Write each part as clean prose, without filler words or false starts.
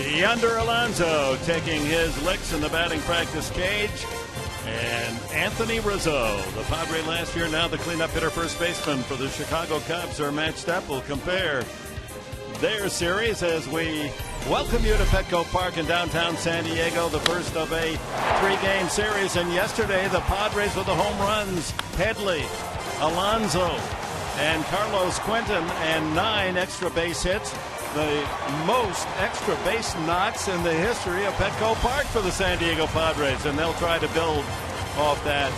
Yonder Alonso taking his licks in the batting practice cage. And Anthony Rizzo, the Padre last year, now the cleanup hitter first baseman for the Chicago Cubs, are matched up. We'll compare their series as we welcome you to Petco Park in downtown San Diego, the first of a three-game series. And yesterday, the Padres with the home runs, Headley, Alonso, and Carlos Quentin, and 9 extra base hits. The most extra base knocks in the history of Petco Park for the San Diego Padres, and they'll try to build off that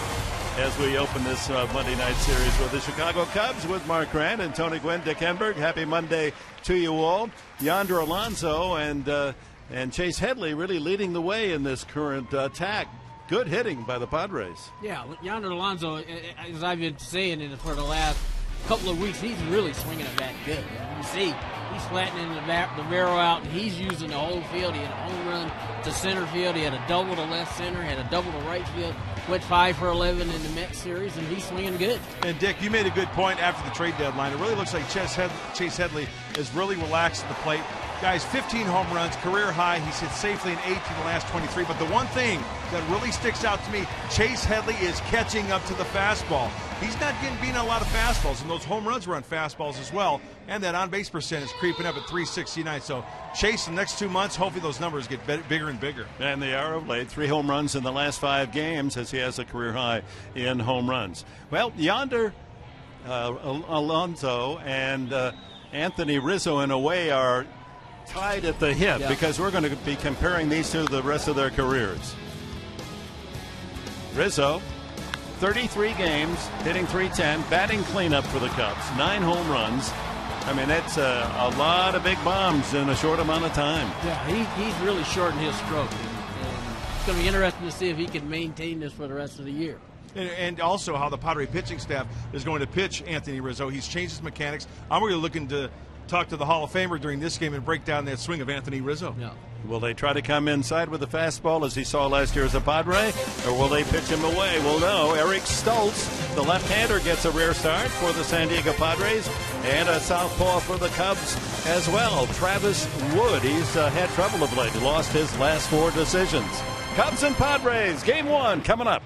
as we open this Monday night series with the Chicago Cubs with Mark Grant and Tony Gwynn, Dick Enberg. Happy Monday to you all. Yonder Alonso and Chase Headley really leading the way in this current attack. Good hitting by the Padres. Yeah, Yonder Alonso, as I've been saying for the last couple of weeks, he's really swinging it back good. You see, he's flattening the barrel out, and he's using the whole field. He had a home run to center field. He had a double to left center, had a double to right field. Went 5 for 11 in the Mets series, and he's swinging good. And, Dick, you made a good point after the trade deadline. It really looks like Chase Headley is really relaxed at the plate. Guys, 15 home runs, career high. He's hit safely in 8 in the last 23. But the one thing that really sticks out to me, Chase Headley is catching up to the fastball. He's not beating a lot of fastballs, and those home runs were on fastballs as well. And that on-base percent is creeping up at 369. So, Chase, the next 2 months, hopefully those numbers get bigger and bigger. And they are of late. 3 home runs in the last 5 games as he has a career high in home runs. Well, Yonder Alonso and Anthony Rizzo, in a way, are tied at the hip because we're going to be comparing these to the rest of their careers. Rizzo, 33 games, hitting .310, batting cleanup for the Cubs, 9 home runs. I mean, that's a lot of big bombs in a short amount of time. Yeah, he's really shortened his stroke. And it's going to be interesting to see if he can maintain this for the rest of the year. And also how the Padre pitching staff is going to pitch Anthony Rizzo. He's changed his mechanics. I'm really looking to talk to the Hall of Famer during this game and break down that swing of Anthony Rizzo. Yeah. Will they try to come inside with the fastball as he saw last year as a Padre, or will they pitch him away? We'll know. Eric Stoltz, the left-hander, gets a rare start for the San Diego Padres, and a southpaw for the Cubs as well. Travis Wood, he's had trouble of late. He lost his last 4 decisions. Cubs and Padres, Game 1 coming up.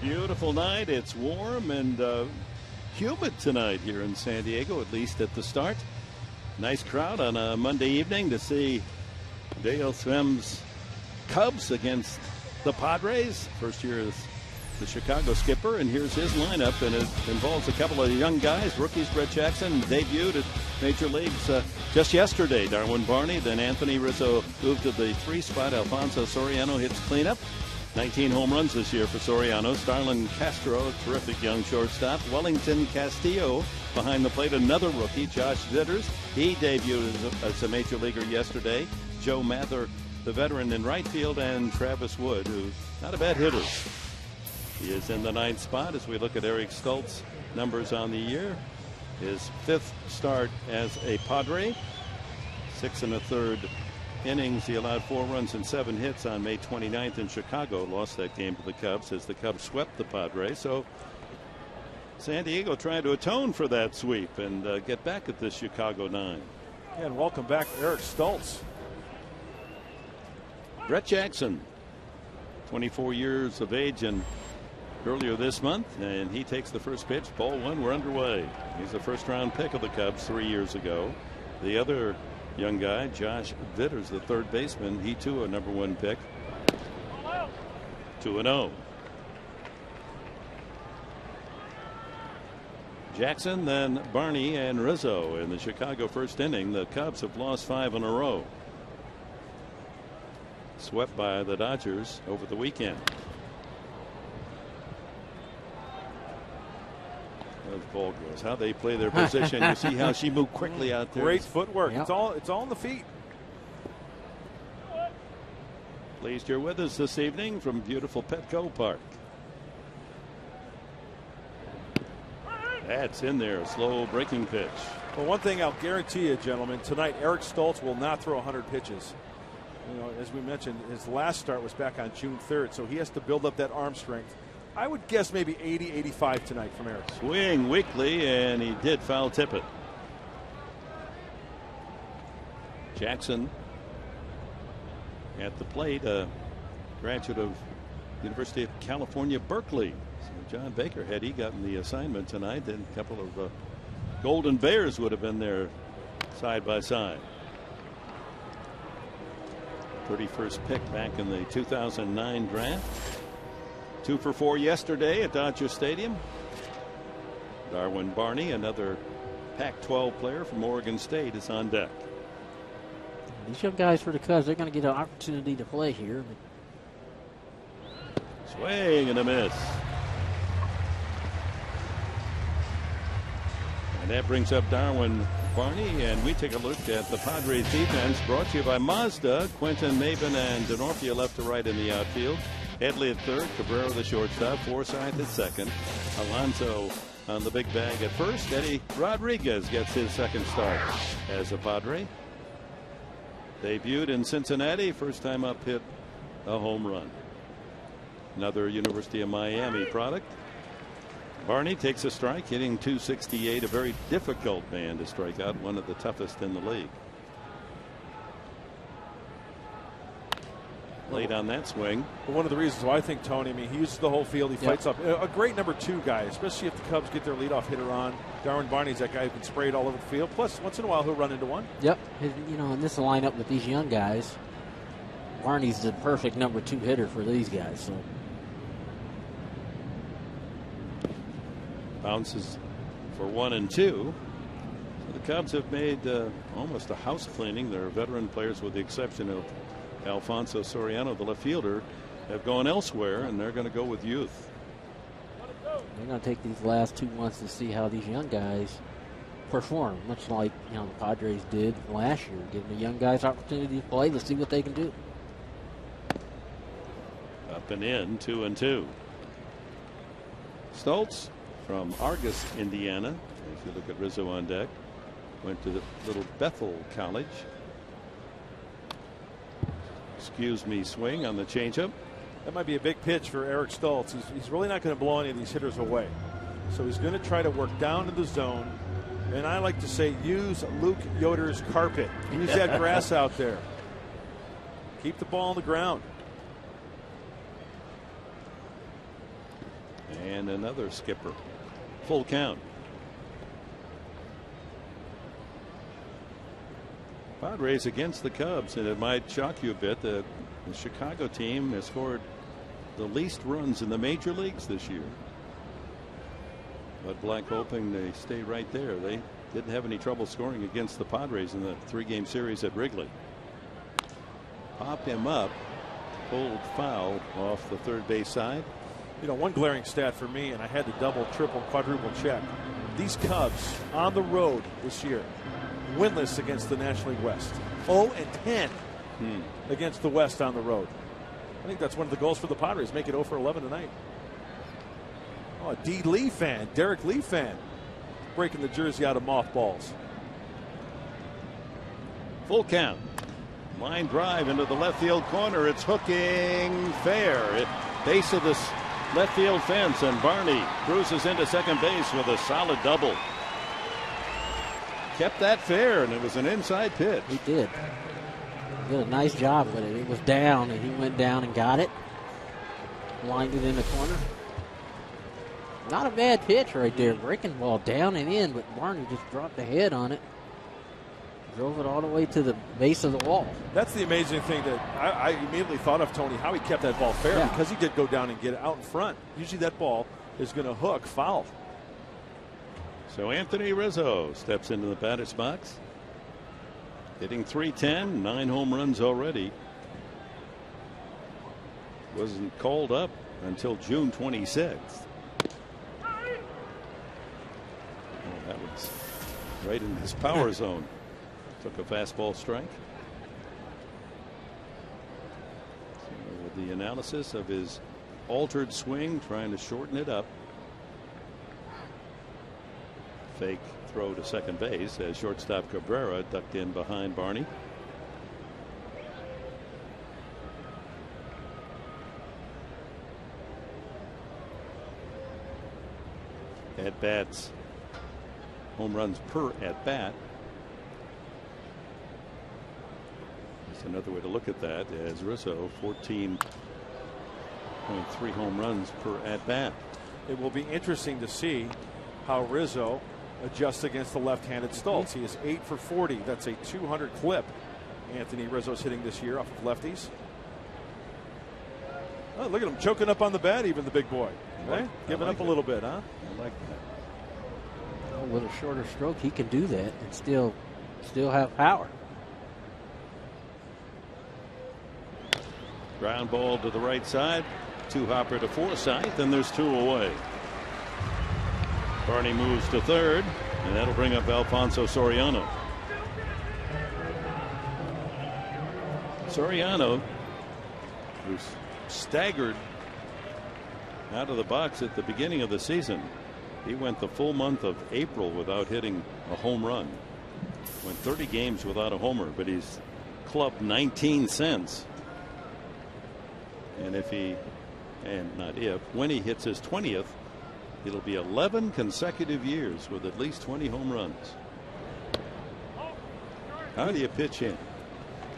Beautiful night. It's warm and humid tonight here in San Diego, at least at the start. Nice crowd on a Monday evening to see Dale Swem's Cubs against the Padres. First year as the Chicago skipper, and here's his lineup, and it involves a couple of young guys, rookies. Brett Jackson debuted at Major Leagues just yesterday. Darwin Barney, then Anthony Rizzo moved to the 3 spot. Alfonso Soriano hits cleanup. 19 home runs this year for Soriano. Starlin Castro, a terrific young shortstop. Wellington Castillo behind the plate, another rookie. Josh Zitters, he debuted as a major leaguer yesterday. Joe Mather, the veteran in right field, and Travis Wood, who's not a bad hitter. He is in the 9th spot as we look at Eric Stoltz's numbers on the year. His 5th start as a Padre. 6 1/3 innings. He allowed 4 runs and 7 hits on May 29th in Chicago. Lost that game to the Cubs as the Cubs swept the Padres. So San Diego trying to atone for that sweep and get back at this Chicago 9. Yeah, and welcome back Eric Stoltz. Brett Jackson, 24 years of age and earlier this month, and he takes the first pitch. Ball 1, we're underway. He's a first-round pick of the Cubs 3 years ago. The other young guy, Josh Vitters, the third baseman, he too a number 1 pick. 2-0. Jackson, then Barney and Rizzo in the Chicago first inning. The Cubs have lost 5 in a row. Swept by the Dodgers over the weekend. Those ball girls, how they play their position. You see how she moved quickly out there. Great footwork. Yep. It's all in the feet. Pleased you're with us this evening from beautiful Petco Park. That's in there, a slow breaking pitch. Well, one thing I'll guarantee you, gentlemen, tonight Eric Stoltz will not throw 100 pitches. You know, as we mentioned, his last start was back on June 3rd, so he has to build up that arm strength. I would guess maybe 80, 85 tonight from Eric. Swing weakly, and he did foul tip it. Jackson at the plate, a graduate of University of California, Berkeley. So John Baker, had he gotten the assignment tonight, then a couple of Golden Bears would have been there side by side. 31st pick back in the 2009 draft. 2 for 4 yesterday at Dodger Stadium. Darwin Barney, another Pac-12 player from Oregon State, is on deck. These young guys for the Cubs, they're going to get an opportunity to play here. Swing and a miss. And that brings up Darwin Barney, and we take a look at the Padres defense, brought to you by Mazda. Quentin, Maybin, and Denorfia left to right in the outfield. Headley at third, Cabrera the shortstop, Forsythe at second, Alonso on the big bag at first. Eddie Rodriguez gets his second start as a Padre. Debuted in Cincinnati, first time up, hit a home run. Another University of Miami product. Barney takes a strike, hitting .268, a very difficult man to strike out, one of the toughest in the league. Late on that swing. But one of the reasons why I think, Tony, I mean, he uses the whole field. He fights up. A great number 2 guy, especially if the Cubs get their leadoff hitter on. Darwin Barney's that guy who can spray it all over the field. Plus, once in a while, he'll run into one. Yep. You know, in this lineup with these young guys, Barney's the perfect number 2 hitter for these guys. So bounces for 1 and 2. So the Cubs have made almost a house cleaning. Their veteran players, with the exception of Alfonso Soriano, the left fielder, have gone elsewhere, and they're going to go with youth. they're going to take these last 2 months to see how these young guys perform, much like the Padres did last year, giving the young guys opportunity to play. Let's see what they can do. Up and in, 2 and 2. Stoltz from Argus, Indiana. If you look at Rizzo on deck, went to the little Bethel College. Excuse me, swing on the changeup. That might be a big pitch for Eric Stoltz. He's really not going to blow any of these hitters away. So he's going to try to work down to the zone. And I like to say, use Luke Yoder's carpet. Use that grass out there. Keep the ball on the ground. And another skipper. Full count. Padres against the Cubs, and it might shock you a bit that the Chicago team has scored the least runs in the major leagues this year. But Black hoping they stay right there. They didn't have any trouble scoring against the Padres in the 3-game series at Wrigley. Popped him up, pulled foul off the third base side. You know, one glaring stat for me, and I had to double, triple, quadruple check. These Cubs on the road this year, winless against the National League West. 0-10 against the West on the road. I think that's one of the goals for the Padres. Make it 0 for 11 tonight. Oh, a D. Lee fan, Derek Lee fan, breaking the jersey out of mothballs. Full count. Line drive into the left field corner. It's hooking fair at base of this left field fence, and Barney cruises into second base with a solid double. Kept that fair, and it was an inside pitch. He did. He did a nice job with it. It was down, and he went down and got it. Lined it in the corner. Not a bad pitch right there. Breaking ball down and in, but Barney just dropped the head on it. Drove it all the way to the base of the wall. That's the amazing thing that I immediately thought of, Tony, how he kept that ball fair, because he did go down and get it out in front. Usually that ball is going to hook foul. So Anthony Rizzo steps into the batter's box. Hitting .310, 9 home runs already. Wasn't called up until June 26th. Oh, that was right in his power zone. Took a fastball strike. So with the analysis of his altered swing, trying to shorten it up. Fake throw to second base as shortstop Cabrera ducked in behind Barney. At bats, home runs per at bat. That's another way to look at that, as Rizzo 14.3 home runs per at bat. It will be interesting to see how Rizzo adjusts against the left-handed Stultz. He is 8 for 40. That's a 200 clip. Anthony Rizzo's hitting this year off of lefties. Oh, look at him choking up on the bat, even the big boy. Right? Giving up a little bit, huh? I like that. Well, with a shorter stroke, he can do that and still have power. Ground ball to the right side. Two hopper to Forsythe, and there's 2 away. Barney moves to third, and that'll bring up Alfonso Soriano. Soriano, who's staggered out of the box at the beginning of the season. He went the full month of April without hitting a home run. Went 30 games without a homer, but he's clubbed 19 since. And when he hits his 20th, it'll be 11 consecutive years with at least 20 home runs. How do you pitch in?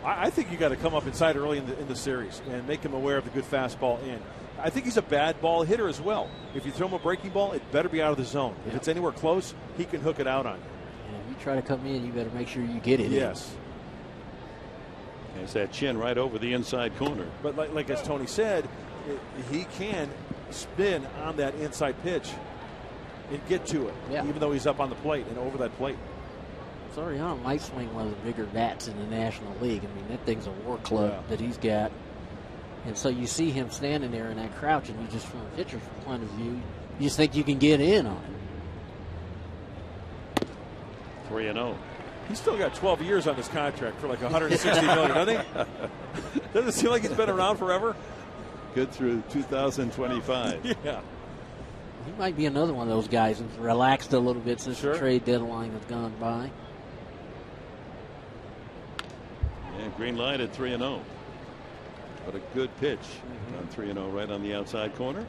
I think you got to come up inside early in the series and make him aware of the good fastball in. I think he's a bad ball hitter as well. If you throw him a breaking ball, it better be out of the zone. If it's anywhere close, he can hook it out on you. And if you try to come in, you better make sure you get it. Yes. Has that chin right over the inside corner. But like as Tony said, he can spin on that inside pitch and get to it, even though he's up on the plate and over that plate. Soriano might swing one of the bigger bats in the National League. I mean, that thing's a war club that he's got. And so you see him standing there in that crouch, and you just, from a pitcher's point of view, you just think you can get in on it. 3-0. He's still got 12 years on this contract for like $160 million, doesn't he? Doesn't it seem like he's been around forever? Good through 2025. Yeah. He might be another one of those guys who's relaxed a little bit since the trade deadline has gone by. Yeah, green light at 3-0. But a good pitch on 3-0 right on the outside corner.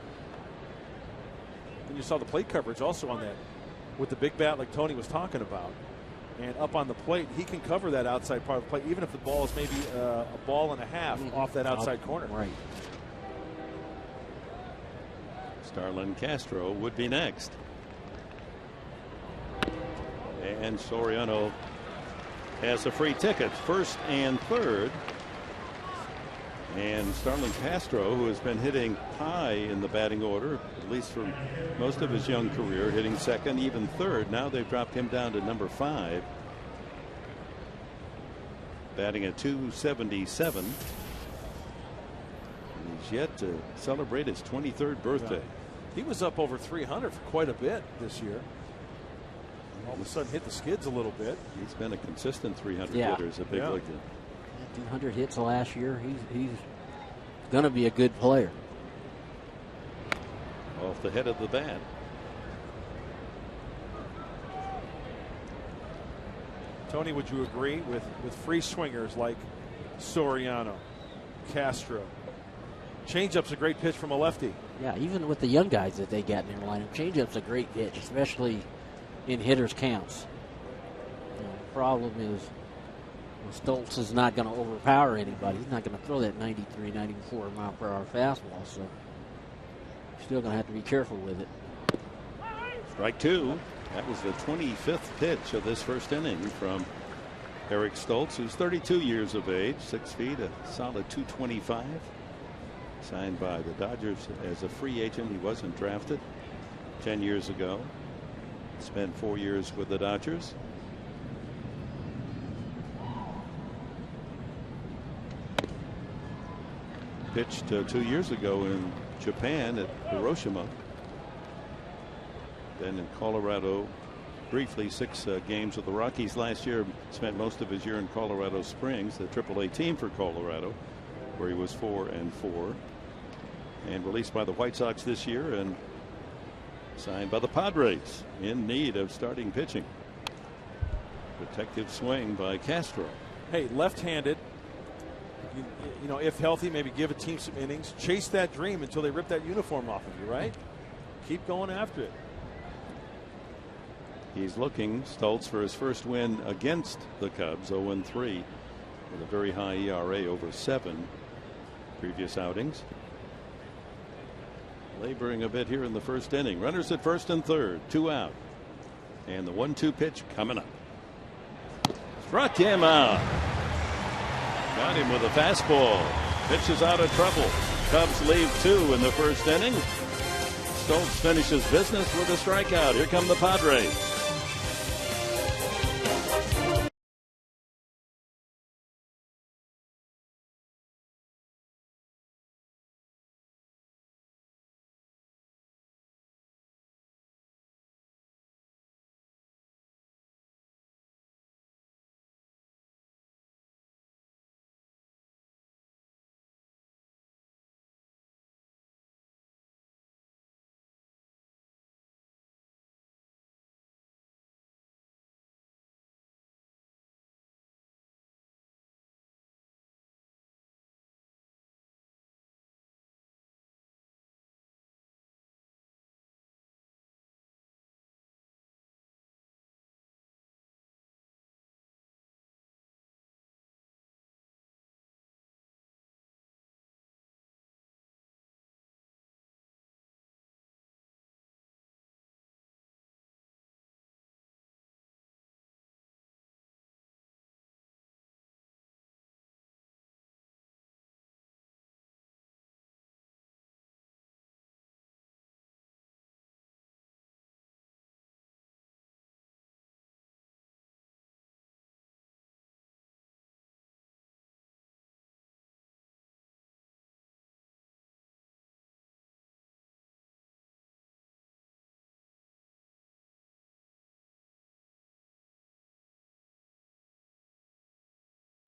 And you saw the plate coverage also on that with the big bat like Tony was talking about. And up on the plate, he can cover that outside part of the plate, even if the ball is maybe a ball and a half off that outside corner. Right. Starlin Castro would be next. And Soriano has a free ticket, first and third. And Starlin Castro, who has been hitting high in the batting order, at least for most of his young career, hitting second, even third. Now they've dropped him down to number 5. Batting at 277. He's yet to celebrate his 23rd birthday. He was up over 300 for quite a bit this year. All of a sudden hit the skids a little bit. He's been a consistent 300 hitter as a big leaguer. 200 hits last year. He's going to be a good player. Off the head of the bat. Tony, would you agree with free swingers like Soriano, Castro? Changeup's a great pitch from a lefty. Yeah, even with the young guys that they got in their lineup, changeup's a great pitch, especially in hitters' counts. The problem is Stoltz is not going to overpower anybody. He's not going to throw that 93, 94 mile per hour fastball, so you're still going to have to be careful with it. Strike 2. That was the 25th pitch of this first inning from Eric Stoltz, who's 32 years of age, 6 feet, a solid 225. Signed by the Dodgers as a free agent. He wasn't drafted 10 years ago. Spent 4 years with the Dodgers. Pitched 2 years ago in Japan at Hiroshima. Then in Colorado, briefly 6 games with the Rockies last year. Spent most of his year in Colorado Springs, the AAA team for Colorado, where he was 4-4. And released by the White Sox this year and signed by the Padres, in need of starting pitching. Protective swing by Castro. Hey, left-handed, you know, if healthy, maybe give a team some innings. Chase that dream until they rip that uniform off of you, right? Keep going after it. He's looking, Stoltz, for his first win against the Cubs, 0-3, with a very high ERA, over 7 previous outings. Laboring a bit here in the first inning. Runners at first and third, 2 out. And the 1-2 pitch coming up. Struck him out. Got him with a fastball. Pitch is out of trouble. Cubs leave 2 in the first inning. Stoltz finishes business with a strikeout. Here come the Padres.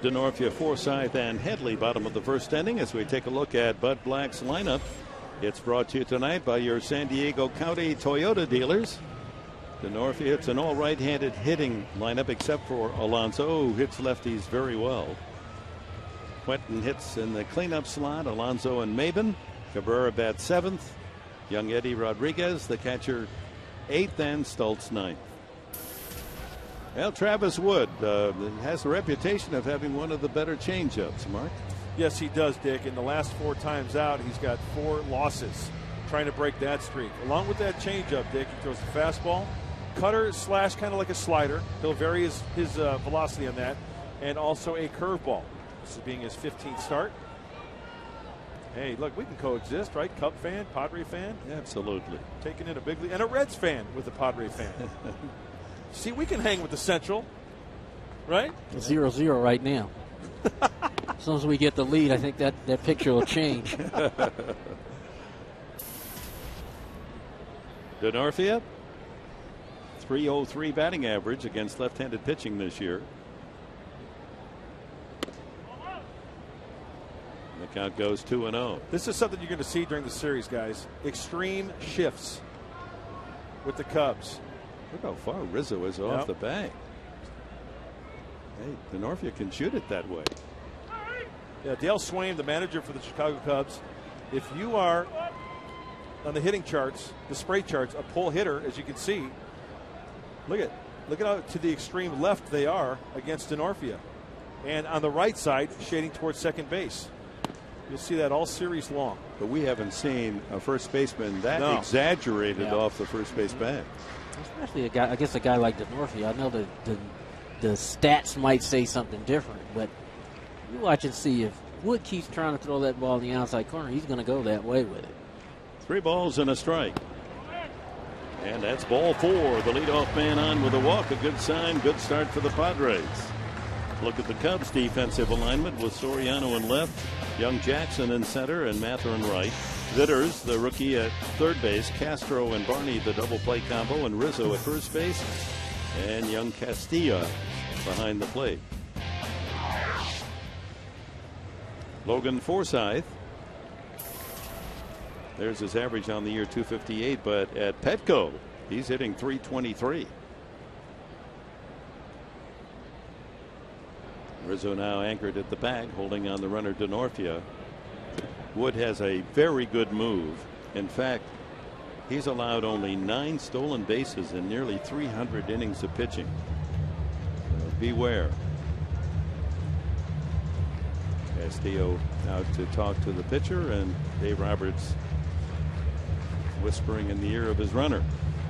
Denorfia, Forsythe, and Headley, bottom of the first inning, as we take a look at Bud Black's lineup. It's brought to you tonight by your San Diego County Toyota dealers. Denorfia, it's an all right-handed hitting lineup except for Alonso, who hits lefties very well. Quentin hits in the cleanup slot. Alonso and Maybin. Cabrera bats 7th. Young Eddie Rodriguez, the catcher, 8th, and Stoltz 9th. Well, Travis Wood has the reputation of having one of the better changeups, Mark. Yes, he does, Dick. In the last 4 times out, he's got 4 losses. trying to break that streak. Along with that changeup, Dick, he throws the fastball, cutter slash kind of like a slider. He'll vary his velocity on that, and also a curveball. This is being his 15th start. Hey, look, we can coexist, right? Cub fan, Padre fan. Absolutely. Taking in a big league. And a Reds fan with a Padre fan. See, we can hang with the Central, right? 0-0 right now. As soon as we get the lead, I think that picture will change. Denorfia, 303 batting average against left-handed pitching this year. The count goes 2-0. This is something you're going to see during the series, guys. Extreme shifts with the Cubs. Look how far Rizzo is off the bag. Hey, Denorfia can shoot it that way. Yeah, Dale Swain, the manager for the Chicago Cubs, if you are on the hitting charts, the spray charts, a pull hitter, as you can see, look at how to the extreme left they are against Denorfia. And on the right side, shading towards second base. You'll see that all series long. But we haven't seen a first baseman that exaggerated off the first base bag. Especially a guy like Denorfia. I know the stats might say something different, but you watch and see if Wood keeps trying to throw that ball in the outside corner, he's going to go that way with it. 3 balls and a strike. And that's ball 4. The leadoff man on with a walk. A good sign. Good start for the Padres. Look at the Cubs defensive alignment with Soriano in left, Young Jackson in center, and Mather in right. Vitters, the rookie, at third base. Castro and Barney, the double play combo, and Rizzo at first base. And young Castilla behind the plate. Logan Forsythe. There's his average on the year, 258, but at Petco, he's hitting 323. Rizzo now anchored at the bag, holding on the runner Denorfia. Wood has a very good move. In fact, he's allowed only 9 stolen bases in nearly 300 innings of pitching. Beware. Castillo out to talk to the pitcher, and Dave Roberts whispering in the ear of his runner.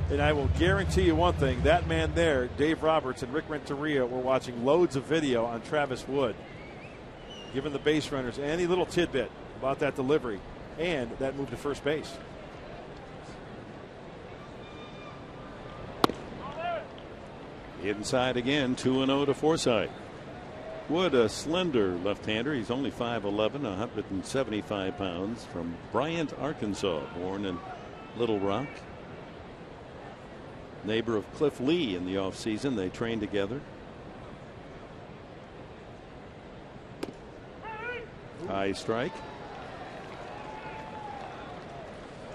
And I will guarantee you one thing, that man there, Dave Roberts and Rick Renteria, were watching loads of video on Travis Wood, giving the base runners any little tidbit about that delivery and that move to first base. Inside again, 2-0 to Forsythe. Wood, a slender left-hander. He's only 5'11", 175 pounds, from Bryant, Arkansas, born in Little Rock. Neighbor of Cliff Lee in the offseason. They trained together. High strike.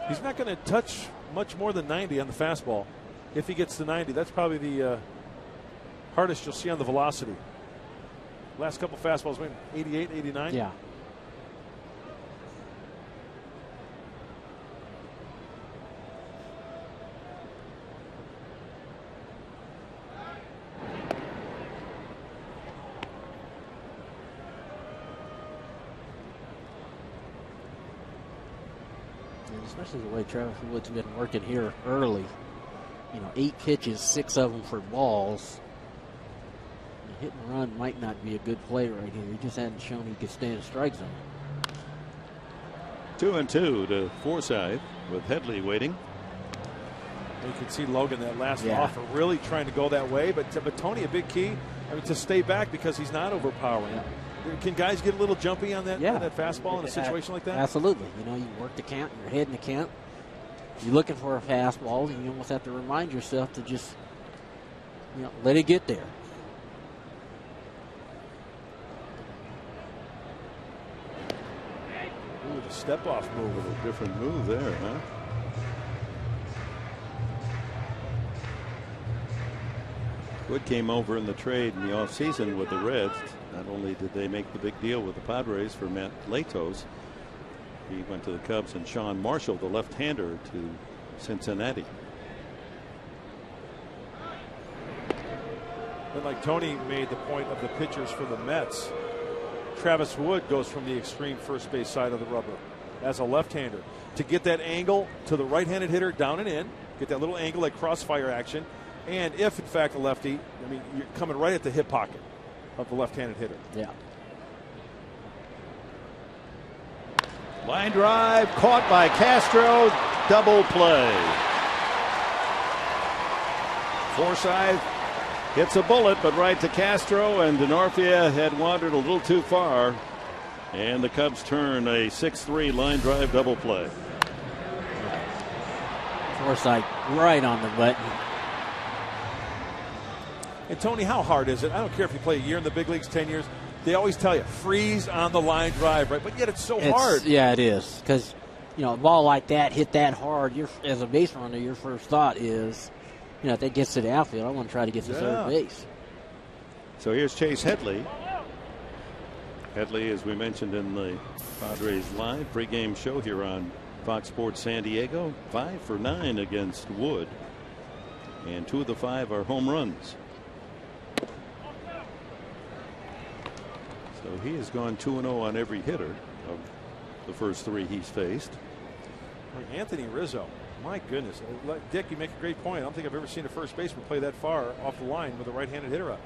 He's not going to touch much more than 90 on the fastball. If he gets to 90, that's probably the hardest you'll see on the velocity. Last couple fastballs went 88, 89. Yeah. Especially the way Travis Wood's been working here early. 8 pitches, 6 of them for balls. A hit and run might not be a good play right here. He just hadn't shown he could stay in a strike zone. 2-2 to Forsythe with Headley waiting. You can see Logan that last offer really trying to go that way, but Tony, a big key. To stay back because he's not overpowering. Yeah. Can guys get a little jumpy on that fastball in a situation like that? Absolutely. You work the count, you're heading the count. You're looking for a fastball, and you almost have to remind yourself to just, let it get there. Ooh, the step-off move. A different move there, huh? Wood came over in the trade in the offseason with the Reds. Not only did they make the big deal with the Padres for Matt Latos, he went to the Cubs, and Sean Marshall, the left-hander, to Cincinnati. And like Tony made the point of the pitchers for the Mets, Travis Wood goes from the extreme first base side of the rubber. as a left-hander to get that angle to the right-handed hitter down and in, get that little angle like crossfire action, and if in fact a lefty, I mean, you're coming right at the hip pocket of the left-handed hitter. Yeah. Line drive caught by Castro. Double play. Forsythe hits a bullet, but right to Castro, and Denorfia had wandered a little too far. And the Cubs turn a 6-3 line drive double play. Forsythe right on the button. And Tony, how hard is it? I don't care if you play a year in the big leagues, 10 years. They always tell you, freeze on the line drive, right? But yet it's so hard. Yeah, it is. Because, you know, a ball like that, hit that hard, as a base runner, your first thought is, you know, if that gets to the outfield, I want to try to get to third base. So here's Chase Headley. Headley, as we mentioned in the Padres live pregame show here on Fox Sports San Diego, 5 for 9 against Wood. And 2 of the 5 are home runs. So he has gone 2-0 on every hitter of the first 3 he's faced. Like Anthony Rizzo, my goodness. Dick, you make a great point. I don't think I've ever seen a first baseman play that far off the line with a right-handed hitter up.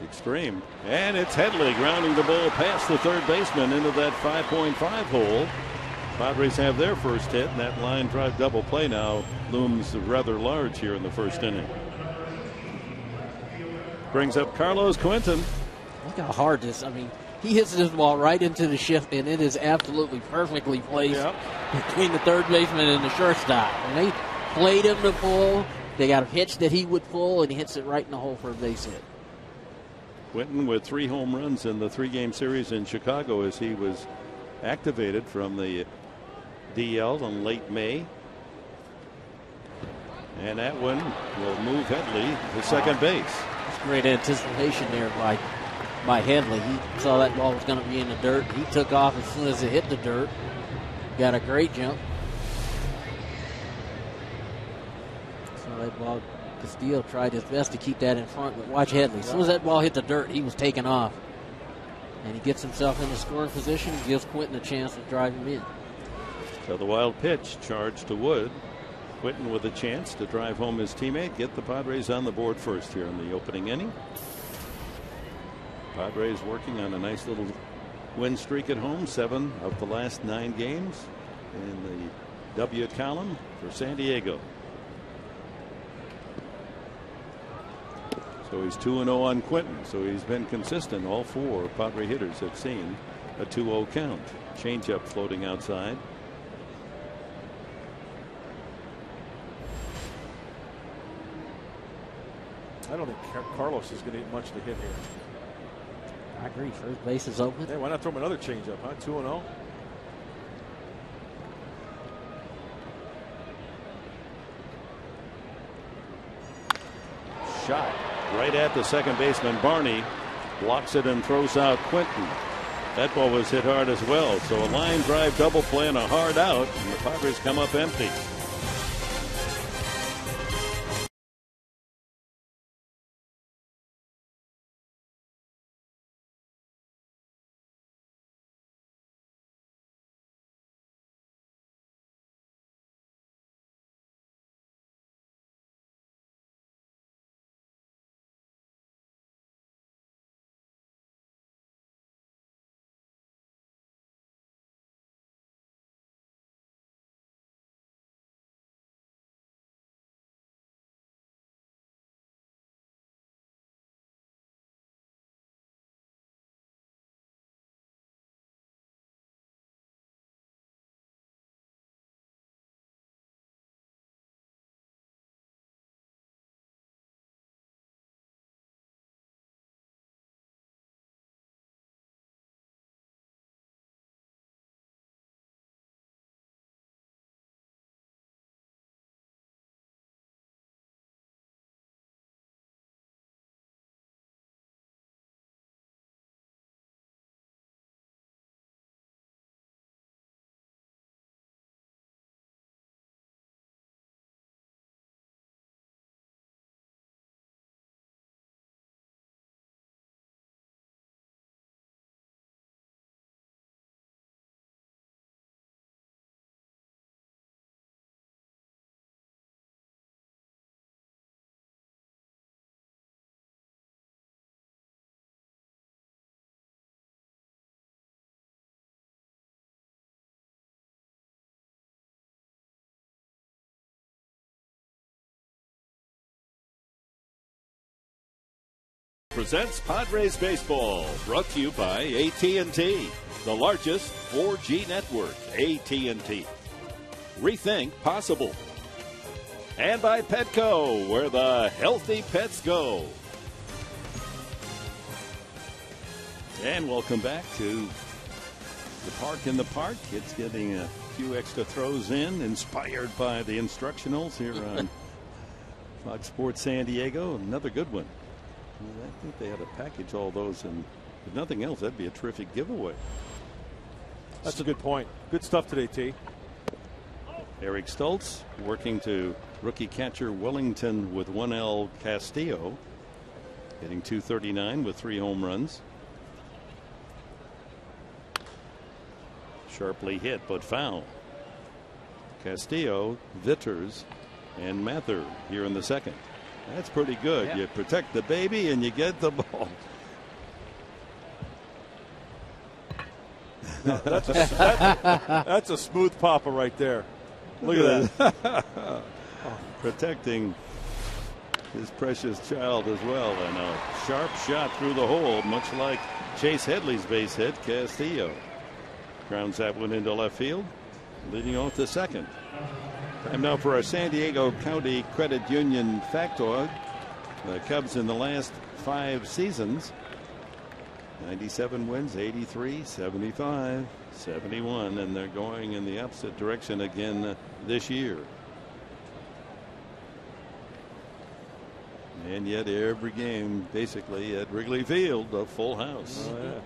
Extreme. And it's Headley grounding the ball past the third baseman into that 5.5 hole. Padres have their first hit, and that line drive double play now looms rather large here in the first inning. Brings up Carlos Quentin. Look how hard this, I mean, he hits this ball right into the shift, and it is absolutely perfectly placed between the third baseman and the shortstop. And they played him to pull. They got a pitch that he would pull, and he hits it right in the hole for a base hit. Quentin with 3 home runs in the 3-game series in Chicago as he was activated from the DL in late May. And that one will move Headley to second base. That's great anticipation there by Headley. He saw that ball was going to be in the dirt. He took off as soon as it hit the dirt. Got a great jump. So that ball, Castillo tried his best to keep that in front, but watch Headley. As soon as that ball hit the dirt, he was taking off. And he gets himself in the scoring position and gives Quentin a chance to drive him in. So the wild pitch charged to Wood. Quentin with a chance to drive home his teammate, get the Padres on the board first here in the opening inning. Padres working on a nice little win streak at home, 7 of the last 9 games in the W column for San Diego. So he's 2-0 on Quentin. So he's been consistent. All 4 Padre hitters have seen a 2-0 count. Changeup floating outside. I don't think Carlos is going to get much to hit here. I agree. First base is open. Hey, why not throw him another changeup, huh? 2-0. Shot right at the second baseman. Barney blocks it and throws out Quentin. That ball was hit hard as well. So a line drive double play and a hard out, and the Padres come up empty. presents Padres Baseball, brought to you by AT&T, the largest 4G network. AT&T. Rethink possible. And by Petco, where the healthy pets go. And welcome back to the Park in the Park. Kids getting a few extra throws in, inspired by the instructionals here on Fox Sports San Diego. Another good one. I think they had to package all those, and if nothing else, that'd be a terrific giveaway. That's a good point. Good stuff today, T. Eric Stoltz working to rookie catcher Wellington with 1L Castillo, hitting .239 with 3 home runs. Sharply hit, but foul. Castillo, Vitters, and Mather here in the second. That's pretty good. Yeah. You protect the baby and you get the ball. No, that's a smooth papa right there. Look at that. Protecting his precious child as well. And a sharp shot through the hole, much like Chase Headley's base hit. Castillo grounds that one into left field, leading off the second. Time now for our San Diego County Credit Union factoid. The Cubs in the last 5 seasons, 97 wins, 83, 75, 71, and they're going in the opposite direction again this year. And yet every game basically at Wrigley Field, a full house. Oh, yeah.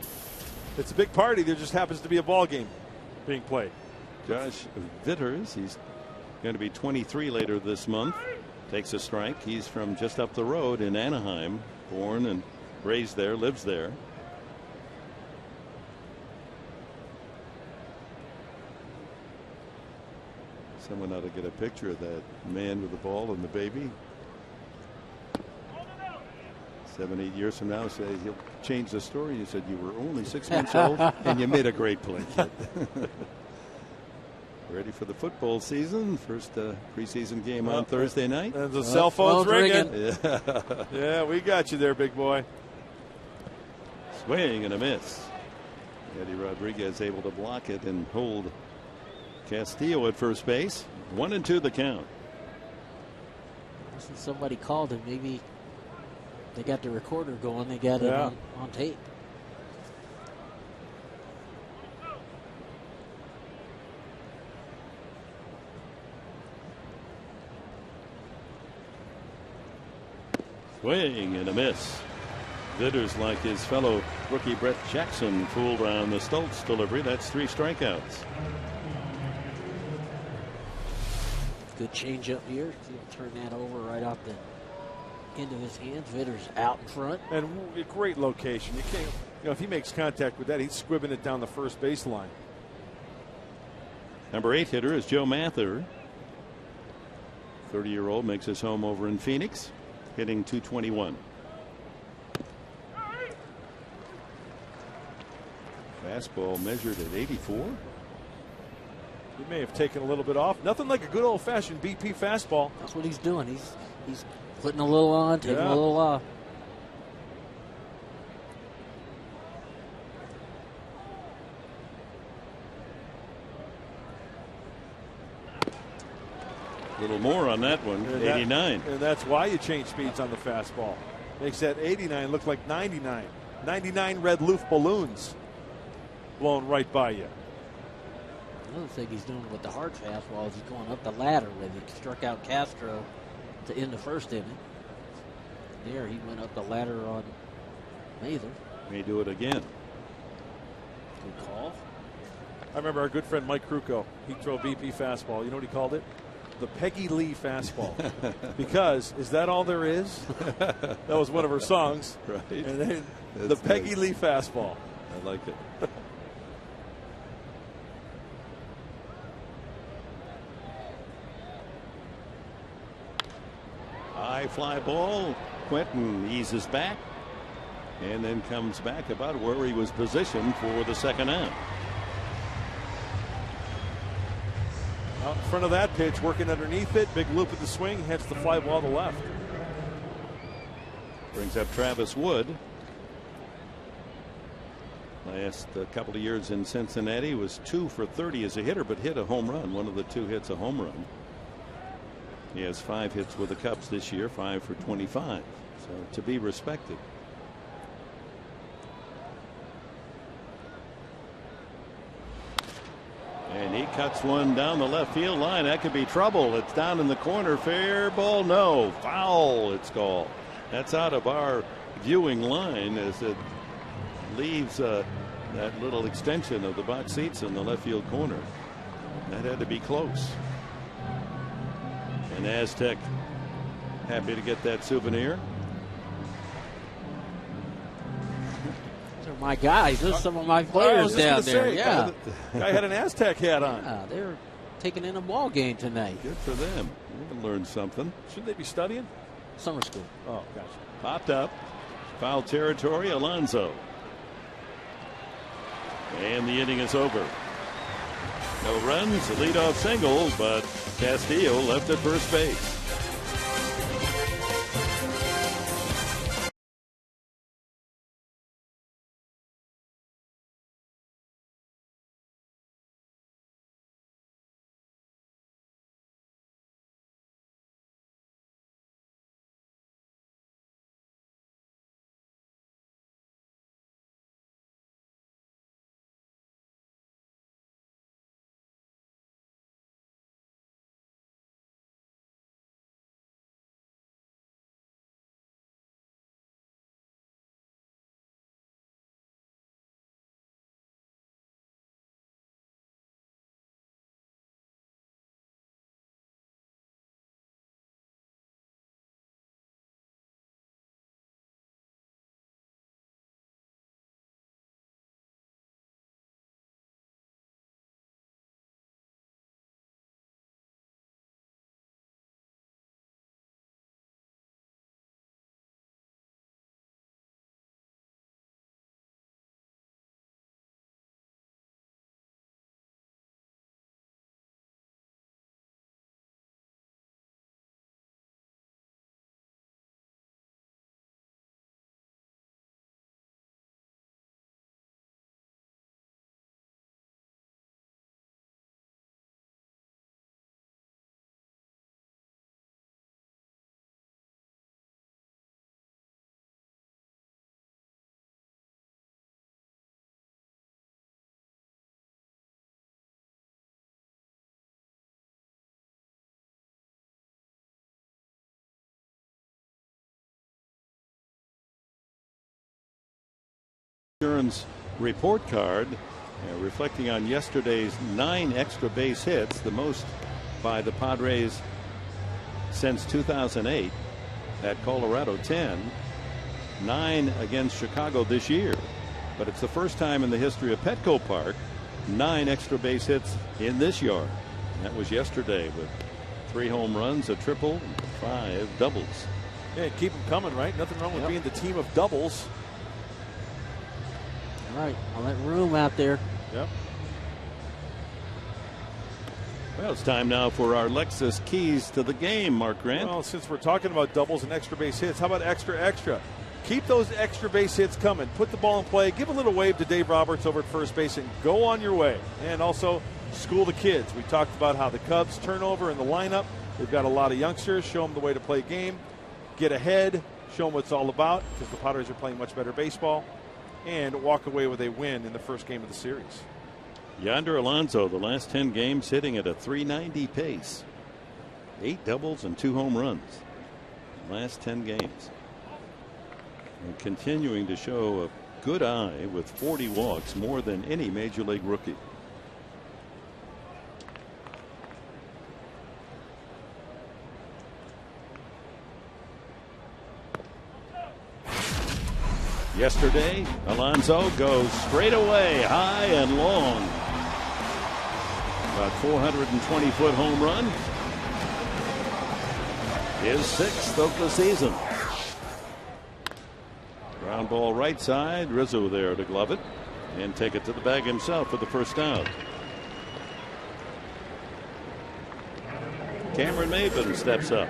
It's a big party. There just happens to be a ball game being played. Josh Vitters, he's going to be 23 later this month. Takes a strike. He's from just up the road in Anaheim, born and raised there, lives there. Someone ought to get a picture of that man with the ball and the baby. 7, 8 years from now, say he'll change the story. You said you were only 6 months old and you made a great play, kid. Ready for the football season. First preseason game on Thursday night. And the cell phone's ringing. Yeah. Yeah, we got you there, big boy. Swing and a miss. Eddie Rodriguez able to block it and hold Castillo at first base. 1-2 the count. Somebody called him. Maybe they got the recorder going. They got it on tape. Swing and a miss. Vitters, like his fellow rookie Brett Jackson, fooled around the Stoltz delivery. That's 3 strikeouts. Good change up here. He'll turn that over right off the end of his hands. Vitters out in front. And a great location. You can't, if he makes contact with that, he's squibbing it down the first baseline. Number 8 hitter is Joe Mather. 30-year-old makes his home over in Phoenix, hitting .221. Fastball measured at 84. He may have taken a little bit off. Nothing like a good old-fashioned BP fastball. That's what he's doing. He's putting a little on, taking a little off. A little more on that one. 89. And that's why you change speeds on the fastball. Makes that 89 look like 99. 99 red Loof balloons blown right by you. Another thing he's doing with the hard fastball is he's going up the ladder with it. He struck out Castro to end the first inning. There he went up the ladder on Mather. May do it again. Good call. I remember our good friend Mike Krukow. He threw a BP fastball. You know what he called it? The Peggy Lee fastball. Because, is that all there is? That was one of her songs. Right. And then the Peggy Lee fastball. I like it. High fly ball. Quentin eases back and then comes back about where he was positioned for the second out. Out in front of that pitch, working underneath it. Big loop of the swing, hits the fly ball to left. Brings up Travis Wood. Last couple of years in Cincinnati was 2 for 30 as a hitter, but hit a home run. One of the 2 hits a home run. He has 5 hits with the Cubs this year, 5 for 25. So to be respected. And he cuts one down the left field line. That could be trouble. It's down in the corner. Fair ball. No. Foul. It's called. That's out of our viewing line as it leaves that little extension of the box seats in the left field corner. That had to be close. And Aztec happy to get that souvenir. Those are my guys. Those are some of my players down there. Yeah. Guy had an Aztec hat on. Yeah, they're taking in a ball game tonight. Good for them. We're gonna learn something. Shouldn't they be studying? Summer school. Oh, gotcha. Popped up. Foul territory. Alonso. And the inning is over. No runs, a leadoff single, but Castillo left at first base. Insurance report card reflecting on yesterday's 9 extra base hits, the most by the Padres since 2008. At Colorado 10, 9 against Chicago this year, but it's the first time in the history of Petco Park 9 extra base hits in this yard. And that was yesterday with 3 home runs, a triple, and 5 doubles. Yeah, keep them coming, right? Nothing wrong with being the team of doubles. All right, all that room out there. Yep. Well, it's time now for our Lexus keys to the game, Mark Grant. Well, since we're talking about doubles and extra base hits, how about extra? Keep those extra base hits coming. Put the ball in play. Give a little wave to Dave Roberts over at first base and go on your way. And also school the kids. We talked about how the Cubs turnover in the lineup. They've got a lot of youngsters. Show them the way to play a game. Get ahead. Show them what it's all about, because the Padres are playing much better baseball. And walk away with a win in the first game of the series. Yonder Alonso, the last 10 games hitting at a .390 pace. 8 doubles and 2 home runs. Last 10 games. And continuing to show a good eye with 40 walks, more than any major league rookie. Yesterday, Alonso goes straight away, high and long. About 420-foot home run. His 6th of the season. Ground ball right side. Rizzo there to glove it and take it to the bag himself for the first out. Cameron Maybin steps up.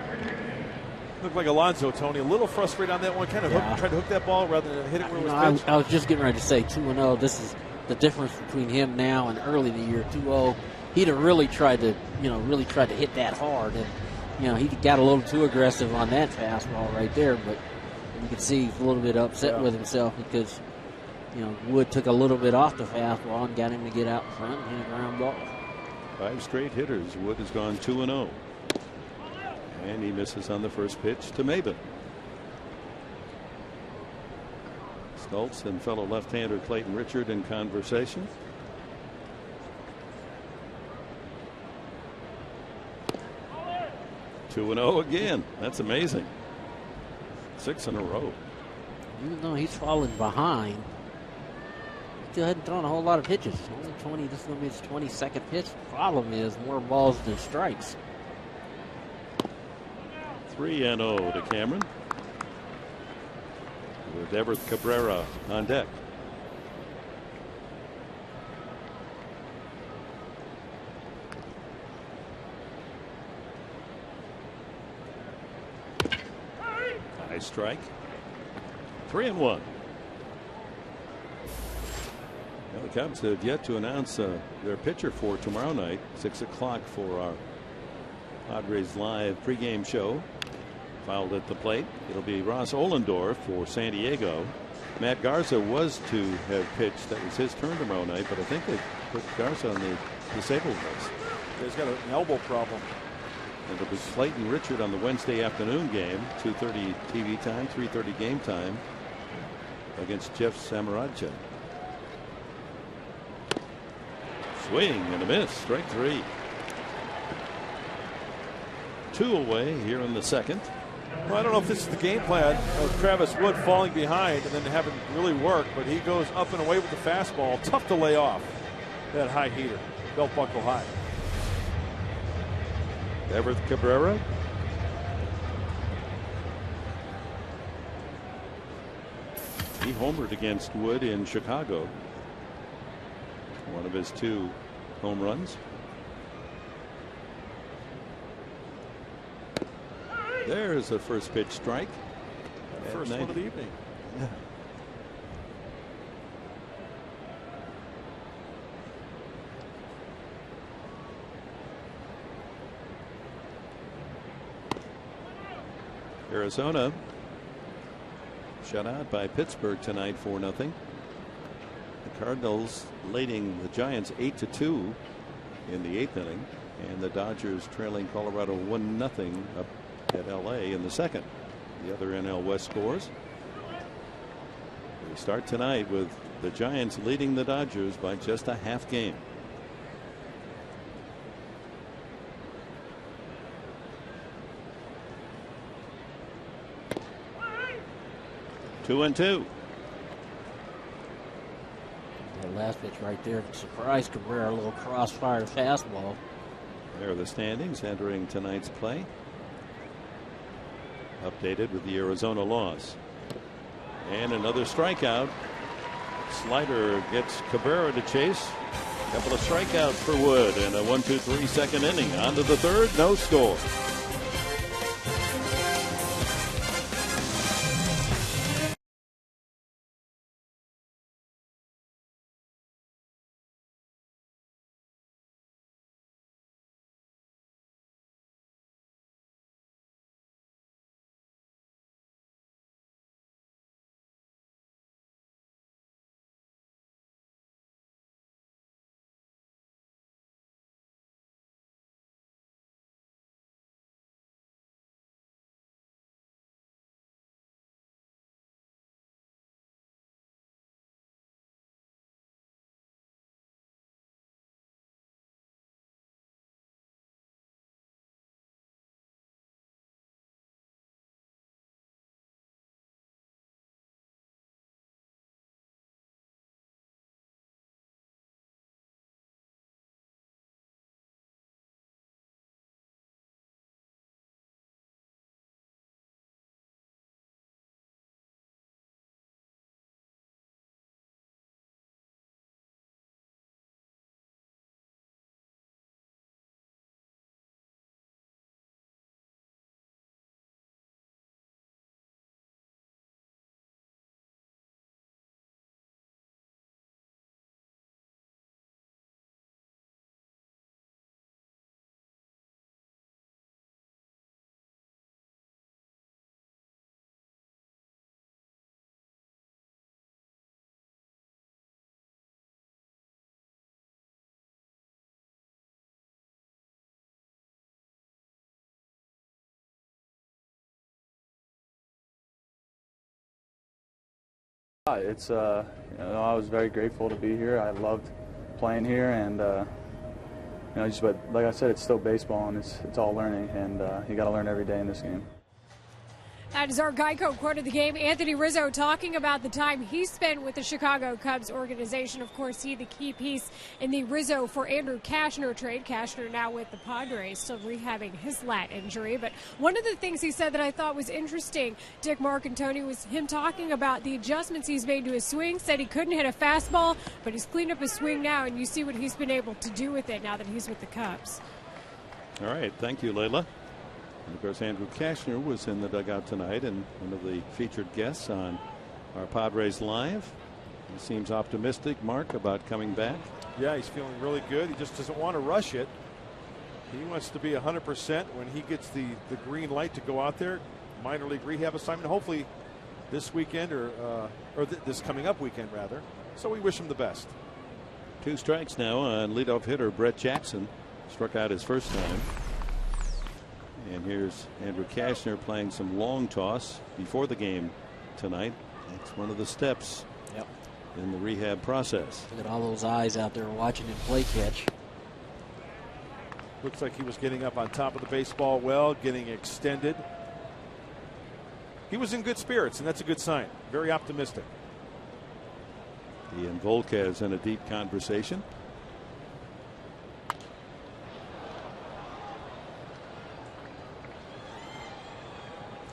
Looked like Alonso, Tony, a little frustrated on that one. Kind of tried to hook that ball rather than hit it where it was pitched. I was just getting ready to say 2-0. This is the difference between him now and early in the year. 2-0. He'd have really tried to hit that hard, and he got a little too aggressive on that fastball right there. But you can see he's a little bit upset with himself because Wood took a little bit off the fastball and got him to get out in front and hit a ground ball. 5 straight hitters. Wood has gone 2-0. And he misses on the first pitch to MAYBIN. Stoltz and fellow left-hander Clayton Richard in conversation. Two and 0 again. That's amazing. 6 in a row. Even though he's fallen behind, still hadn't thrown a whole lot of pitches. Only 20. This is going to be his 22nd pitch. The problem is more balls than strikes. 3-0 to Cameron, with EVERTH Cabrera on deck. High strike. 3-1. The Cubs have yet to announce their pitcher for tomorrow night, 6 o'clock for our Padres Live pregame show. Fouled at the plate. It'll be Ross Ollendorf for San Diego. Matt Garza was to have pitched. That was his turn tomorrow night, but I think they put Garza on the disabled list. He's got an elbow problem. And it'll be Clayton Richard on the Wednesday afternoon game, 2:30 TV time, 3:30 game time, against Jeff Samaradja. Swing and a miss. Strike 3. 2 away here in the second. Well, I don't know if this is the game plan of Travis Wood falling behind and then having really work, but he goes up and away with the fastball. Tough to lay off that high heater, belt buckle high. EVERTH Cabrera. He homered against Wood in Chicago. One of his 2 home runs. There's a first pitch strike. First one of the evening. Yeah. Arizona shut out by Pittsburgh tonight 4-0. The Cardinals leading the Giants 8-2 in the 8th inning, and the Dodgers trailing Colorado 1-0 up at LA in the second. The other NL West scores. We start tonight with the Giants leading the Dodgers by just a half game. Two and 2. That last pitch right there surprised Cabrera, a little crossfire fastball. There are the standings entering tonight's play. Updated with the Arizona loss. And another strikeout. Slider gets Cabrera to chase. A couple of strikeouts for Wood and a 1-2-3 second inning. On to the third, no score. It's I was very grateful to be here. I loved playing here, and but like I said, it's still baseball, and it's all learning, and you got to learn every day in this game. That is our Geico quote of the game. Anthony Rizzo talking about the time he spent with the Chicago Cubs organization. Of course, he the key piece in the Rizzo for Andrew Cashner trade. Cashner now with the Padres, still rehabbing his lat injury. But one of the things he said that I thought was interesting, Dick, Mark, and Tony, was him talking about the adjustments he's made to his swing. Said he couldn't hit a fastball, but he's cleaned up his swing now, and you see what he's been able to do with it now that he's with the Cubs. All right, thank you, Layla. And of course, Andrew Cashner was in the dugout tonight and one of the featured guests on our Padres Live. He seems optimistic, Mark, about coming back. Yeah, he's feeling really good. He just doesn't want to rush it. He wants to be 100% when he gets the green light to go out there. Minor league rehab assignment, hopefully this weekend or this coming up weekend, rather. So we wish him the best. 2 strikes now on leadoff hitter Brett Jackson. Struck out his first time. And here's Andrew Cashner playing some long toss before the game tonight. That's one of the steps in the rehab process. Look at all those eyes out there watching him play catch. Looks like he was getting up on top of the baseball well, getting extended. He was in good spirits, and that's a good sign. Very optimistic. He and Volquez in a deep conversation.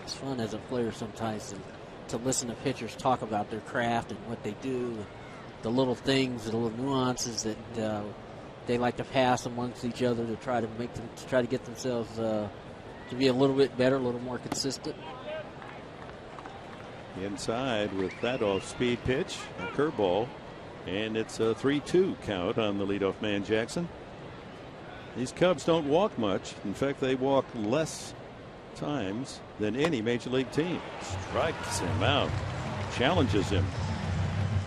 It's fun as a player sometimes to listen to pitchers talk about their craft and what they do, the little things, the little nuances that they like to pass amongst each other to try to get themselves to be a little bit better, a little more consistent. Inside with that off-speed pitch, a curveball, and it's a 3-2 count on the leadoff man Jackson. These Cubs don't walk much. In fact, they walk less times than any major league team. Strikes him out, challenges him.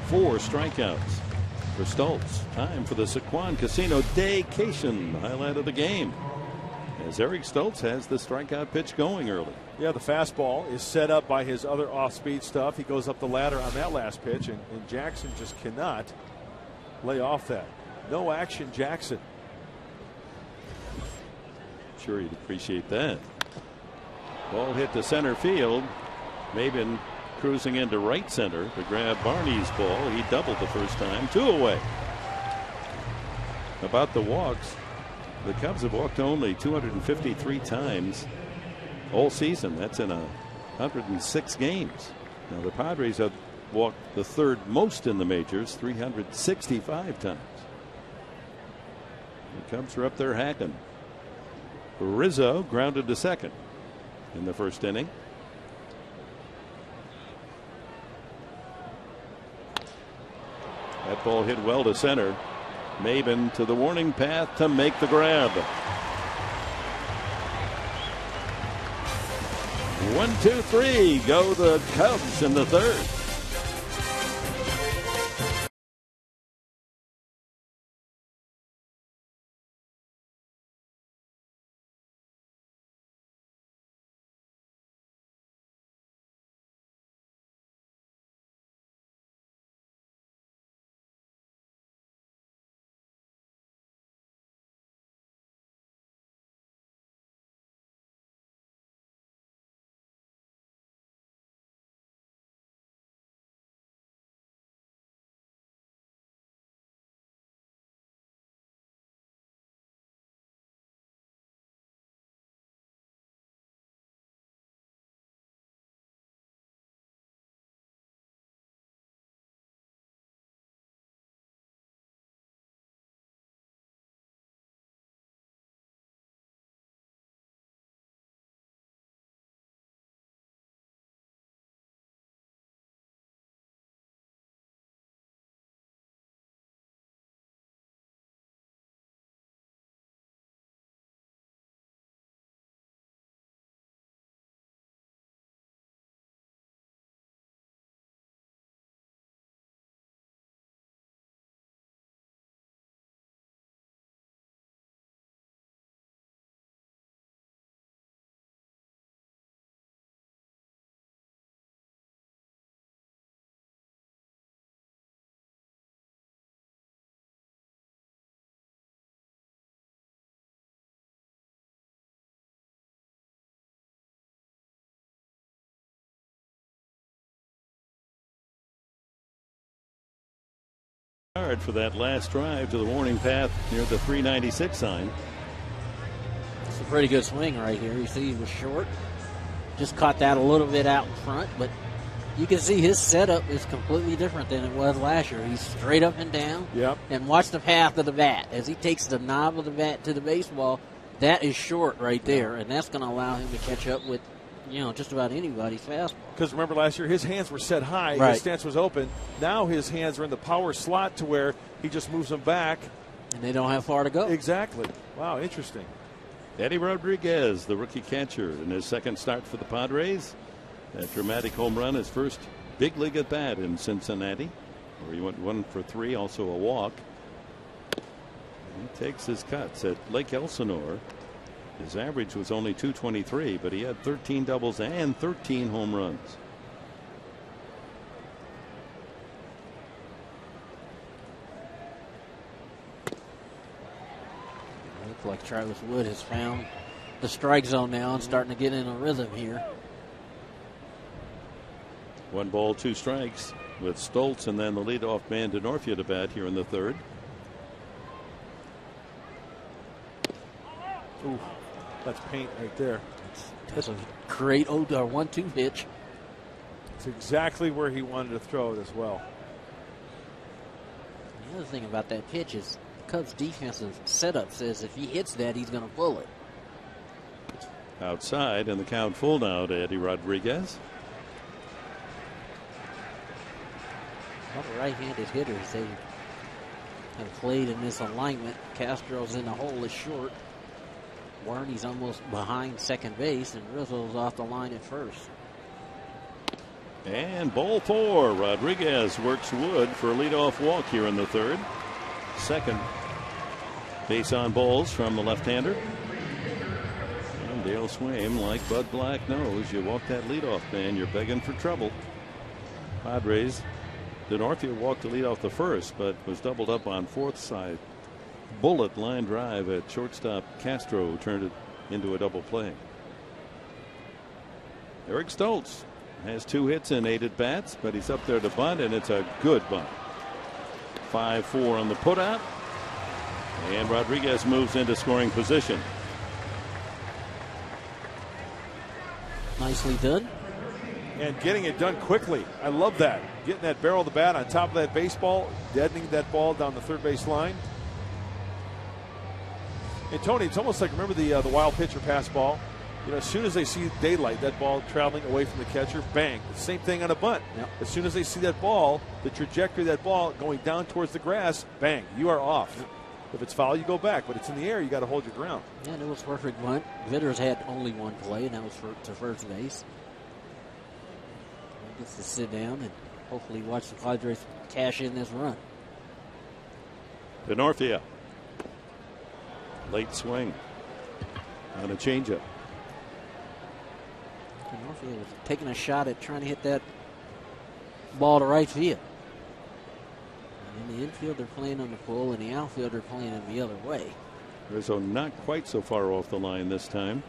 4 strikeouts for Stoltz. Time for the Sequan Casino Daycation, highlight of the game, as Eric Stoltz has the strikeout pitch going early. Yeah, the fastball is set up by his other off-speed stuff. He goes up the ladder on that last pitch, and Jackson just cannot lay off that. No action, Jackson. I'm sure he'd appreciate that. Ball hit to center field. Maybin cruising into right center to grab Barney's ball. He doubled the first time. 2 away. About the walks, the Cubs have walked only 253 times all season. That's in 106 games. Now the Padres have walked the 3rd most in the majors, 365 times. The Cubs are up there hacking. Rizzo grounded to second in the first inning. That ball hit well to center. Maybin to the warning path to make the grab. 1, 2, 3 go the Cubs in the 3rd. For that last drive to the warning path near the 396 sign. It's a pretty good swing right here. You see he was short. Just caught that a little bit out in front, but you can see his setup is completely different than it was last year. He's straight up and down. Yep. And watch the path of the bat. As he takes the knob of the bat to the baseball, that is short right there, and that's going to allow him to catch up with, just about anybody's fastball. Because remember last year, his hands were set high. Right. His stance was open. Now his hands are in the power slot to where he just moves them back. And they don't have far to go. Exactly. Wow, interesting. Eddie Rodriguez, the rookie catcher, in his second start for the Padres. That dramatic home run, his first big league at bat in Cincinnati, where he went 1 for 3, also a walk. He takes his cuts at Lake Elsinore. His average was only .223, but he had 13 doubles and 13 home runs. Looks like Travis Wood has found the strike zone now and starting to get in a rhythm here. 1 ball, 2 strikes with Stoltz and then the leadoff man DeNorfia to bat here in the third. Ooh, that's paint right there. That's a great 1-2 pitch. It's exactly where he wanted to throw it as well. The other thing about that pitch is the Cubs defensive setup says if he hits that, he's going to pull it. Outside, and the count full now to Eddie Rodriguez. A lot of right-handed hitters, they have played in this alignment. Castro's in the hole is short. Warney's almost behind second base, and Rizzo's off the line at first. And ball 4. Rodriguez works Wood for a leadoff walk here in the third. Second base on balls from the left-hander. And Dale Swaim, like Bud Black, knows you walk that leadoff man, you're begging for trouble. Padres, DeNorfia walked the lead off the first, but was doubled up on fourth side. Bullet line drive at shortstop Castro turned it into a double play. Eric Stoltz has 2 hits and 8 at bats, but he's up there to bunt, and it's a good bunt. 5-4 on the putout, and Rodriguez moves into scoring position. Nicely done. And getting it done quickly. I love that. Getting that barrel of the bat on top of that baseball, deadening that ball down the third base line. And Tony, it's almost like, remember the wild pitcher pass ball? As soon as they see daylight, that ball traveling away from the catcher, bang. The same thing on a bunt. Yep. As soon as they see that ball, the trajectory of that ball going down towards the grass, bang, you are off. Yep. If it's foul, you go back. But it's in the air, you got to hold your ground. Yeah, and it was a perfect bunt. Vitters had only one play, and that was to first base. He gets to sit down and hopefully watch the Padres cash in this run. DeNorfia. Late swing on a changeup. DeNorfia was taking a shot at trying to hit that ball to right field. And in the infield, they're playing on the pull, and the outfield, they're playing in the other way. Rizzo not quite so far off the line this time.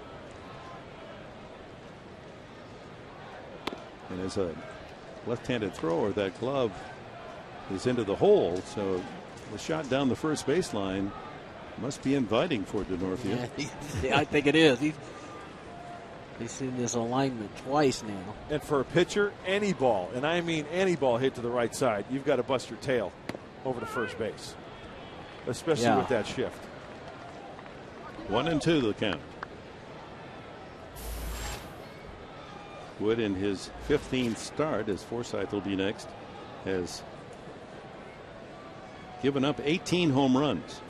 And as a left-handed thrower, that glove is into the hole, so the shot down the first baseline must be inviting for DeNorfia. Yeah, I think it is. He's seen this alignment twice now. And for a pitcher, any ball, and I mean any ball hit to the right side, you've got to bust your tail over to first base, especially with that shift. 1-2 the count. Wood in his 15th start, as Forsythe will be next, has given up 18 home runs.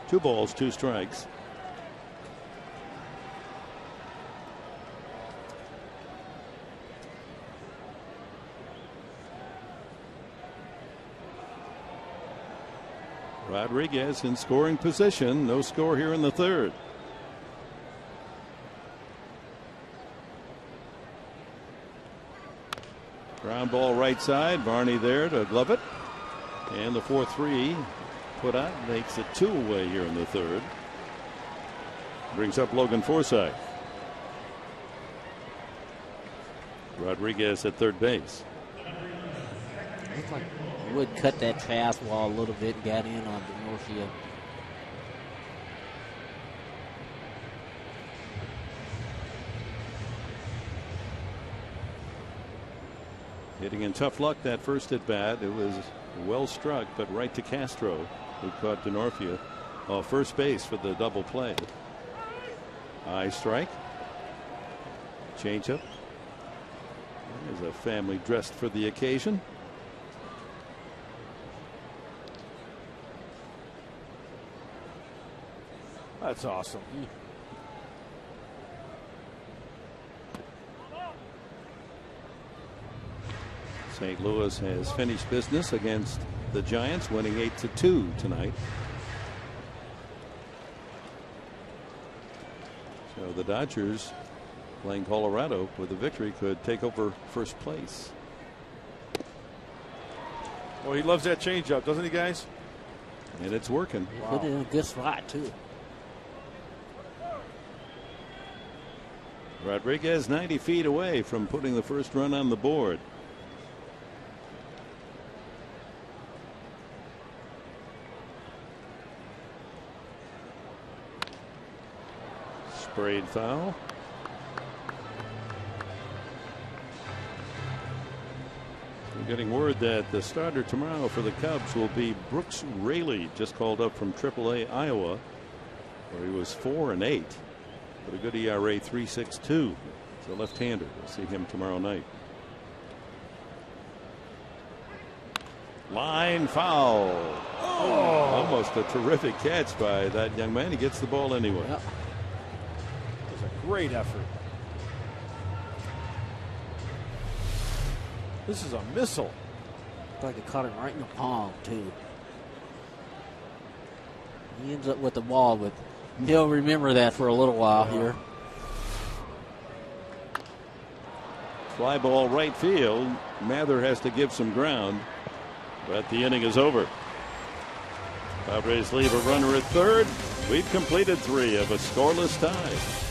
Two balls, 2 strikes. Rodriguez in scoring position. No score here in the third. Ground ball right side. Varney there to glove it. And the 4-3 put out makes it 2 away here in the third. Brings up Logan Forsythe. Rodriguez at third base. Looks like Wood cut that fastball a little bit and got in on Denorfia. Hitting in tough luck that first at bat. It was well struck, but right to Castro, who caught Denorfia off first base for the double play. High strike. Changeup. There's a family dressed for the occasion. That's awesome. St. Louis has finished business against the Giants, winning 8-2 tonight. So the Dodgers, playing Colorado with a victory, could take over first place. Well, he loves that changeup, doesn't he, guys? And it's working. Put it in a good spot, too. Rodriguez 90 feet away from putting the first run on the board. Sprayed foul. We're getting word that the starter tomorrow for the Cubs will be Brooks Raley, just called up from AAA Iowa, where he was 4-8. With a good ERA 3.62. He's a left-hander. We'll see him tomorrow night. Line foul. Oh. Almost a terrific catch by that young man. He gets the ball anyway. Yep. It was a great effort. This is a missile. Looked like it caught him right in the palm, too. He ends up with the ball, but he'll remember that for a little while here. Fly ball right field. Mather has to give some ground, but the inning is over. Padres leave a runner at third. We've completed 3 of a scoreless tie.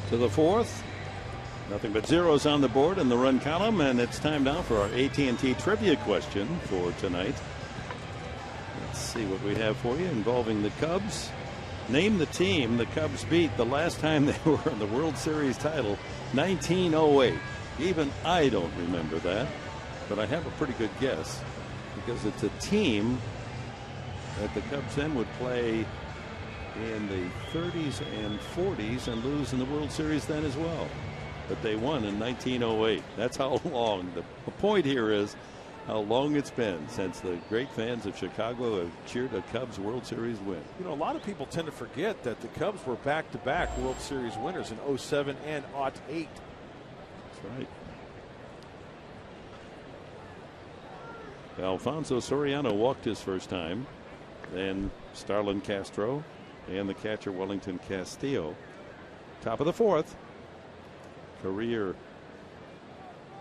To the fourth. Nothing but zeros on the board in the run column, and it's time now for our AT&T trivia question for tonight. Let's see what we have for you involving the Cubs. Name the team the Cubs beat the last time they were in the World Series title, 1908. Even I don't remember that, but I have a pretty good guess because it's a team that the Cubs then would play in the 30s and 40s and lose in the World Series then as well. But they won in 1908. That's how long. The point here is how long it's been since the great fans of Chicago have cheered a Cubs World Series win. You know, a lot of people tend to forget that the Cubs were back-to-back World Series winners in 07 and 08. That's right. Alfonso Soriano walked his first time. Then Starlin Castro and the catcher Wellington Castillo. Top of the fourth. Career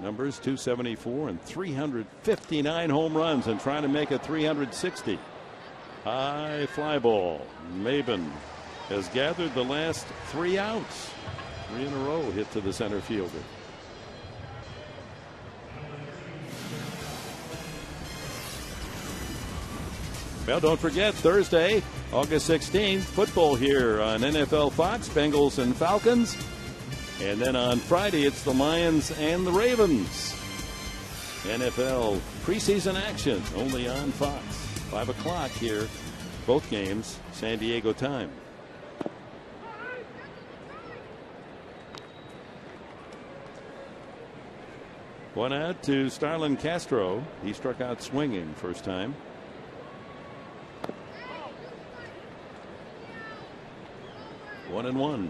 numbers 274 and 359 home runs, and trying to make it 360. High fly ball. MAYBIN has gathered the last 3 outs. 3 in a row hit to the center fielder. Well, don't forget, Thursday, August 16th, football here on NFL Fox, Bengals and Falcons. And then on Friday, it's the Lions and the Ravens. NFL preseason action only on Fox. 5 o'clock here, both games, San Diego time. One out to Starlin Castro. He struck out swinging first time. 1-1.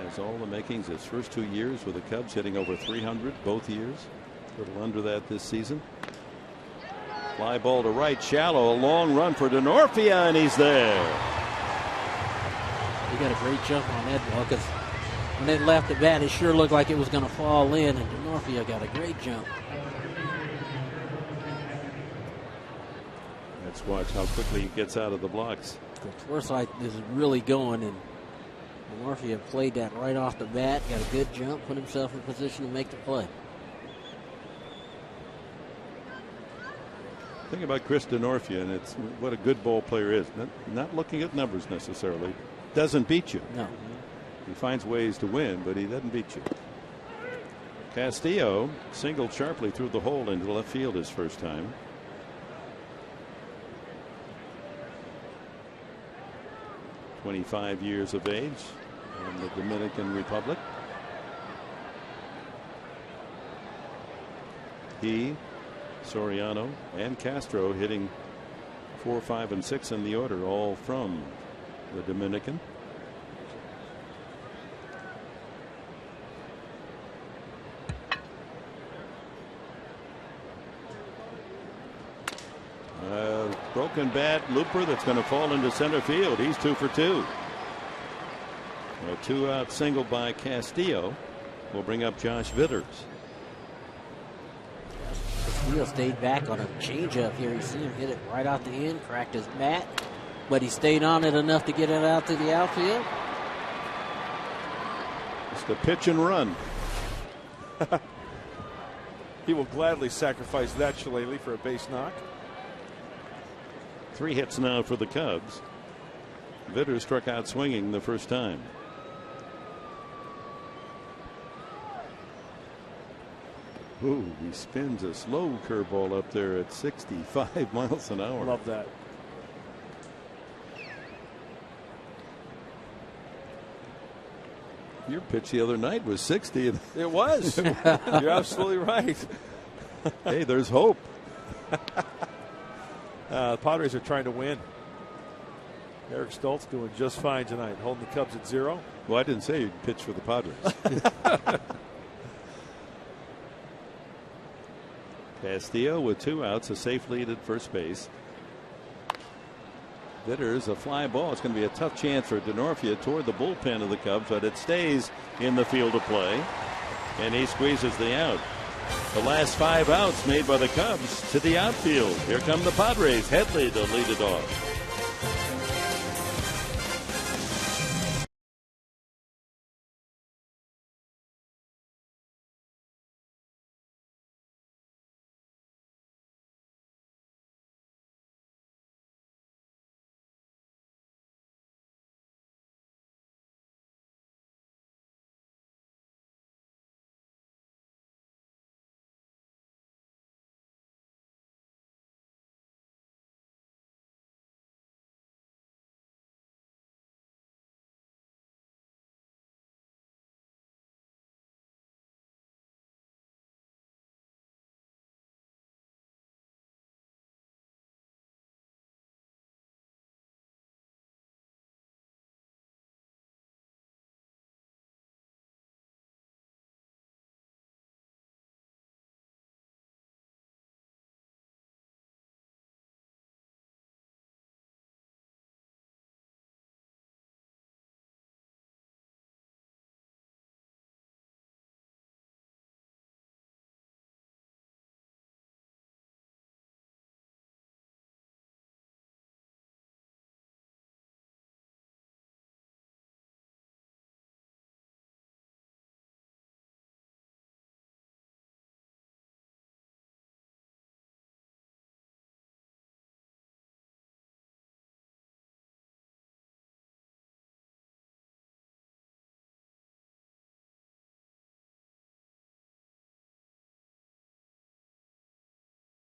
Has all the makings. His first 2 years with the Cubs hitting over 300 both years. A little under that this season. Fly ball to right, shallow. A long run for Denorfia, and he's there. He got a great jump on that ball, because when it left the bat, it sure looked like it was going to fall in, and Denorfia got a great jump. Let's watch how quickly he gets out of the blocks. Forsythe is really going, and Denorfia played that right off the bat, got a good jump, put himself in position to make the play. Thing about Chris Denorfia, and it's what a good ball player is. Not looking at numbers necessarily. Doesn't beat you. No. He finds ways to win, but he doesn't beat you. Castillo singled sharply through the hole into left field his first time. "25 years of age in the Dominican Republic." He, Soriano, and Castro hitting 4, 5, and 6 in the order, all from the Dominican. Broken bat looper that's going to fall into center field. He's 2 for 2. A 2-out single by Castillo will bring up Josh Vitters. Castillo stayed back on a changeup here. You see him hit it right out the end, cracked his bat, but he stayed on it enough to get it out to the outfield. Just a pitch and run. He will gladly sacrifice that shillelagh for a base knock. 3 hits now for the Cubs. Vitters struck out swinging the first time. Ooh, he spins a slow curveball up there at 65 miles an hour. Love that. Your pitch the other night was 60. It was. You're absolutely right. Hey, there's hope. The Padres are trying to win. Eric Stoltz doing just fine tonight, holding the Cubs at 0. Well, I didn't say you'd pitch for the Padres. Castillo with 2 outs, a safe lead at first base. Vitters, a fly ball. It's going to be a tough chance for Denorfia toward the bullpen of the Cubs, but it stays in the field of play, and he squeezes the out. The last 5 outs made by the Cubs to the outfield. Here come the Padres. Headley to lead it off.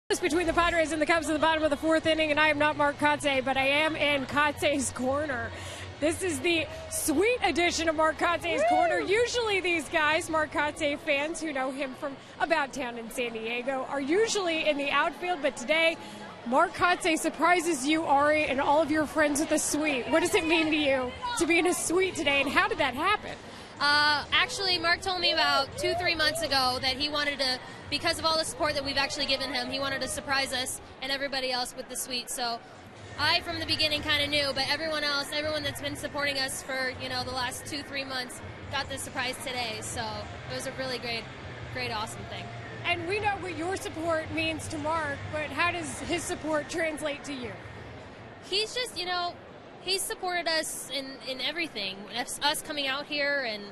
Between the Padres and the Cubs at the bottom of the fourth inning, and I am not Mark Kotze, but I am in Kotze's corner. This is the sweet edition of Mark Kotze's corner. Usually these guys, Mark Kotze fans who know him from about town in San Diego, are usually in the outfield, but today Mark Kotze surprises you, Ari, and all of your friends with a suite. What does it mean to you to be in a suite today, and how did that happen? Actually, Mark told me about 2-3 months ago that he wanted to, because of all the support that we've actually given him, he wanted to surprise us and everybody else with the suite. So I, from the beginning, kind of knew, but everyone else, everyone that's been supporting us for, you know, the last 2-3 months got the surprise today. So it was a really great, awesome thing. And we know what your support means to Mark, but how does his support translate to you? He's just, you know, he's supported us in everything. Us coming out here and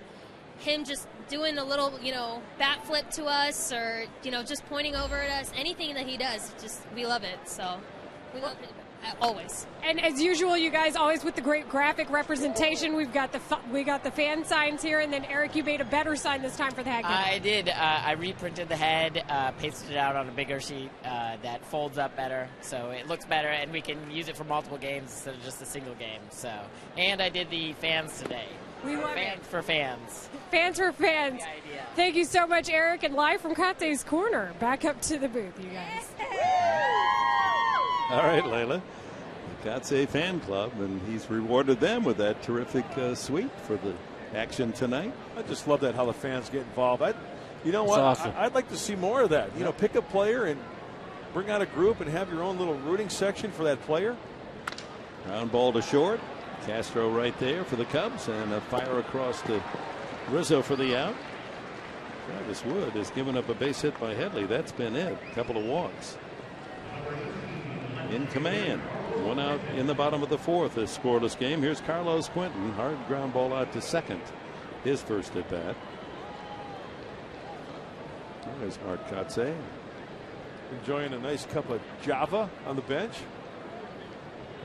him just doing a little, you know, bat flip to us, or, you know, just pointing over at us. Anything that he does, just, we love it. So we love it always. And as usual, you guys always with the great graphic representation. We got the fan signs here, and then Eric, you made a better sign this time for the head. I did. I reprinted the head, pasted it out on a bigger sheet that folds up better, so it looks better, and we can use it for multiple games instead of just a single game. So, and I did the fans today. We love fans it. For fans. Fans for fans. Thank you so much, Eric, and live from Kotze's corner. Back up to the booth, you guys. All right, Layla. The Kotze fan club, and he's rewarded them with that terrific suite for the action tonight. I just love that, how the fans get involved. You know what? Awesome. I'd like to see more of that. You know, pick a player and bring out a group and have your own little rooting section for that player. Ground ball to short. Castro right there for the Cubs, and a fire across to Rizzo for the out. Travis Wood has given up a base hit by Headley. That's been it. A couple of walks. In command. One out in the bottom of the fourth. This scoreless game. Here's Carlos Quentin. Hard ground ball out to second. His first at bat. There's Mark Kotze. Enjoying a nice cup of Java on the bench.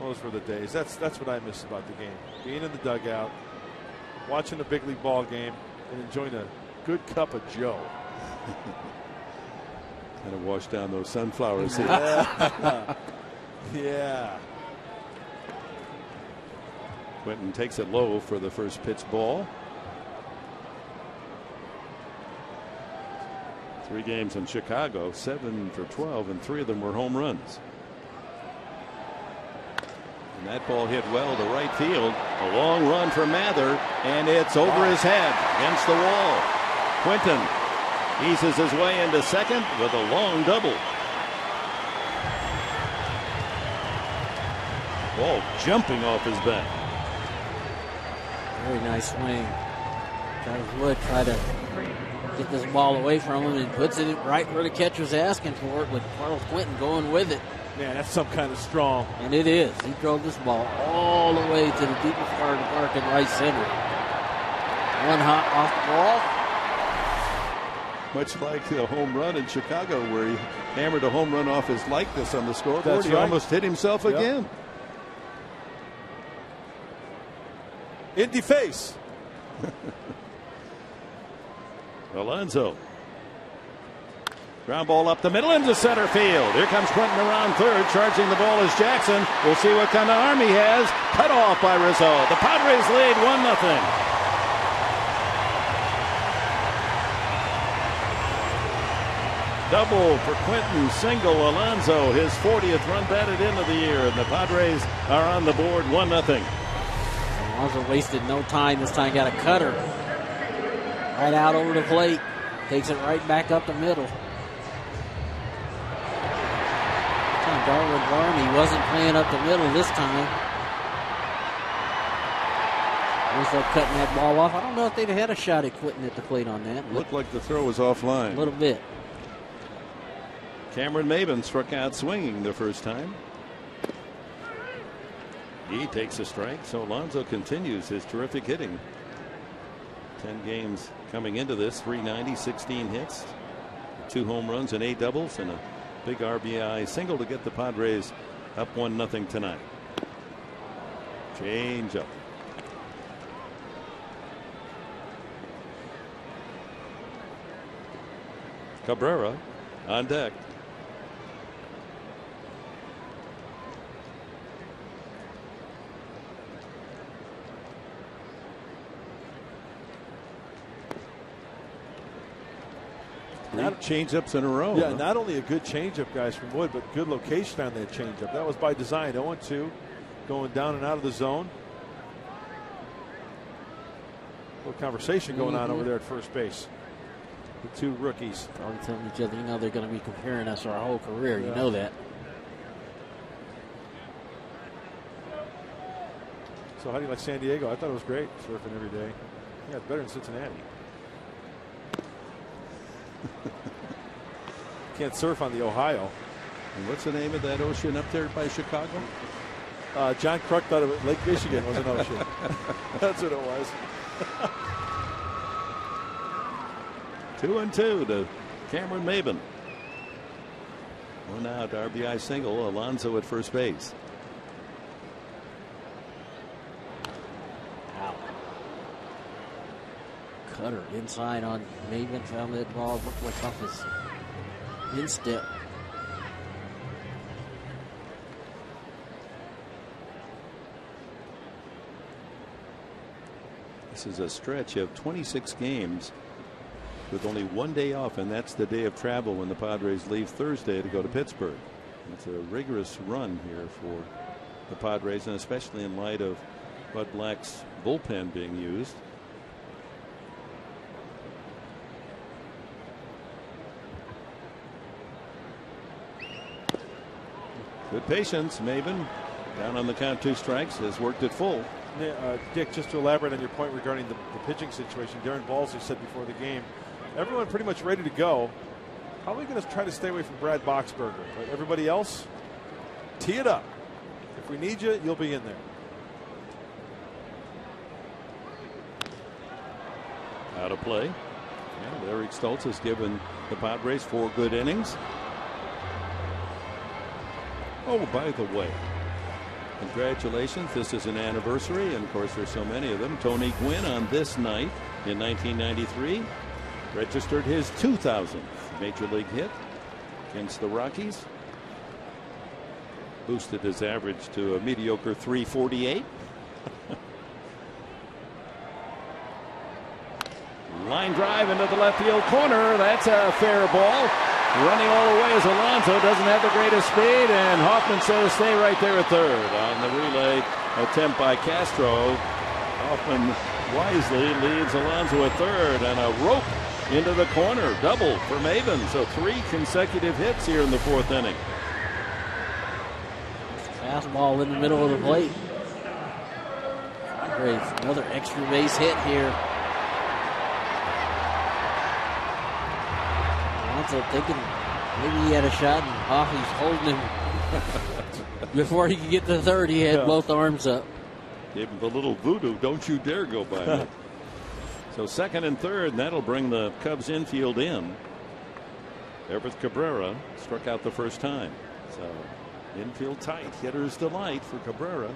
Those were the days. That's what I miss about the game. Being in the dugout, watching a big league ball game, and enjoying a good cup of Joe. Kind of wash down those sunflower seeds. Yeah. Quentin takes it low for the first pitch ball. 3 games in Chicago, 7 for 12, and 3 of them were home runs. And that ball hit well to right field. A long run for Mather, and it's over his head against the wall. Quentin eases his way into second with a long double. Ball jumping off his bat. Very nice swing. Travis Wood tried to get this ball away from him and puts it right where the catcher's asking for it, with Carlos Quentin going with it. Man, that's some kind of strong. And it is. He drove this ball all the way to the deepest part of the park in right center. One hop off the ball. Much like the home run in Chicago, where he hammered a home run off his likeness on the scoreboard. That's he right. almost hit himself again. In the face. Alonso. Ground ball up the middle into center field. Here comes Quentin around third. Charging the ball is Jackson. We'll see what kind of arm he has. Cut off by Rizzo. The Padres lead 1-0. Double for Quentin, single Alonso, his 40th run batted into the year, and the Padres are on the board 1-0. Alonso wasted no time. This time got a cutter right out over the plate. Takes it right back up the middle. Darwin's arm, he wasn't playing up the middle this time. Ends up cutting that ball off. I don't know if they'd have had a shot at Quentin at the plate on that. Looked like the throw was offline. A little bit. Cameron Maybin struck out swinging the first time. He takes a strike, so Alonso continues his terrific hitting. 10 games coming into this, 390, 16 hits, 2 home runs and 8 doubles, and a big RBI single to get the Padres up 1-0 tonight. Change up. Cabrera on deck. 3 changeups in a row. Yeah, huh? not only a good changeup, guys, from Wood, but good location on that changeup. That was by design. 0-2, going down and out of the zone. A little conversation going on over there at first base. The two rookies. Probably telling each other, you know, they're going to be comparing us our whole career. You know that. So how do you like San Diego? I thought it was great, surfing every day. Yeah, it's better than Cincinnati. Can't surf on the Ohio. And what's the name of that ocean up there by Chicago? John Kruk thought of Lake Michigan was an ocean. That's what it was. 2-2 to Cameron MAYBIN. 1 out, RBI single. Alonso at first base. Wow. Cutter inside on MAYBIN. Found that ball. Looked like off his instep. This is a stretch of 26 games with only 1 day off, and that's the day of travel when the Padres leave Thursday to go to Pittsburgh. It's a rigorous run here for the Padres, and especially in light of Bud Black's bullpen being used. Good patience. MAYBIN down on the count, 2 strikes, has worked it full. Dick, just to elaborate on your point regarding the pitching situation, Darren Balsley said before the game, everyone pretty much ready to go. Probably going to try to stay away from Brad Boxberger, but everybody else, tee it up. If we need you, you'll be in there. Out of play. And Eric Stoltz has given the Padres 4 good innings. Oh, by the way, congratulations. This is an anniversary, and of course there's so many of them. Tony Gwynn on this night in 1993 registered his 2000th major league hit against the Rockies. Boosted his average to a mediocre 348. Line drive into the left field corner. That's a fair ball. Running all the way is Alonso. Doesn't have the greatest speed, and Hoffman says stay right there at third. On the relay attempt by Castro, Hoffman wisely leaves Alonso at third, and a rope into the corner. Double for MAYBIN. So 3 consecutive hits here in the 4th inning. Fastball in the middle of the plate. Great. Another extra base hit here. Alonso thinking maybe he had a shot, and Hoffman's holding him. Before he could get to third, he had both arms up. Gave him the little voodoo, don't you dare go by me. So 2nd and 3rd, and that'll bring the Cubs infield in. EVERTH Cabrera struck out the first time. So infield tight, hitter's delight for Cabrera.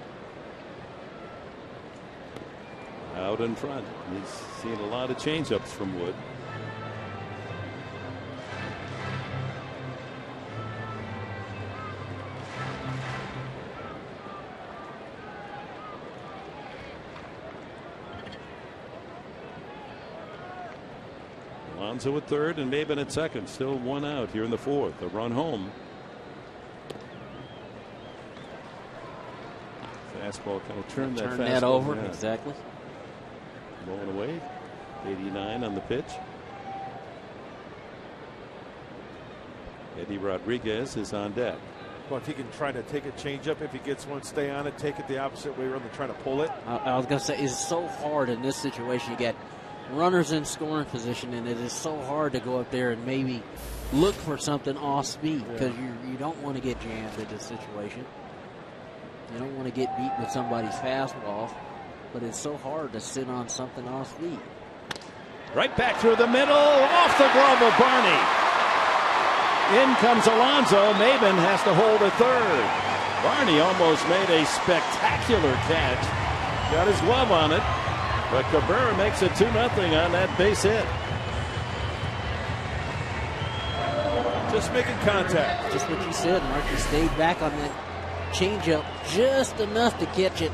Out in front. He's seen a lot of changeups from Wood. Alonso at third and MAYBIN at second. Still 1 out here in the 4th. A run home. Fastball kind of turned that fastball. Over. Yeah. Exactly. Blowing away. 89 on the pitch. Eddie Rodriguez is on deck. Well, if he can try to take a changeup, if he gets one, stay on it, take it the opposite way rather than trying to pull it. I was going to say, it's so hard in this situation. You get runners in scoring position, and it is so hard to go up there and maybe look for something off speed because you don't want to get jammed in this situation. You don't want to get beat with somebody's fastball, but it's so hard to sit on something off speed. Right back through the middle, off the glove of Barney. In comes Alonso. MAYBIN has to hold at third. Barney almost made a spectacular catch. Got his glove on it. But Cabrera makes it 2-0 on that base hit. Just making contact. Just what you said, Mark. He stayed back on that changeup just enough to catch it.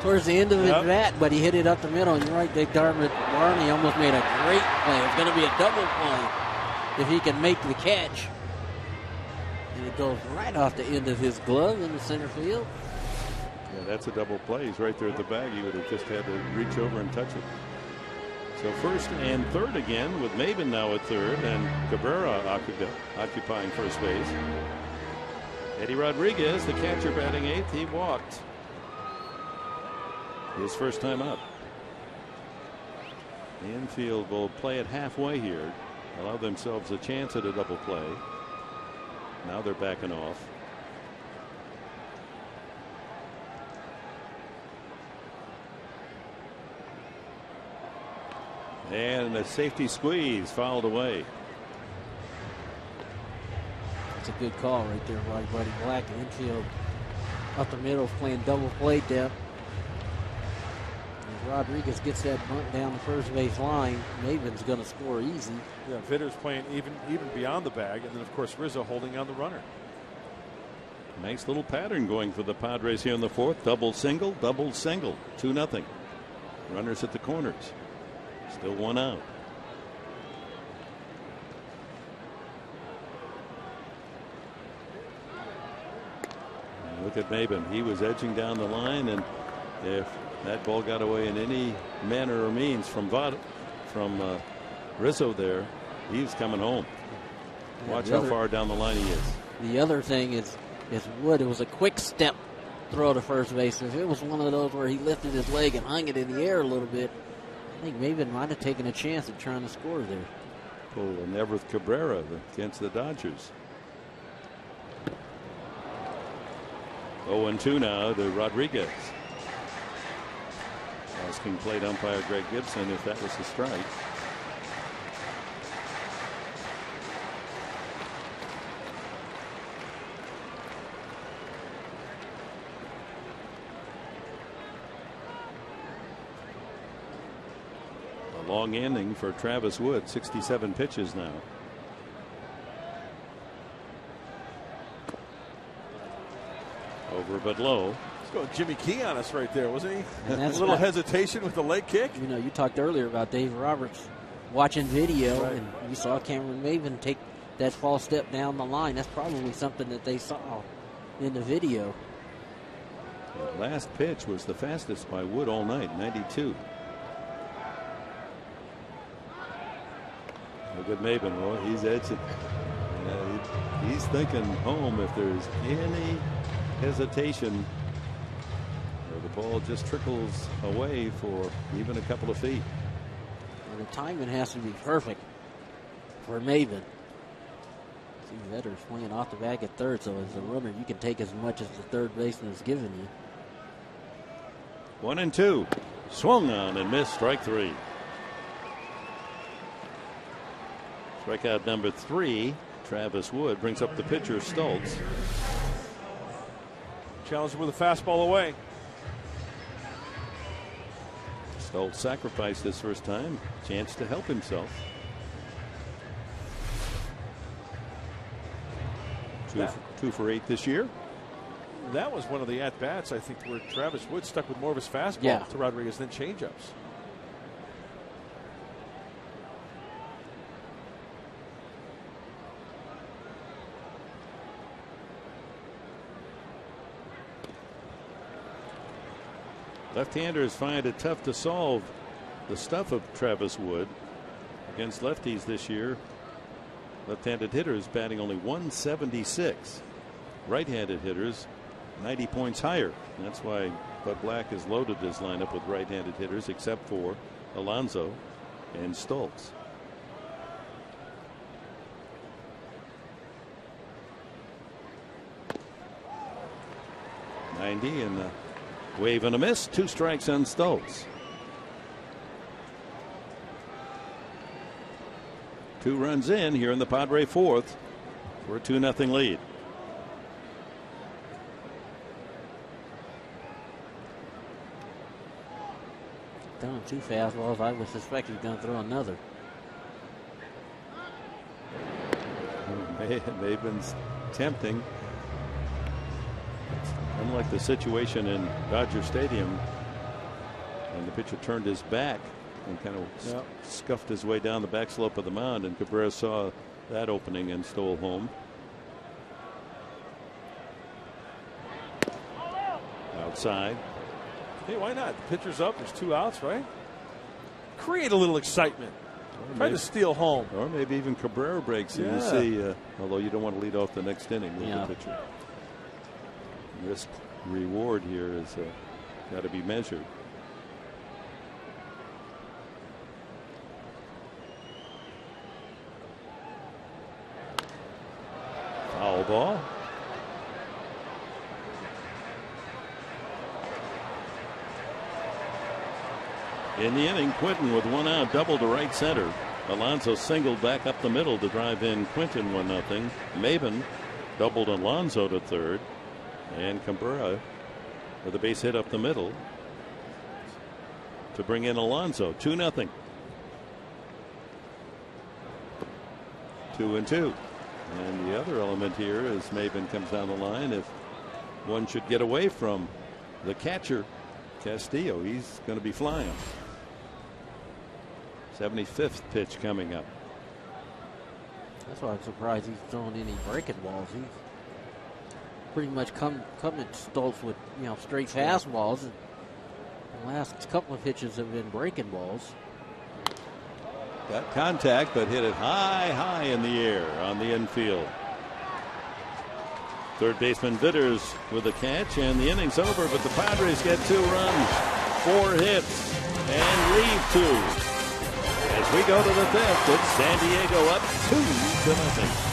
towards the end of his bat, but he hit it up the middle. And you're right, Dick Barney almost made a great play. It's going to be a double play if he can make the catch. And it goes right off the end of his glove in the center field. Yeah, that's a double play. He's right there at the bag. He would have just had to reach over and touch it. So first and third again, with MAYBIN now at third and Cabrera occupying first base. Eddie Rodriguez, the catcher, batting eighth. He walked his first time up. The infield will play it halfway here, allow themselves a chance at a double play. Now they're backing off. And a safety squeeze fouled away. That's a good call right there by Buddy Black. The infield up the middle playing double play depth. As Rodriguez gets that bunt down the first base line, MAYBIN's going to score easy. Yeah, Vitter's playing even beyond the bag, and then of course Rizzo holding on the runner. Nice little pattern going for the Padres here in the fourth. Double single, 2-0. Runners at the corners. Still one out. And look at MAYBIN. He was edging down the line, and if that ball got away in any manner or means from Rizzo there, he's coming home. Watch how far down the line he is. The other thing is Wood. It was a quick step throw to first base. If it was one of those where he lifted his leg and hung it in the air a little bit, I think MAYBIN might have taken a chance at trying to score there. Oh, and EVERTH Cabrera against the Dodgers. 0-2 now to Rodriguez. Asking plate umpire Greg Gibson if that was a strike. Long inning for Travis Wood, 67 pitches now. Over but low. Let's go Jimmy Key on us right there, wasn't he? And that's a little hesitation with the leg kick. You know, you talked earlier about Dave Roberts watching video, and you saw Cameron MAYBIN take that false step down the line. That's probably something that they saw in the video. The last pitch was the fastest by Wood all night, 92. Look at MAYBIN. Well, he's edging. He's thinking home if there's any hesitation, or the ball just trickles away for even a couple of feet. And the timing has to be perfect for MAYBIN. See, Vetter's swinging off the bag at third, so as a runner, you can take as much as the third baseman is giving you. 1-2. Swung on and missed, strike three. Strikeout number 3. Travis Wood brings up the pitcher, Stoltz. Challenged with a fastball away. Stoltz sacrificed his first time. Chance to help himself. Two for 8 this year. That was one of the at-bats, I think, where Travis Wood stuck with more of his fastball to Rodriguez than changeups. Left-handers find it tough to solve the stuff of Travis Wood. Against lefties this year, left-handed hitters batting only 176. Right-handed hitters 90 points higher. That's why Bud Black has loaded his lineup with right-handed hitters, except for Alonso and Stoltz. '90 and the wave and a miss. 2 strikes on Stoltz. 2 runs in here in the Padre fourth for a 2-0 lead. Throwing 2 fastballs. I would suspect he's going to throw another. MAYBIN's tempting. Unlike the situation in Dodger Stadium And the pitcher turned his back and kind of scuffed his way down the back slope of the mound, and Cabrera saw that opening and stole home. Outside. Hey, why not? The pitcher's up. There's 2 outs, right? Create a little excitement. Try to steal home. Or maybe even Cabrera breaks in. You see, although you don't want to lead off the next inning with the pitcher. Risk reward here is got to be measured. Foul ball. In the inning, Quentin with 1 out, double to right center. Alonso singled back up the middle to drive in Quentin 1-0. MAYBIN doubled Alonso to third. And Cabrera with a base hit up the middle to bring in Alonso. 2-0. 2-2. And the other element here is MAYBIN comes down the line. If one should get away from the catcher, Castillo, he's going to be flying. 75th pitch coming up. That's why I'm surprised he's throwing any breaking balls. He's pretty much come to Stoltz with straight fastballs. And the last couple of pitches have been breaking balls. Got contact, but hit it high in the air on the infield. Third baseman Vitters with a catch, and the inning's over, but the Padres get 2 runs, 4 hits, and leave 2. As we go to the 5th, it's San Diego up 2-0.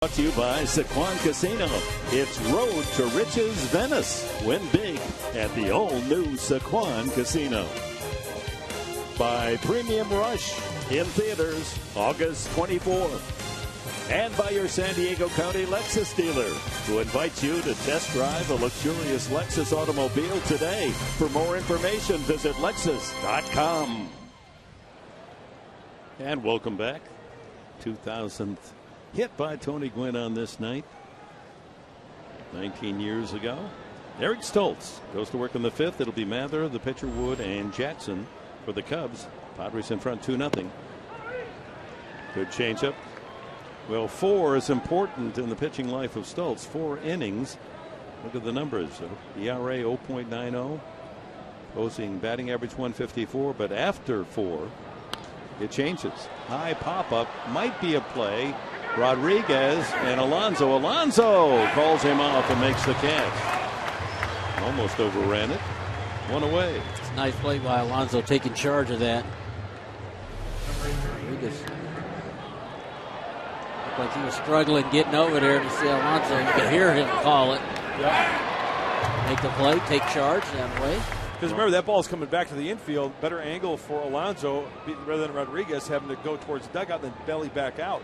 Brought to you by Sequan Casino. It's Road to Riches Venice. Win big at the all-new Sequan Casino. By Premium Rush in theaters August 24th. And by your San Diego County Lexus dealer, who invites you to test drive a luxurious Lexus automobile today. For more information, visit Lexus.com. And welcome back. 2000th hit by Tony Gwynn on this night 19 years ago. Eric Stoltz goes to work in the 5th. It'll be Mather, the pitcher Wood, and Jackson for the Cubs. Padres in front 2-0. Good changeup. Well, 4 is important in the pitching life of Stoltz. 4 innings. Look at the numbers. ERA 0.90. Opposing batting average 154. But after 4, it changes. High pop-up might be a play. Rodriguez and Alonso. Alonso calls him off and makes the catch. Almost overran it. 1 away. It's a nice play by Alonso, taking charge of that. Rodriguez looked like he was struggling getting over there to see Alonso. You could hear him call it. Make the play, take charge that way. Because remember, that ball is coming back to the infield. Better angle for Alonso rather than Rodriguez having to go towards the dugout and then belly back out.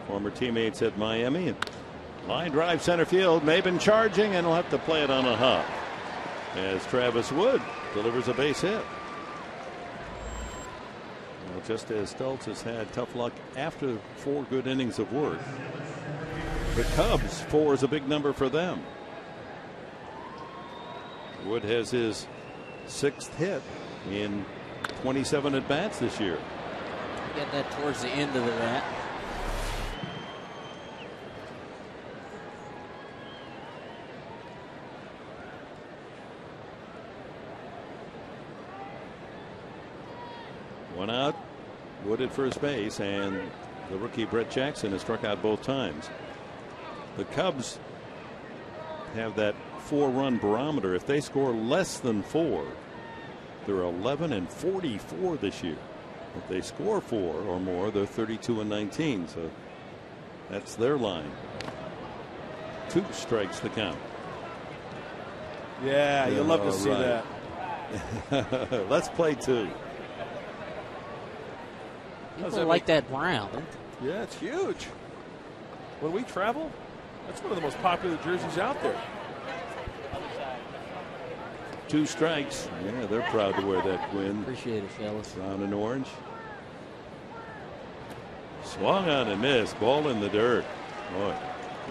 Former teammates at Miami. Line drive center field. Maybin charging, and will have to play it on a hop as Travis Wood delivers a base hit. Well, just as Stults has had tough luck after 4 good innings of work, the Cubs, 4 is a big number for them. Wood has his 6th hit in 27 at bats this year. Get that towards the end of the bat. One out, Wood at first base, and the rookie Brett Jackson has struck out both times. The Cubs have that 4-run barometer. If they score less than 4, they're 11-44 this year. If they score 4 or more, they're 32-19. So that's their line. 2 strikes the count. Yeah, you'll love to see that. Let's play 2. People like that brown. Yeah, it's huge. When we travel, that's one of the most popular jerseys out there. 2 strikes. Yeah, they're proud to wear that, Quinn. Appreciate it, fellas. Brown and orange. Swung on and missed. Ball in the dirt. Boy,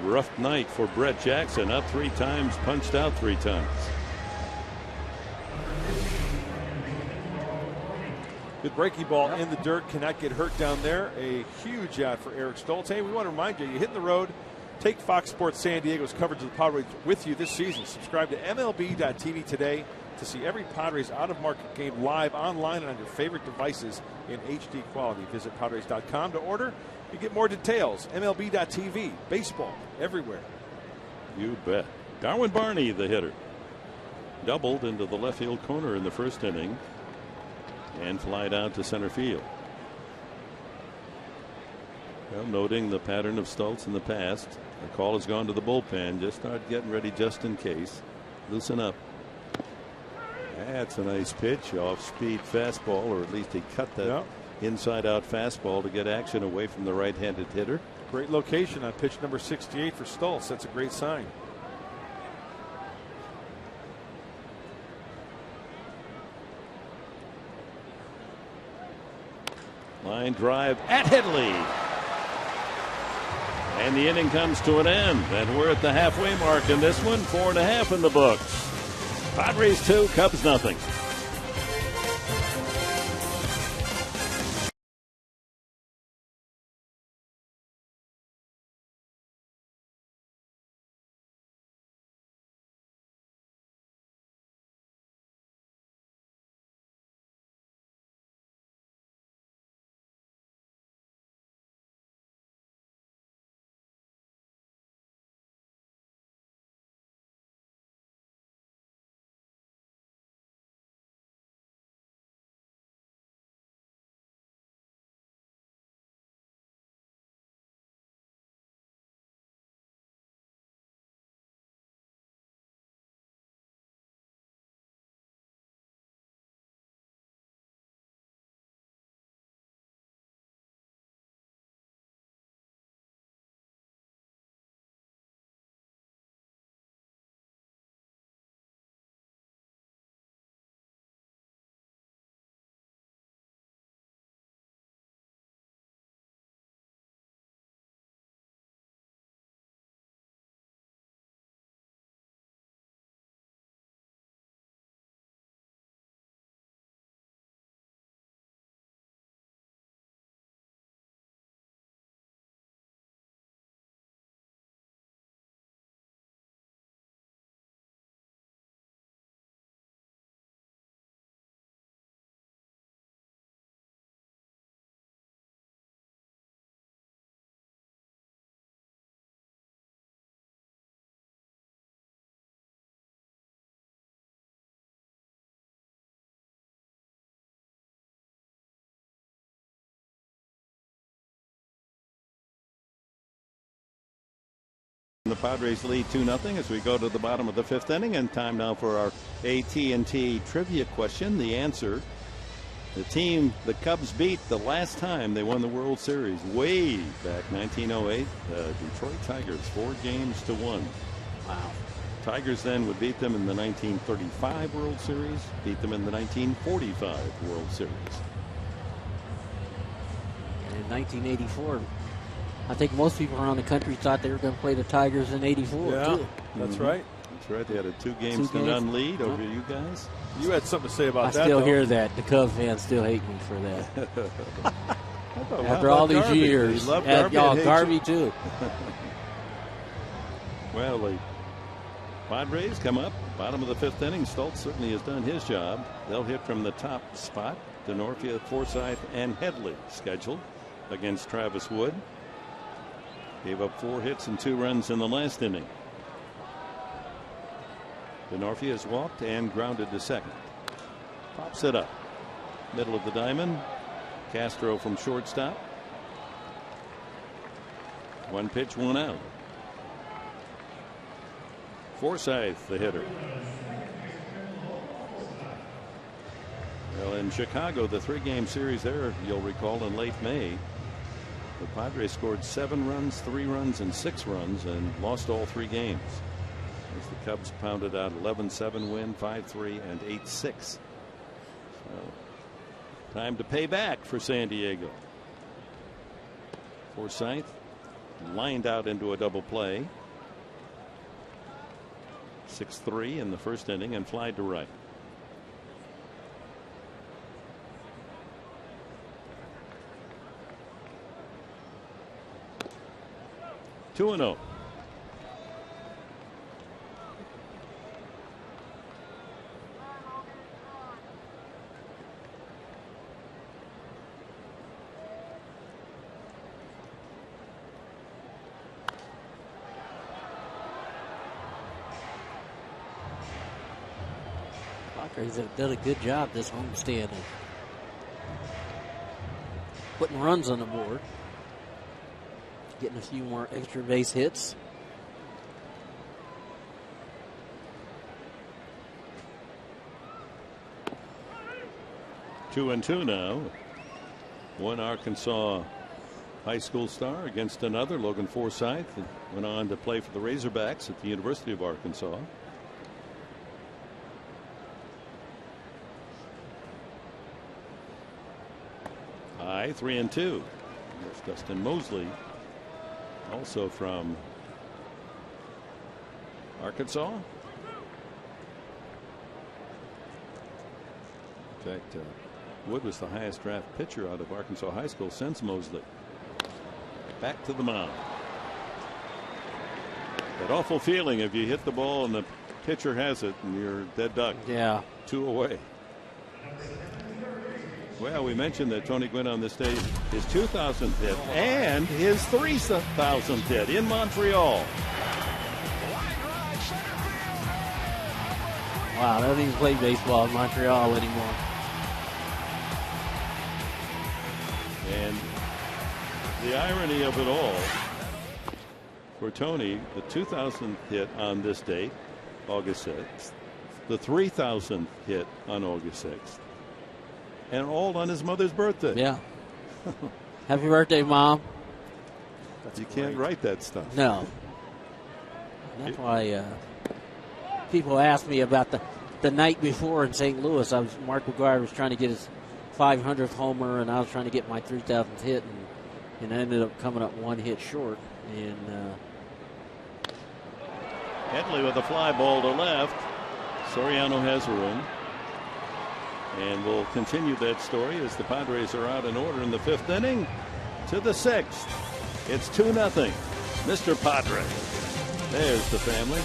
rough night for Brett Jackson. Up 3 times, punched out 3 times. Good breaking ball in the dirt, cannot get hurt down there. A huge out for Eric Stults. Hey, we want to remind you, you hit the road, take Fox Sports San Diego's coverage of the Padres with you this season. Subscribe to MLB.tv today to see every Padres out-of-market game live online and on your favorite devices in HD quality. Visit Padres.com to order. You get more details. MLB.tv, baseball everywhere. You bet. Darwin Barney, the hitter, doubled into the left field corner in the first inning and flied out to center field. Well, noting the pattern of Stults in the past, the call has gone to the bullpen. Just start getting ready just in case. Loosen up. That's a nice pitch, off-speed fastball, or at least he cut that inside-out fastball to get action away from the right-handed hitter. Great location on pitch number 68 for Stults. That's a great sign. Line drive at Headley. And the inning comes to an end. And we're at the halfway mark in this one. 4.5 in the books. Padres 2, Cubs nothing. The Padres lead 2-0 as we go to the bottom of the 5th inning, and time now for our AT&T trivia question. The answer: the team the Cubs beat the last time they won the World Series way back 1908, the Detroit Tigers, 4-1. Wow. Tigers then would beat them in the 1935 World Series, beat them in the 1945 World Series. And in 1984, I think most people around the country thought they were going to play the Tigers in '84 Yeah, too. that's right. That's right. They had a 2-game lead over you guys. You had something to say about I that. still though. hear that. The Cubs fans still hate me for that. After How all about these Garvey? years. They love And Garvey y'all, and hate Garvey you. too. Well, the Padres come up, bottom of the 5th inning. Stoltz certainly has done his job. They'll hit from the top spot. Denorfia, Forsythe, and Headley scheduled against Travis Wood. Gave up 4 hits and 2 runs in the last inning. Denorfia has walked and grounded to second. Pops it up. Middle of the diamond. Castro from shortstop. 1 pitch, 1 out. Forsythe, the hitter. Well, in Chicago, the 3-game series there, you'll recall, in late May, the Padres scored 7 runs, 3 runs, and 6 runs, and lost all 3 games. As the Cubs pounded out 11-7 win, 5-3, and 8-6. So, time to pay back for San Diego. Forsythe lined out into a double play. 6-3 in the first inning and flied to right. Two and 0. Padres have done a good job this homestand of putting runs on the board, getting a few more extra base hits. Two and 2 now. One Arkansas high school star against another, Logan Forsythe, that went on to play for the Razorbacks at the University of Arkansas. High, 3 and 2. There's Dustin Mosley, also from Arkansas. In fact, Wood was the highest draft pitcher out of Arkansas high school since Mosley. Back to the mound. That awful feeling if you hit the ball and the pitcher has it and you're dead duck. Yeah. 2 away. Well, we mentioned that Tony Gwynn on this day, his 2,000th hit and his 3,000th hit in Montreal. Wow, they don't even play baseball in Montreal anymore. And the irony of it all, for Tony, the 2,000th hit on this date, August 6th, the 3,000th hit on August 6th, and all on his mother's birthday. Yeah. Happy birthday, Mom. You can't write that stuff. No. That's why people ask me about the night before in St. Louis. Mark McGuire was trying to get his 500th homer, and I was trying to get my 3,000th hit, and I ended up coming up 1 hit short. And Headley with a fly ball to left. Soriano has a run. And we'll continue that story as the Padres are out in order in the 5th inning to the 6th. It's 2-0. Mr. Padre. There's the family.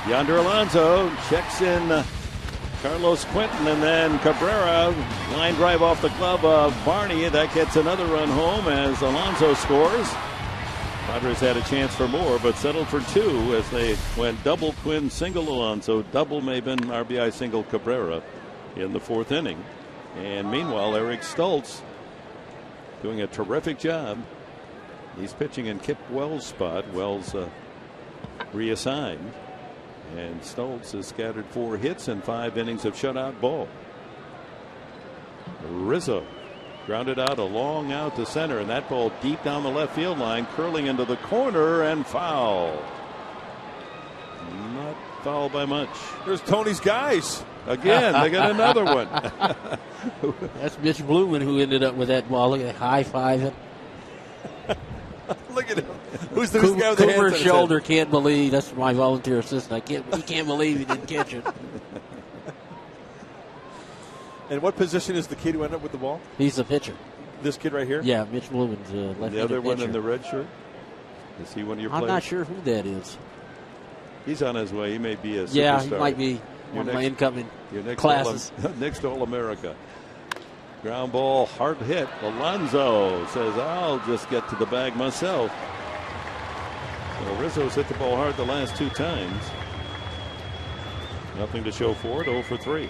Yonder Alonso checks in Carlos Quentin, and then Cabrera, line drive off the glove of Barney. That gets another run home as Alonso scores. Padres had a chance for more, but settled for 2 as they went double Quinn, single Alonso, double Maybin, RBI single Cabrera in the 4th inning. And meanwhile, Eric Stoltz doing a terrific job. He's pitching in Kip Wells' spot. Wells reassigned. And Stoltz has scattered 4 hits and 5 innings of shutout ball. Rizzo grounded out a long out to center, and that ball deep down the left field line, curling into the corner and foul. Not foul by much. There's Tony's guys. Again, they got another one. That's Mitch Blumen who ended up with that ball. Look at high-fiving. Look at him. Who's the guy with the hands Cooper's on his shoulder head? can't believe. That's my volunteer assistant. He can't believe he didn't catch it. And what position is the kid who ended up with the ball? He's the pitcher. This kid right here? Yeah, Mitch Blumen's left-handed The other one pitcher. in the red shirt? Is he one of your players? I'm not sure who that is. He's on his way. He may be a superstar. Yeah, he might be one of my incoming classes. Next All-America. Ground ball, hard hit. Alonso says, I'll just get to the bag myself. So Rizzo's hit the ball hard the last 2 times. Nothing to show for it. 0 for 3.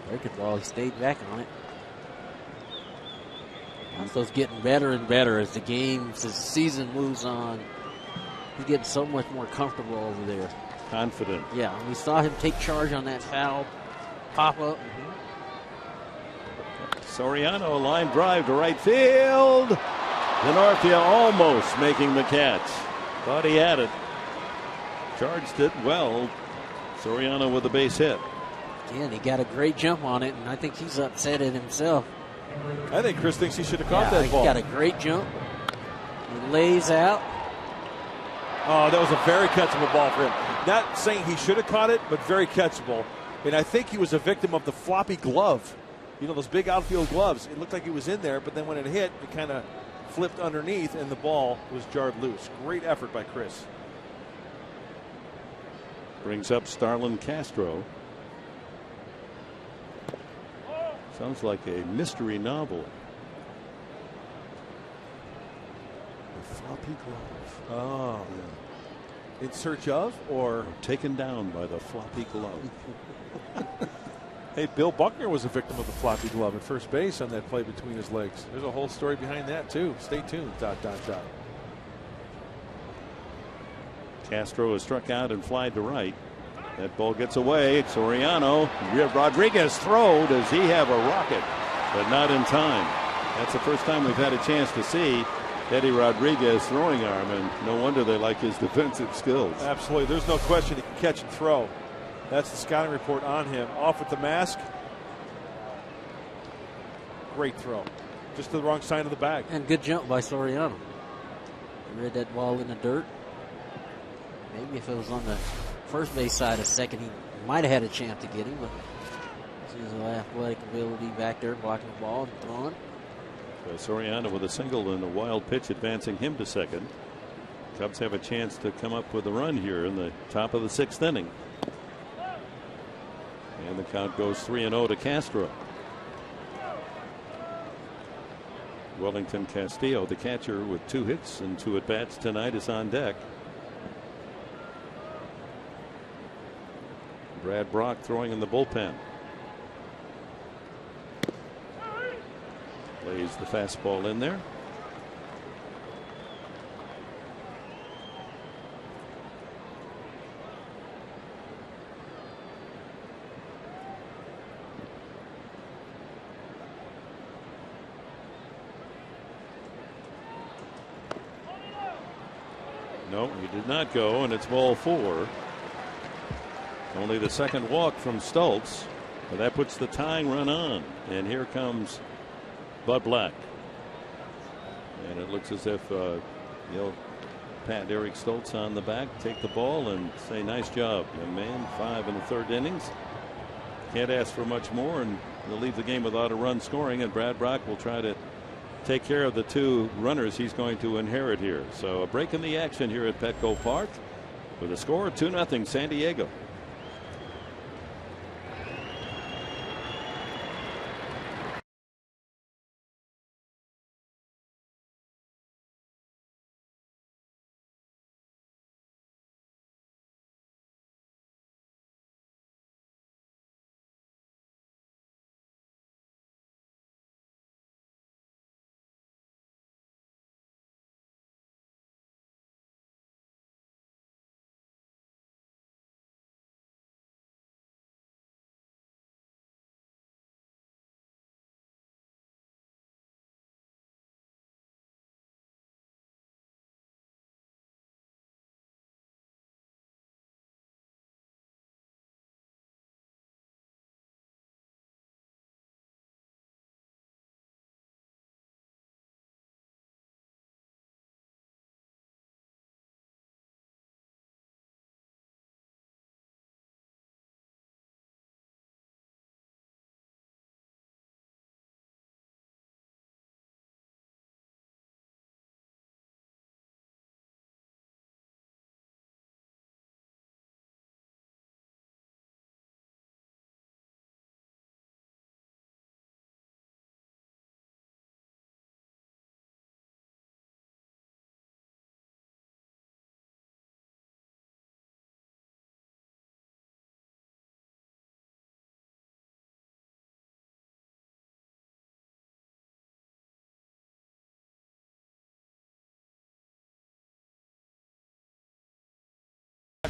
Very good ball. He stayed back on it. Alonso's getting better and better as the season moves on. He's getting so much more comfortable over there. Confident. Yeah, we saw him take charge on that foul pop-up. Soriano, a line drive to right field. Denorfia almost making the catch. Thought he had it. Charged it well. Soriano with a base hit. Again, he got a great jump on it, and I think he's upset at himself. I think Chris thinks he should have caught that He ball. got a great jump. He lays out. Oh, that was a very catchable ball for him. Not saying he should have caught it, but very catchable. And I think he was a victim of the floppy glove. You know, those big outfield gloves. It looked like he was in there, but then when it hit, it kind of flipped underneath, and the ball was jarred loose. Great effort by Chris. Brings up Starlin Castro. Sounds like a mystery novel. The floppy glove. Oh. Yeah. In search of or taken down by the floppy glove. Hey, Bill Buckner was a victim of the floppy glove at first base on that play between his legs. There's a whole story behind that, too. Stay tuned. ... Castro is struck out and flied to right. That ball gets away. Soriano. Rodriguez throw. Does he have a rocket? But not in time. That's the first time we've had a chance to see Eddie Rodriguez throwing arm, and no wonder they like his defensive skills. Absolutely. There's no question he can catch and throw. That's the scouting report on him. Off with the mask. Great throw. Just to the wrong side of the bag. And good jump by Soriano. He read that ball in the dirt. Maybe if it was on the first base side of second, he might have had a chance to get him, but his athletic ability back there blocking the ball and throwing. So Soriano with a single and a wild pitch advancing him to second. Cubs have a chance to come up with a run here in the top of the 6th inning. And the count goes 3-0 to Castro. Wellington Castillo, the catcher with 2 hits and 2 at-bats tonight, is on deck. Brad Brock throwing in the bullpen. Lays the fastball in there. No, he did not go, and it's ball 4. Only the second walk from Stoltz, but that puts the tying run on. And here comes Bud Black. And it looks as if he'll pat Eric Stoltz on the back, take the ball, and say, nice job, young man. 5 in the 3rd innings. Can't ask for much more, and they'll leave the game without a run scoring, and Brad Brock will try to take care of the two runners he's going to inherit here. So a break in the action here at Petco Park with a score of 2-0 San Diego.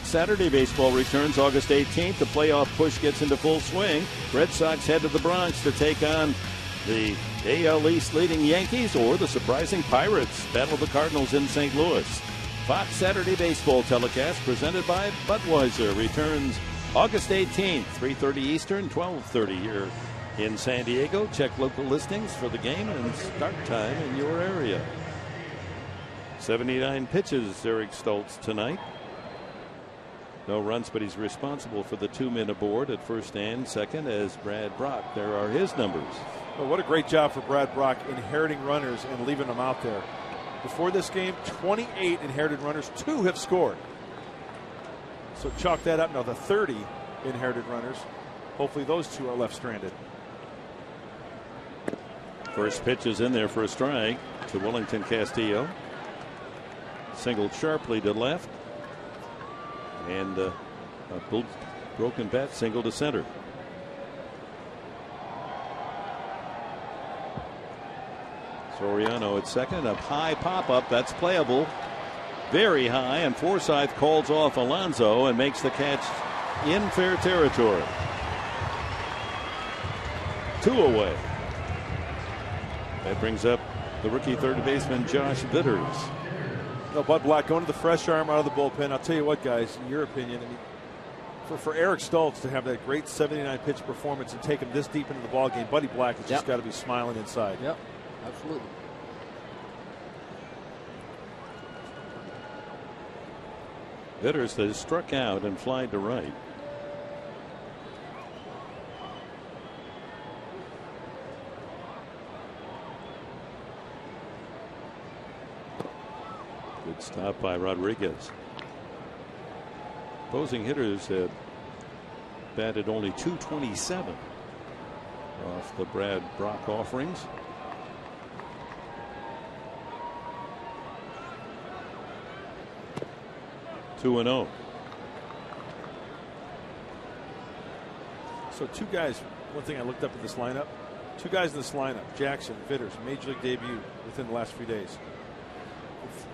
Saturday baseball returns August 18th. The playoff push gets into full swing. Red Sox head to the Bronx to take on the AL East leading Yankees or the surprising Pirates. Battle of the Cardinals in St. Louis. Fox Saturday baseball telecast presented by Budweiser returns August 18th, 3:30 Eastern, 12:30 here in San Diego. Check local listings for the game and start time in your area. 79 pitches, Eric Stoltz tonight. No runs, but he's responsible for the 2 men aboard at first and second as Brad Brock. There are his numbers. Well, what a great job for Brad Brock inheriting runners and leaving them out there. Before this game, 28 inherited runners, 2 have scored. So chalk that up now, the 30 inherited runners. Hopefully those 2 are left stranded. First pitch is in there for a strike to Wellington Castillo. Singled sharply to left. And a broken bat single to center. Soriano at second. A high pop up. That's playable. Very high. And Forsythe calls off Alonso and makes the catch in fair territory. 2 away. That brings up the rookie third baseman Josh Vitters. No, Bud Black going to the fresh arm out of the bullpen. I'll tell you what, guys, in your opinion, I mean, for Eric Stoltz to have that great 79 pitch performance and take him this deep into the ball game, Buddy Black has just got to be smiling inside. Yep, absolutely. Vitters has struck out and flied to right. Good stop by Rodriguez. Opposing hitters have batted only .227 off the Brad Brock offerings. Two and 0. So 2 guys, one thing I looked up at this lineup, 2 guys in this lineup, Jackson, Vitters, major league debut within the last few days.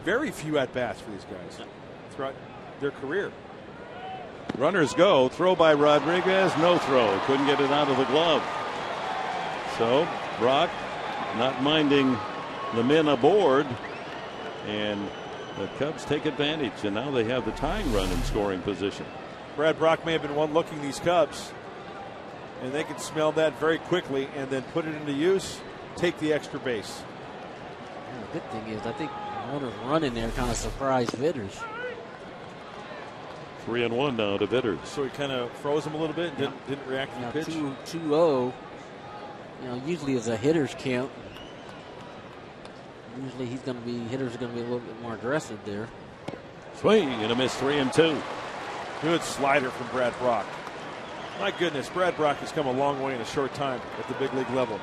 Very few at-bats for these guys throughout their career. Runners go. Throw by Rodriguez. No throw. Couldn't get it out of the glove. So Brock not minding the men aboard. And the Cubs take advantage. And now they have the tying run in scoring position. Brad Brock may have been one looking these Cubs. And they can smell that very quickly and then put it into use. Take the extra base. And the good thing is I think runners running there kind of surprised Vitters. 3-1 now to Vitters. So he kind of froze him a little bit and didn't react to the pitch. 2-0. Usually it's a hitter's count. usually hitters are going to be a little bit more aggressive there. Swing and a miss, 3-2. Good slider from Brad Brock. My goodness, Brad Brock has come a long way in a short time at the big league level.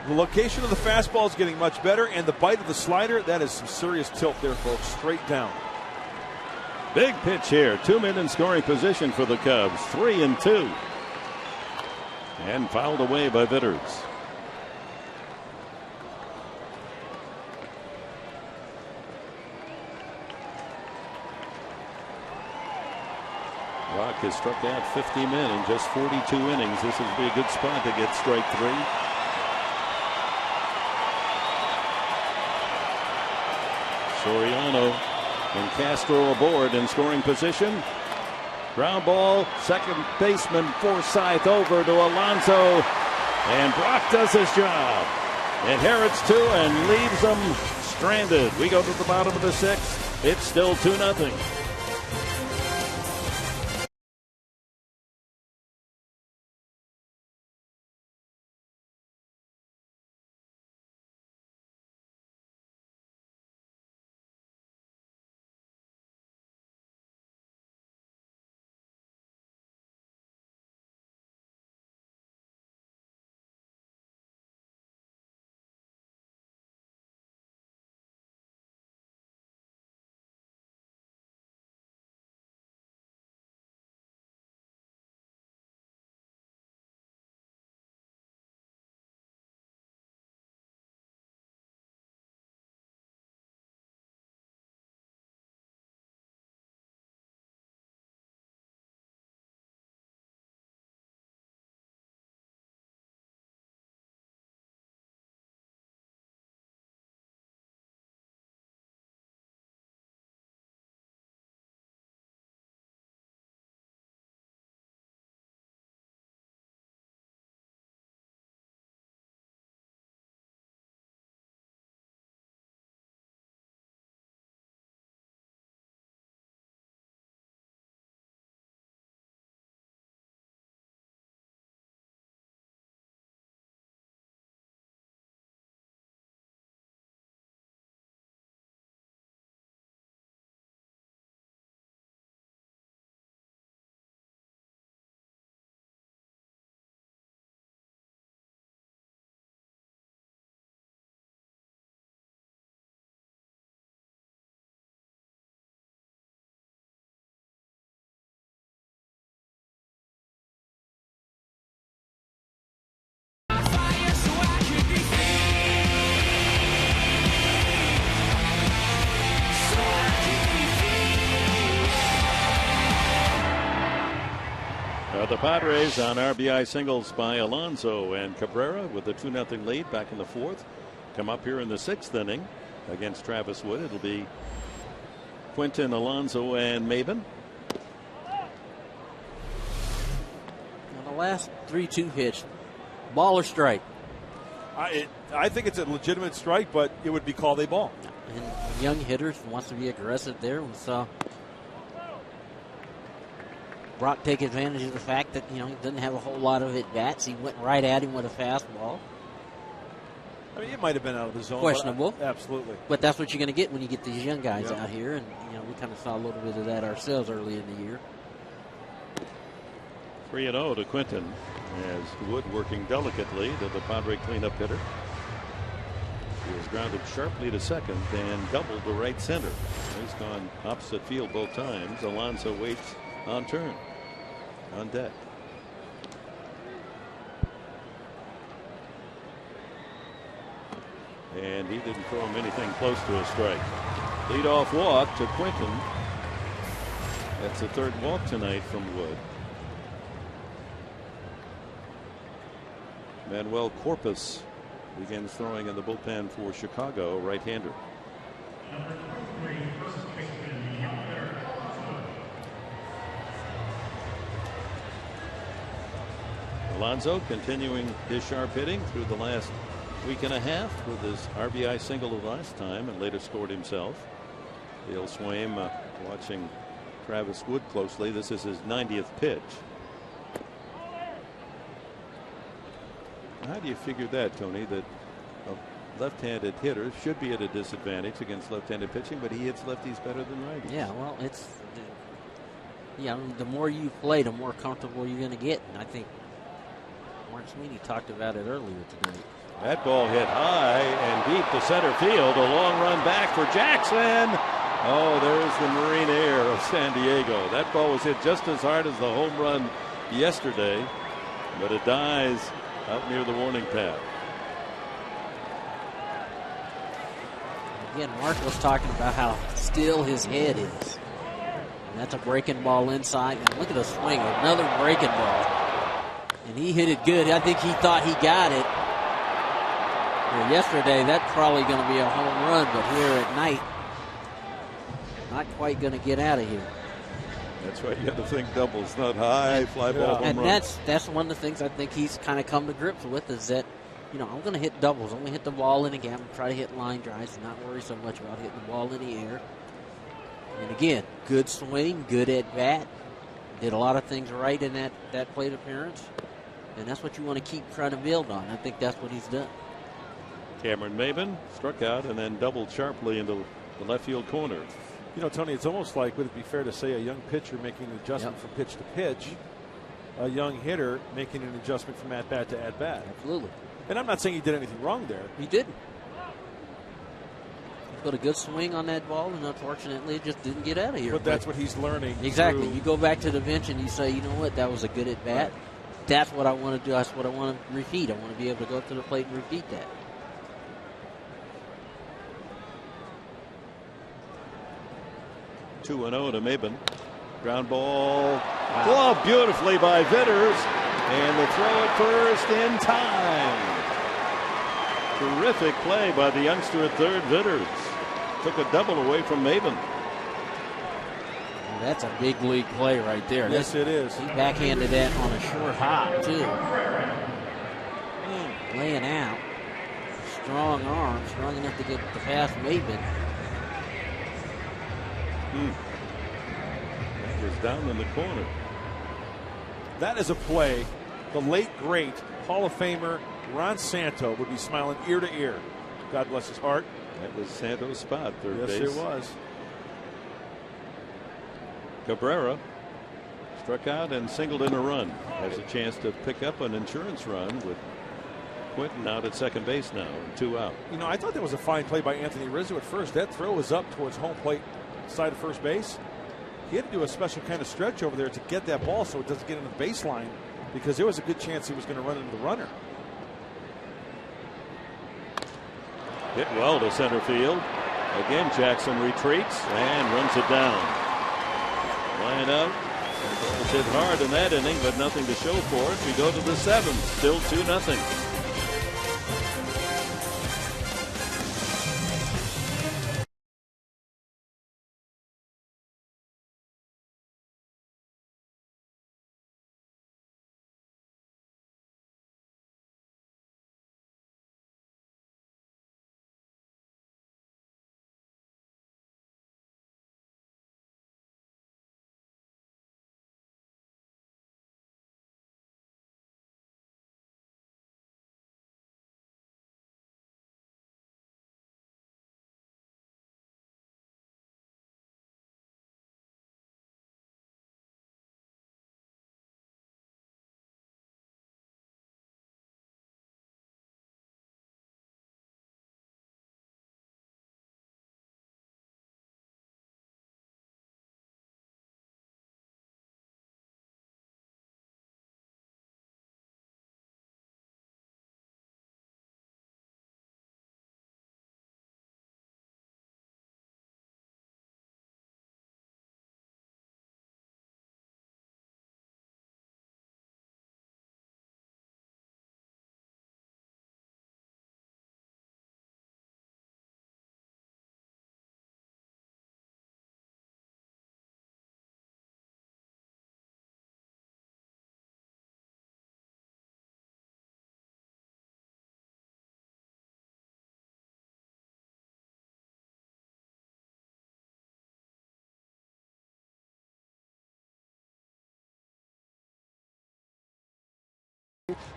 The location of the fastball is getting much better, and the bite of the slider, that is some serious tilt there, folks, straight down. Big pitch here. 2 men in scoring position for the Cubs. 3-2. And fouled away by Vitters. Rock has struck out 50 men in just 42 innings. This would be a good spot to get strike 3. Soriano and Castro aboard in scoring position. Ground ball, second baseman Forsythe over to Alonso. And Brock does his job. Inherits 2 and leaves them stranded. We go to the bottom of the 6th. It's still 2-0. The Padres on RBI singles by Alonso and Cabrera with a 2-0 lead back in the 4th. Come up here in the 6th inning against Travis Wood. It'll be Quentin, Alonso, and MAYBIN. On the last 3-2 pitch, ball or strike? I think it's a legitimate strike, but it would be called a ball. And young hitters wants to be aggressive there. We saw Brock take advantage of the fact that, he doesn't have a whole lot of at-bats. He went right at him with a fastball. I mean, it might have been out of the zone. Questionable. Absolutely. But that's what you're going to get when you get these young guys out here. And, we kind of saw a little bit of that ourselves early in the year. 3-0 to Quentin as Wood working delicately to the Padre cleanup hitter. He was grounded sharply to second and doubled to right center. He's gone opposite field both times. Alonso waits on turn. On deck. And he didn't throw him anything close to a strike. Leadoff walk to Quentin. That's the 3rd walk tonight from Wood. Manuel Corpus begins throwing in the bullpen for Chicago, right-hander. Alonso continuing his sharp hitting through the last week and a half with his RBI single the last time and later scored himself. Dale Swaim watching Travis Wood closely. This is his 90th pitch. How do you figure that, Tony, that left-handed hitter, should be at a disadvantage against left-handed pitching, but he hits lefties better than righties. Yeah, well, it's the more you play, the more comfortable you're going to get. And I think Mark Sweeney talked about it earlier tonight. That ball hit high and deep to center field. A long run back for Jackson. Oh, there's the Marine Air of San Diego. That ball was hit just as hard as the home run yesterday, but it dies out near the warning pad. Again, Mark was talking about how still his head is. And that's a breaking ball inside. And look at the swing, another breaking ball. And he hit it good. I think he thought he got it. Well, yesterday, that's probably going to be a home run, but here at night, not quite going to get out of here. That's right. You have to think doubles, not high fly ball home and run. that's one of the things I think he's kind of come to grips with is that, I'm going to hit doubles. I'm going to hit the ball in again. I'm going to try to hit line drives and not worry so much about hitting the ball in the air. And again, good swing, good at bat. Did a lot of things right in that plate appearance. And that's what you want to keep trying to build on. I think that's what he's done. Cameron Maybin struck out and then doubled sharply into the left field corner. Tony, it's almost like, would it be fair to say, a young pitcher making an adjustment from pitch to pitch, a young hitter making an adjustment from at bat to at bat? Absolutely. And I'm not saying he did anything wrong there. He didn't. He put a good swing on that ball, and unfortunately, it just didn't get out of here. But that's what he's learning. Exactly. You go back to the bench and you say, you know what, that was a good at bat. Right. That's what I want to do. That's what I want to repeat. I want to be able to go up to the plate and repeat that. 2-0 to Maybin. Ground ball. Wow. Oh, beautifully by Vitters. And the throw at first in time. Terrific play by the youngster at third, Vitters. Took a double away from Maybin. Well, that's a big league play right there. Yes, it is. He backhanded that on a short hop, too. Laying out. Strong arm, strong enough to get the past Maybin. That was down in the corner. That is a play the late, great Hall of Famer Ron Santo would be smiling ear to ear. God bless his heart. That was Santo's spot, third base. Yes, it was. Cabrera struck out and singled in a run. Has a chance to pick up an insurance run with Quentin out at second base now, 2 out. I thought that was a fine play by Anthony Rizzo at first. That throw was up towards home plate side of first base. He had to do a special kind of stretch over there to get that ball so it doesn't get into the baseline, because there was a good chance he was going to run into the runner. Hit well to center field. Again, Jackson retreats and runs it down. Line up. It's hit hard in that inning, but nothing to show for it. We go to the 7th. Still 2-0.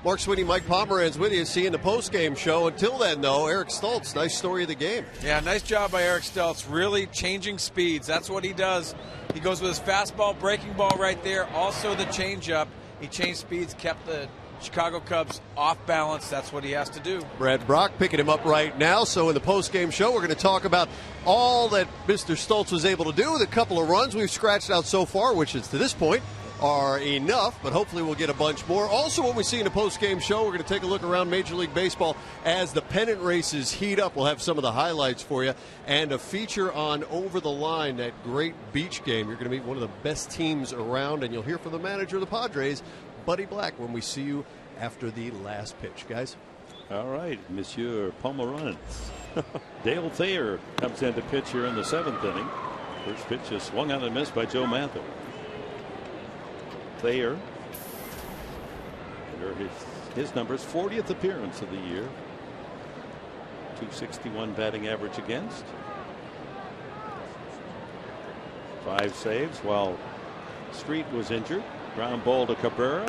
Mark Sweeney, Mike Pomeranz with you. See you in the post-game show. Until then, though, Eric Stoltz, nice story of the game. Yeah, nice job by Eric Stoltz. Really changing speeds. That's what he does. He goes with his fastball, breaking ball right there. Also the changeup. He changed speeds, kept the Chicago Cubs off balance. That's what he has to do. Brad Brock picking him up right now. So in the post-game show, we're going to talk about all that Mr. Stoltz was able to do with a couple of runs we've scratched out so far, which is to this point are enough, but hopefully we'll get a bunch more. Also, what we see in the post-game show, we're going to take a look around Major League Baseball as the pennant races heat up. We'll have some of the highlights for you and a feature on Over the Line, that great beach game. You're going to meet one of the best teams around, and you'll hear from the manager of the Padres, Buddy Black, when we see you after the last pitch. Guys? All right, Monsieur Pomeranz. Dale Thayer comes in to pitch here in the 7th inning. First pitch is swung on and missed by Joe Mather. Thayer, his numbers, 40th appearance of the year, 261 batting average against, 5 saves while Street was injured. Ground ball to Cabrera.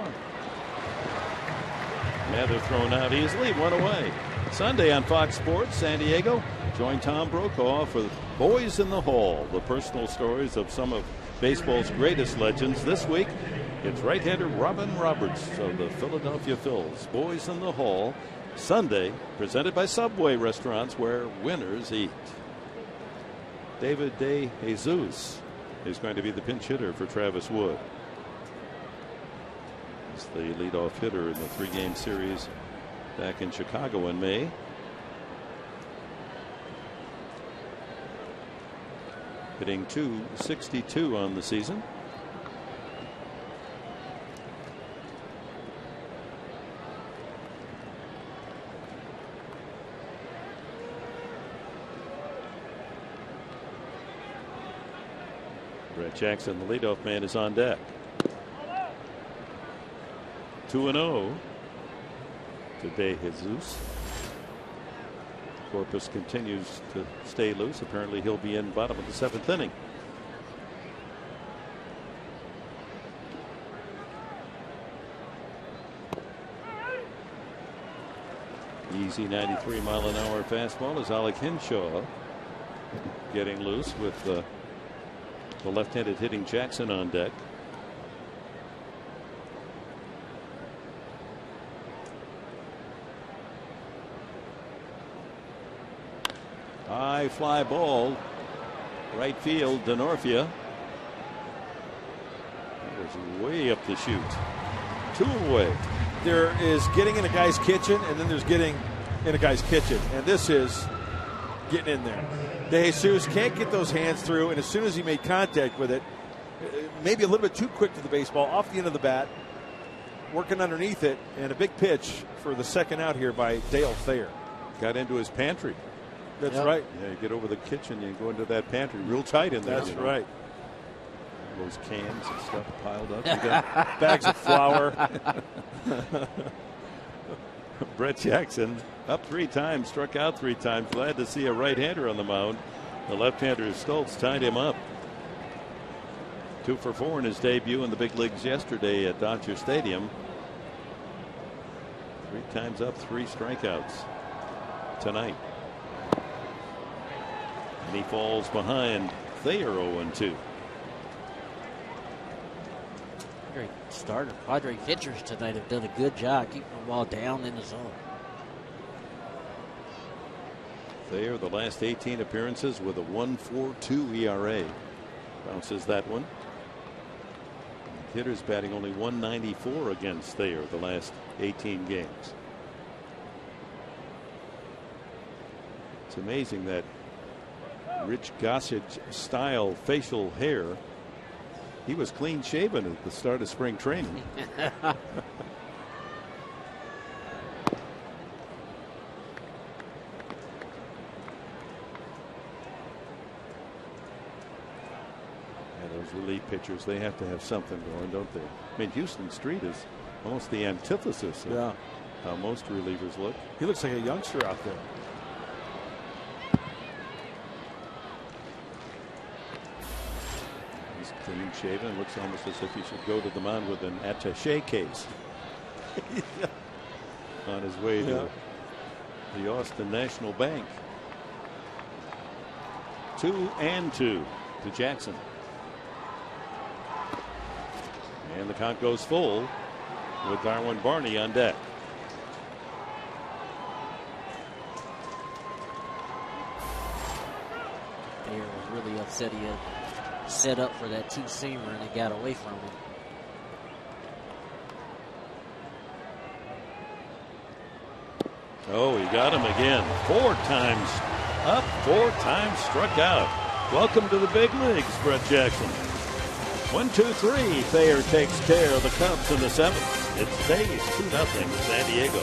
Mather thrown out easily, 1 away. Sunday on Fox Sports San Diego, join Tom Brokaw for Boys in the Hall, the personal stories of some of baseball's greatest legends. This week, it's right-hander Robin Roberts of the Philadelphia Phils. Boys in the Hall, Sunday, presented by Subway restaurants where winners eat. David De Jesus is going to be the pinch hitter for Travis Wood. He's the leadoff hitter in the 3-game series back in Chicago in May. Hitting .262 on the season. Brett Jackson, the leadoff man, is on deck. 2-0 to De Jesus. Corpus continues to stay loose. Apparently he'll be in bottom of the 7th inning. Easy 93-mile-an-hour fastball is Alec Hinshaw getting loose with the left-handed hitting Jackson on deck. High fly ball, right field, Denorfia. That was way up the chute. 2 away. There is getting in a guy's kitchen, and then there's getting in a guy's kitchen, and this is getting in there. De Jesus can't get those hands through, and as soon as he made contact with it, maybe a little bit too quick to the baseball, off the end of the bat, working underneath it, and a big pitch for the second out here by Dale Thayer. Got into his pantry. That's right. Yeah, you get over the kitchen, you go into that pantry real tight in there. That's right. Those cans and stuff piled up. You got bags of flour. Brett Jackson up 3 times, struck out 3 times. Glad to see a right-hander on the mound. The left-hander Stoltz tied him up. 2 for 4 in his debut in the big leagues yesterday at Dodger Stadium. 3 times up, 3 strikeouts tonight. And he falls behind Thayer 0-2. Great starter. Padre pitchers tonight have done a good job keeping the ball down in the zone. Thayer, the last 18 appearances with a 1.42 ERA. Bounces that one. Hitters batting only 194 against Thayer the last 18 games. It's amazing that Rich Gossage style facial hair. He was clean shaven at the start of spring training. Those elite pitchers, they have to have something going, don't they? I mean, Houston Street is almost the antithesis of how most relievers look. He looks like a youngster out there. He's clean shaven. Looks almost as if he should go to the mound with an attaché case. On his way to the Austin National Bank. 2-2 to Jackson. And the count goes full with Darwin Barney on deck. Thayer was really upset he had set up for that two-seamer and it got away from him. Oh, he got him again. 4 times up, 4 times struck out. Welcome to the big leagues, Brett Jackson. 1, 2, 3. Thayer takes care of the Cubs in the 7th. It stays 2-0 San Diego.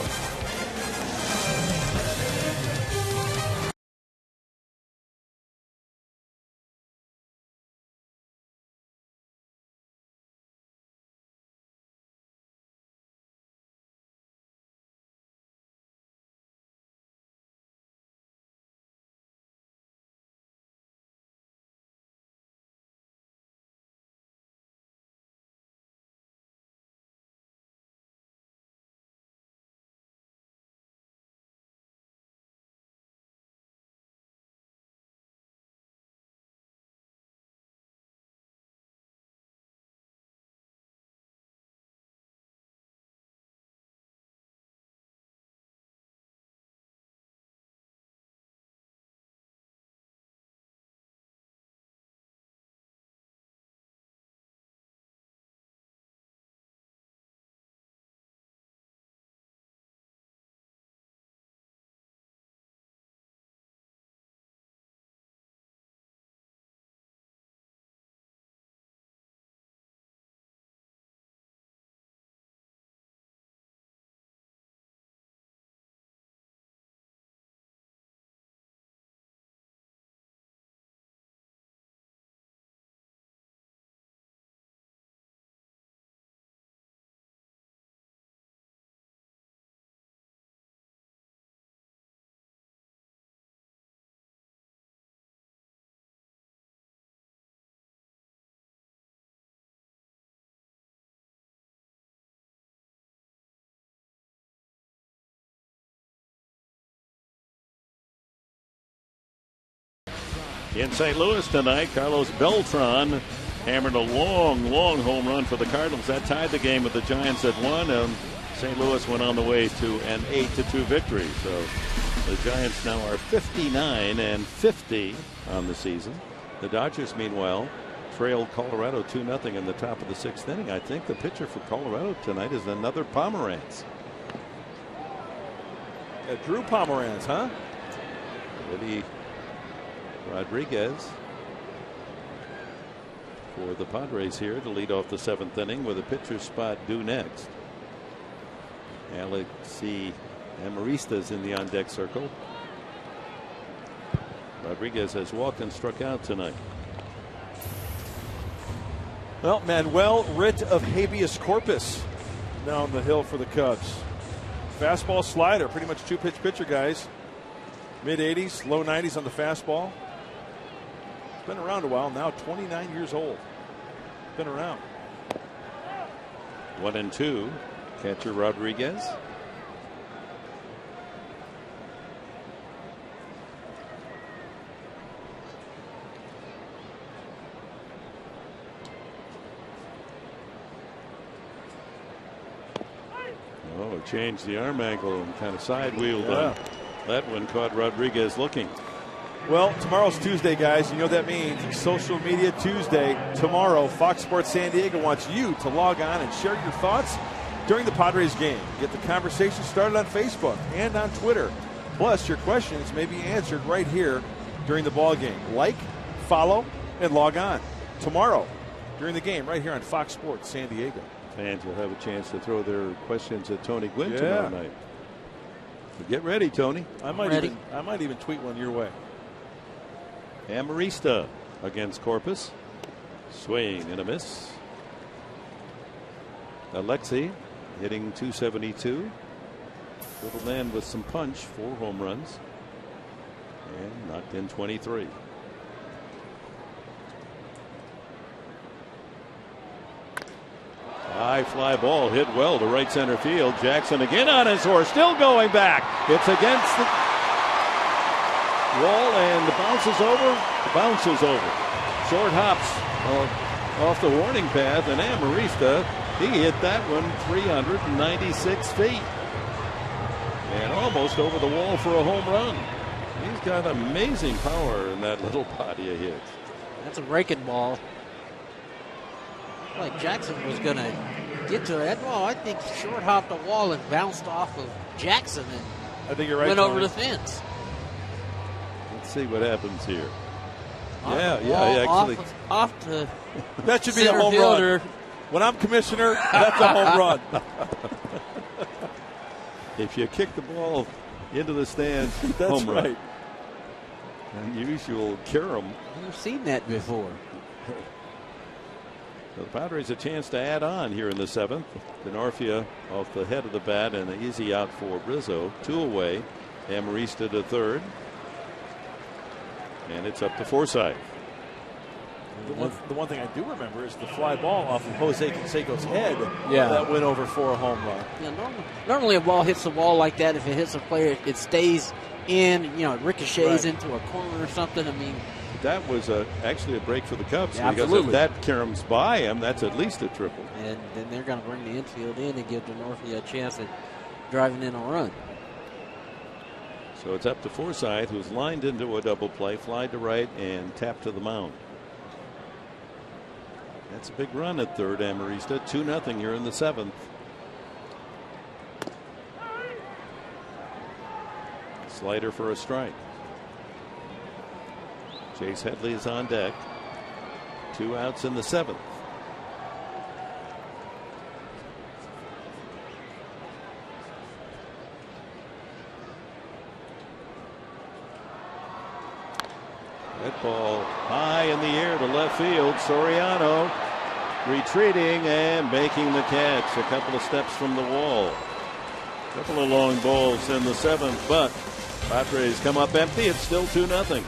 In St. Louis tonight, Carlos Beltran hammered a long home run for the Cardinals. That tied the game with the Giants at 1, and St. Louis went on the way to an 8-2 victory. So the Giants now are 59-50 on the season. The Dodgers, meanwhile, trailed Colorado 2-0 in the top of the 6th inning. I think the pitcher for Colorado tonight is another Pomeranz. Drew Pomeranz, huh? Eddie Rodriguez for the Padres here to lead off the 7th inning with a pitcher's spot due next. Alexi Amarista's in the on-deck circle. Rodriguez has walked and struck out tonight. Well, Manuel, writ of habeas corpus down the hill for the Cubs. Fastball slider, pretty much 2-pitch pitcher, guys. Mid-80s, low 90s on the fastball. Been around a while now, 29 years old. Been around. 1-2. Catcher Rodriguez. Oh, changed the arm angle and kind of side wheeled on. That one caught Rodriguez looking. Well, tomorrow's Tuesday, guys. You know what that means. Social Media Tuesday. Tomorrow, Fox Sports San Diego wants you to log on and share your thoughts during the Padres game. Get the conversation started on Facebook and on Twitter. Plus, your questions may be answered right here during the ball game. Like, follow, and log on. Tomorrow, during the game, right here on Fox Sports San Diego. Fans will have a chance to throw their questions at Tony Gwynn tomorrow night. So get ready, Tony. I might even tweet one your way. Amarista against Corpus. Swing and a miss. Alexi hitting .272. Little man with some punch, 4 home runs. And knocked in 23. High fly ball hit well to right center field. Jackson again on his horse, still going back. It's against the wall and bounces over. Short hops off the warning path, and Amarista, he hit that one 396 feet. And almost over the wall for a home run. He's got amazing power in that little body of hits. That's a breaking ball. Like Jackson was going to get to that ball. I think he short hopped the wall and bounced off of Jackson and I think you're right, went Tony. over the fence. Let's see what happens here. Actually. Off to that should be a center home fielder. run. When I'm commissioner, that's a home run. If you kick the ball into the stands, that's home run. right. Unusual carom. I've seen that before. The Padres a chance to add on here in the 7th. Denorfia off the head of the bat and an easy out for Rizzo. 2 away. Amarista to third. And it's up to Forsythe. The one thing I do remember is the fly ball off of Jose Canseco's head Yeah. that went over for a home run. Yeah, normally a ball hits the wall like that. If it hits a player, it stays in. It ricochets into a corner or something. I mean, That was actually a break for the Cubs. Yeah, because absolutely. if that caroms by him, that's at least a triple. and then they're going to bring the infield in and give Denorfia a chance at driving in a run. So it's up to Forsythe, who's lined into a double play, fly to right, and tap to the mound. That's a big run at third, Amarista. 2-0 here in the 7th. Slider for a strike. Chase Headley is on deck. 2 outs in the 7th. That ball high in the air to left field. Soriano retreating and making the catch. A couple of steps from the wall. A couple of long balls in the 7th, but Padres come up empty. It's still 2-0.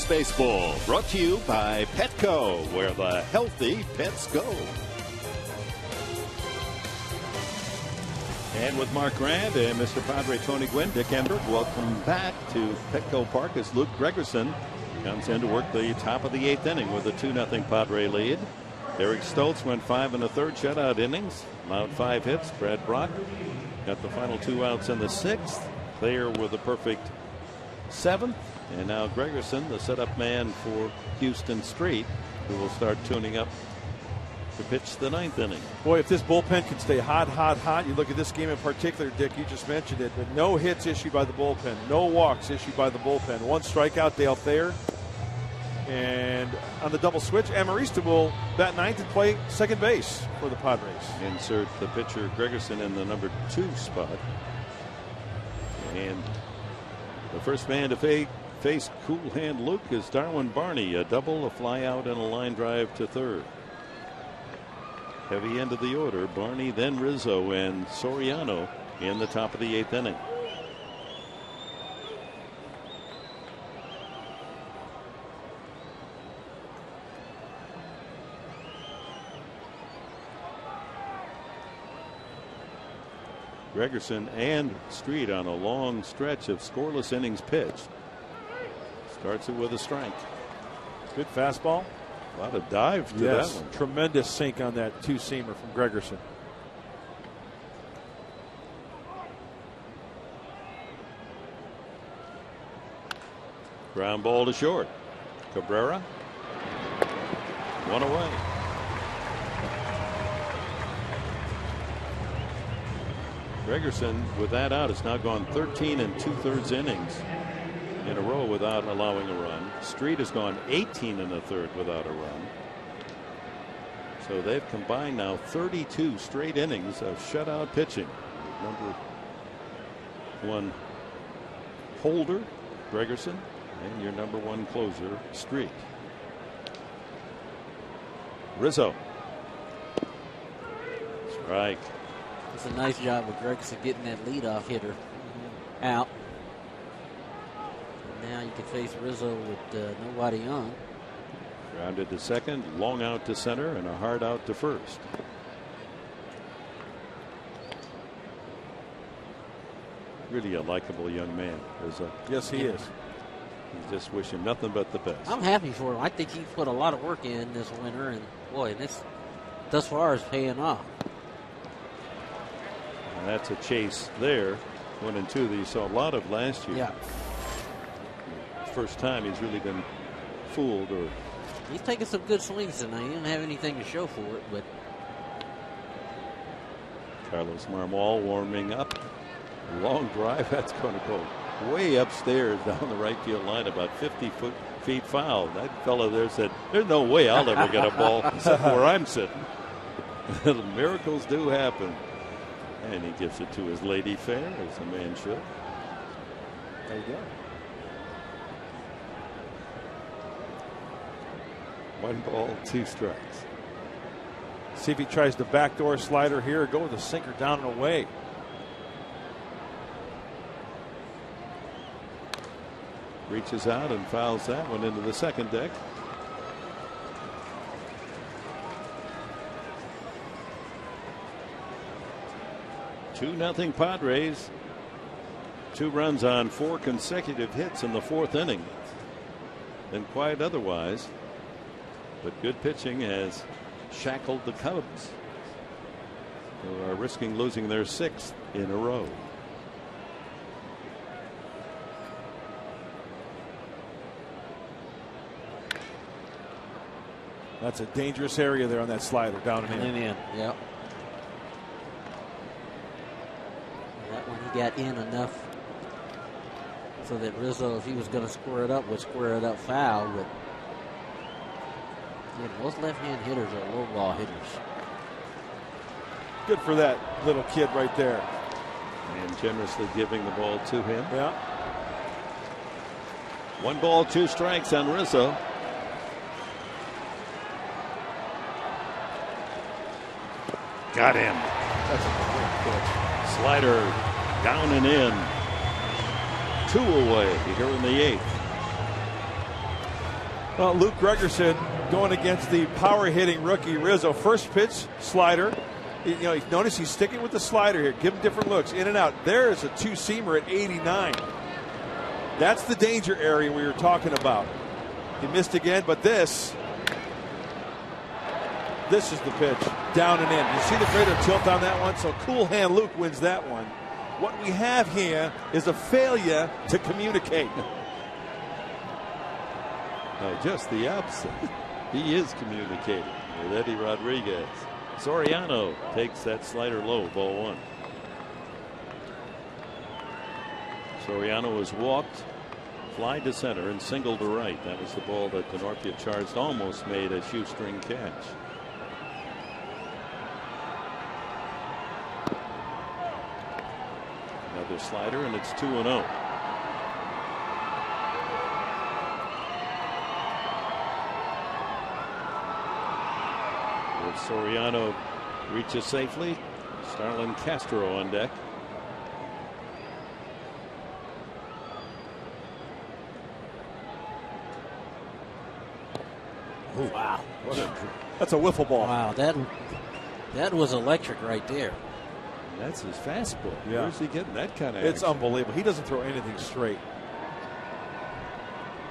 Baseball brought to you by Petco, where the healthy pets go. And with Mark Grant and Mr. Padre Tony Gwynn, Dick Hendrick, welcome back to Petco Park as Luke Gregerson comes in to work the top of the 8th inning with a 2-0 Padre lead. Eric Stoltz went 5 1/3 shutout innings, allowed 5 hits. Brad Brock got the final 2 outs in the 6th. Thayer with a perfect 7th. And now Gregerson, the setup man for Houston Street, who will start tuning up to pitch the 9th inning. Boy, if this bullpen can stay hot, you look at this game in particular, Dick, you just mentioned it, but no hits issued by the bullpen, no walks issued by the bullpen. 1 strikeout, Dale Thayer. And on the double switch, Amarista will bat 9th and play second base for the Padres. Insert the pitcher Gregerson in the number 2 spot. And the first man to face cool hand Luke is Darwin Barney. A double, a fly out, and a line drive to third. Heavy end of the order. Barney, then Rizzo, and Soriano in the top of the 8th inning. Gregerson and Street on a long stretch of scoreless innings pitched. Starts it with a strike. Good fastball. A lot of dive to Yes, that one. tremendous sink on that two-seamer from Gregerson. Ground ball to short. Cabrera. One away. Gregerson, with that out, has now gone 13 2/3 innings in a row without allowing a run. Street has gone 18 1/3 without a run. So they've combined now 32 straight innings of shutout pitching. Number one holder, Gregerson, and your number one closer, Street. Rizzo. Strike. It's a nice job of Gregerson getting that leadoff hitter out. And now you can face Rizzo with nobody on. Grounded to second, long out to center, and a hard out to first. Really a likable young man, Rizzo. Yes, he is. You just wish him nothing but the best. I'm happy for him. I think he put a lot of work in this winter, and boy, this thus far is paying off. And that's a chase there. 1 and 2 that you saw a lot of last year. Yeah. First time he's really been fooled. Or he's taking some good swings tonight. He didn't have anything to show for it, but Carlos Marmol warming up. Long drive. That's going to go way upstairs down the right field line, about 50 feet foul. That fellow there said, "There's no way I'll ever get a ball except where I'm sitting." Miracles do happen. And he gives it to his lady fair, as a man should. There you go. 1 ball, 2 strikes. See if he tries the backdoor slider here or go with a sinker down and away. Reaches out and fouls that one into the second deck. Two nothing Padres. 2 runs on 4 consecutive hits in the 4th inning. Been quiet otherwise, but good pitching has shackled the Cubs, who are risking losing their 6th in a row. That's a dangerous area there on that slider, down and in. Yeah. That one he got in enough so that Rizzo, if he was going to square it up, would square it up foul. But yeah, most left-hand hitters are low ball hitters. Good for that little kid right there. And generously giving the ball to him. Yeah. 1 ball, 2 strikes on Rizzo. Got him. That's a great pitch. Slider down and in. 2 away here in the 8th. Well, Luke Gregerson going against the power hitting rookie Rizzo. First pitch, slider. You know, notice he's sticking with the slider here. Give him different looks, in and out. There is a 2-seamer at 89. That's the danger area we were talking about. He missed again, but this is the pitch, down and in. You see the greater tilt on that one? So cool hand Luke wins that one. What we have here is a failure to communicate. No, just the opposite. He is communicating with Eddie Rodriguez. Soriano takes that slider low, ball 1. Soriano was walked, fly to center, and single to right. That was the ball that Denorpia charged, almost made a shoestring catch. Another slider, and it's 2-0. Soriano reaches safely. Starlin Castro on deck. Oh, wow. That's a wiffle ball. Wow, that was electric right there. That's his fastball. Yeah. Where's he getting that kind of It's action? unbelievable. He doesn't throw anything straight.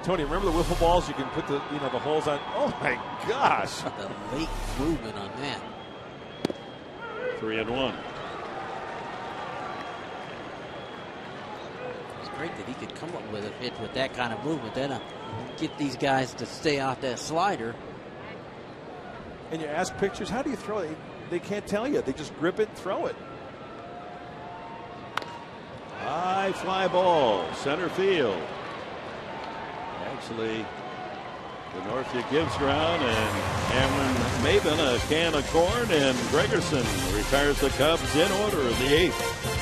Tony, remember the wiffle balls? You can put the the holes on. Oh my gosh! The late movement on that. 3-1. It's great that he could come up with a pitch with that kind of movement. Then get these guys to stay off that slider. And you ask pitchers, how do you throw it? They can't tell you. They just grip it and throw it. High fly ball, center field. Actually, the Northview gives ground, and Cameron Maybin a can of corn, and Gregerson retires the Cubs in order in the 8th.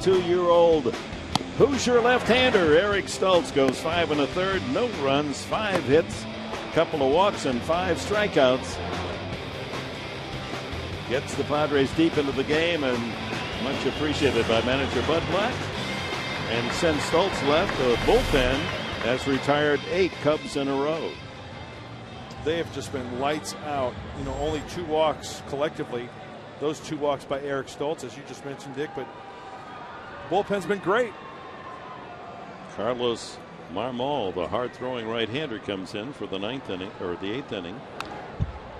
Two-year-old Hoosier left-hander Eric Stultz goes 5 1/3, no runs, 5 hits, couple of walks, and 5 strikeouts. Gets the Padres deep into the game, and much appreciated by manager Bud Black. And since Stultz left, the bullpen has retired 8 Cubs in a row. They have just been lights out. Only 2 walks collectively. Those 2 walks by Eric Stultz, as you just mentioned, Dick, but bullpen's been great. Carlos Marmol, the hard-throwing right-hander, comes in for the 9th inning, or the 8th inning.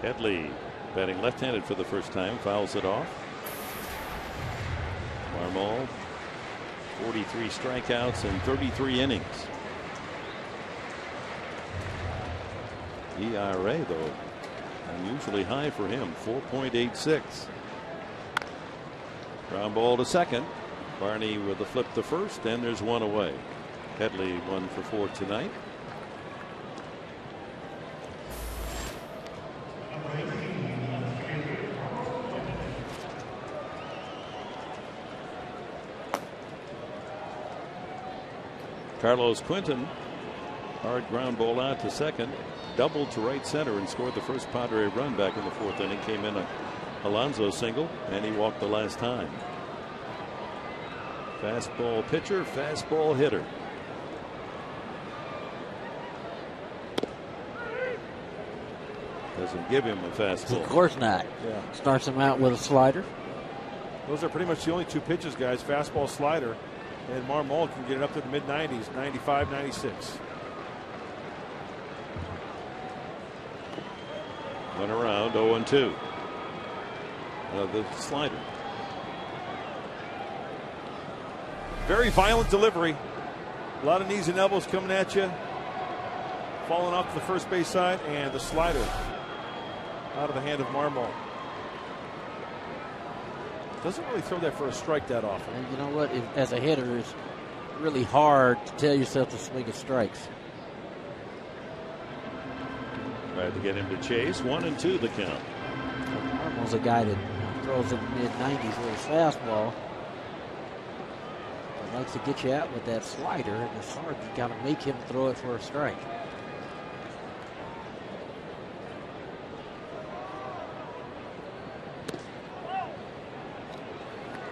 Headley batting left-handed for the first time, fouls it off. Marmol, 43 strikeouts in 33 innings. ERA, though, unusually high for him, 4.86. Ground ball to second. Barney with a flip to first, and there's 1 away. Headley 1 for 4 tonight. Carlos Quentin, hard ground ball out to second, doubled to right center and scored the first Padre run back in the 4th inning. Came in a Alonso single, and he walked the last time. Fastball pitcher, fastball hitter. Doesn't give him a fastball. Of course not. Yeah. Starts him out with a slider. Those are pretty much the only 2 pitches, guys. Fastball, slider. And Marmol can get it up to the mid-90s, 95, 96. Went around 0-2. The slider. Very violent delivery. A lot of knees and elbows coming at you. Falling off to the first base side, and the slider out of the hand of Marmol. Doesn't really throw that for a strike that often. And you know what? As a hitter, it's really hard to tell yourself to swing at strikes. Tried to get him to chase. 1-2 the count. Marmol's a guy that throws in the mid-90s with his fastball. But likes to get you out with that slider, and it's hard. You got to make him throw it for a strike.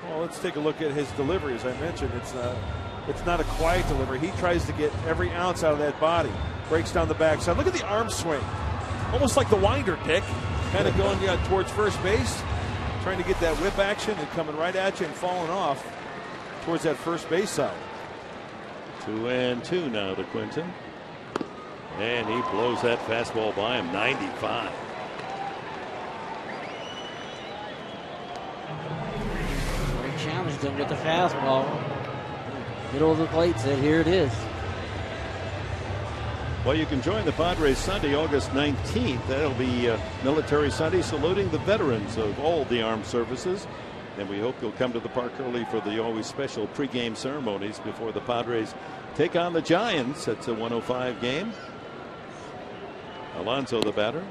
Well, let's take a look at his delivery. As I mentioned, it's not a quiet delivery. He tries to get every ounce out of that body. Breaks down the backside. Look at the arm swing. Almost like the winder, Dick. Kind of going towards first base. Trying to get that whip action and coming right at you and falling off towards that first base side. 2-2 now to Quentin. And he blows that fastball by him. 95. Challenged him with the fastball. Middle of the plate, said, here it is. Well, you can join the Padres Sunday, August 19th. That'll be Military Sunday, saluting the veterans of all the armed services. And we hope you'll come to the park early for the always special pregame ceremonies before the Padres take on the Giants. It's a 1:05 game. Alonso, the batter.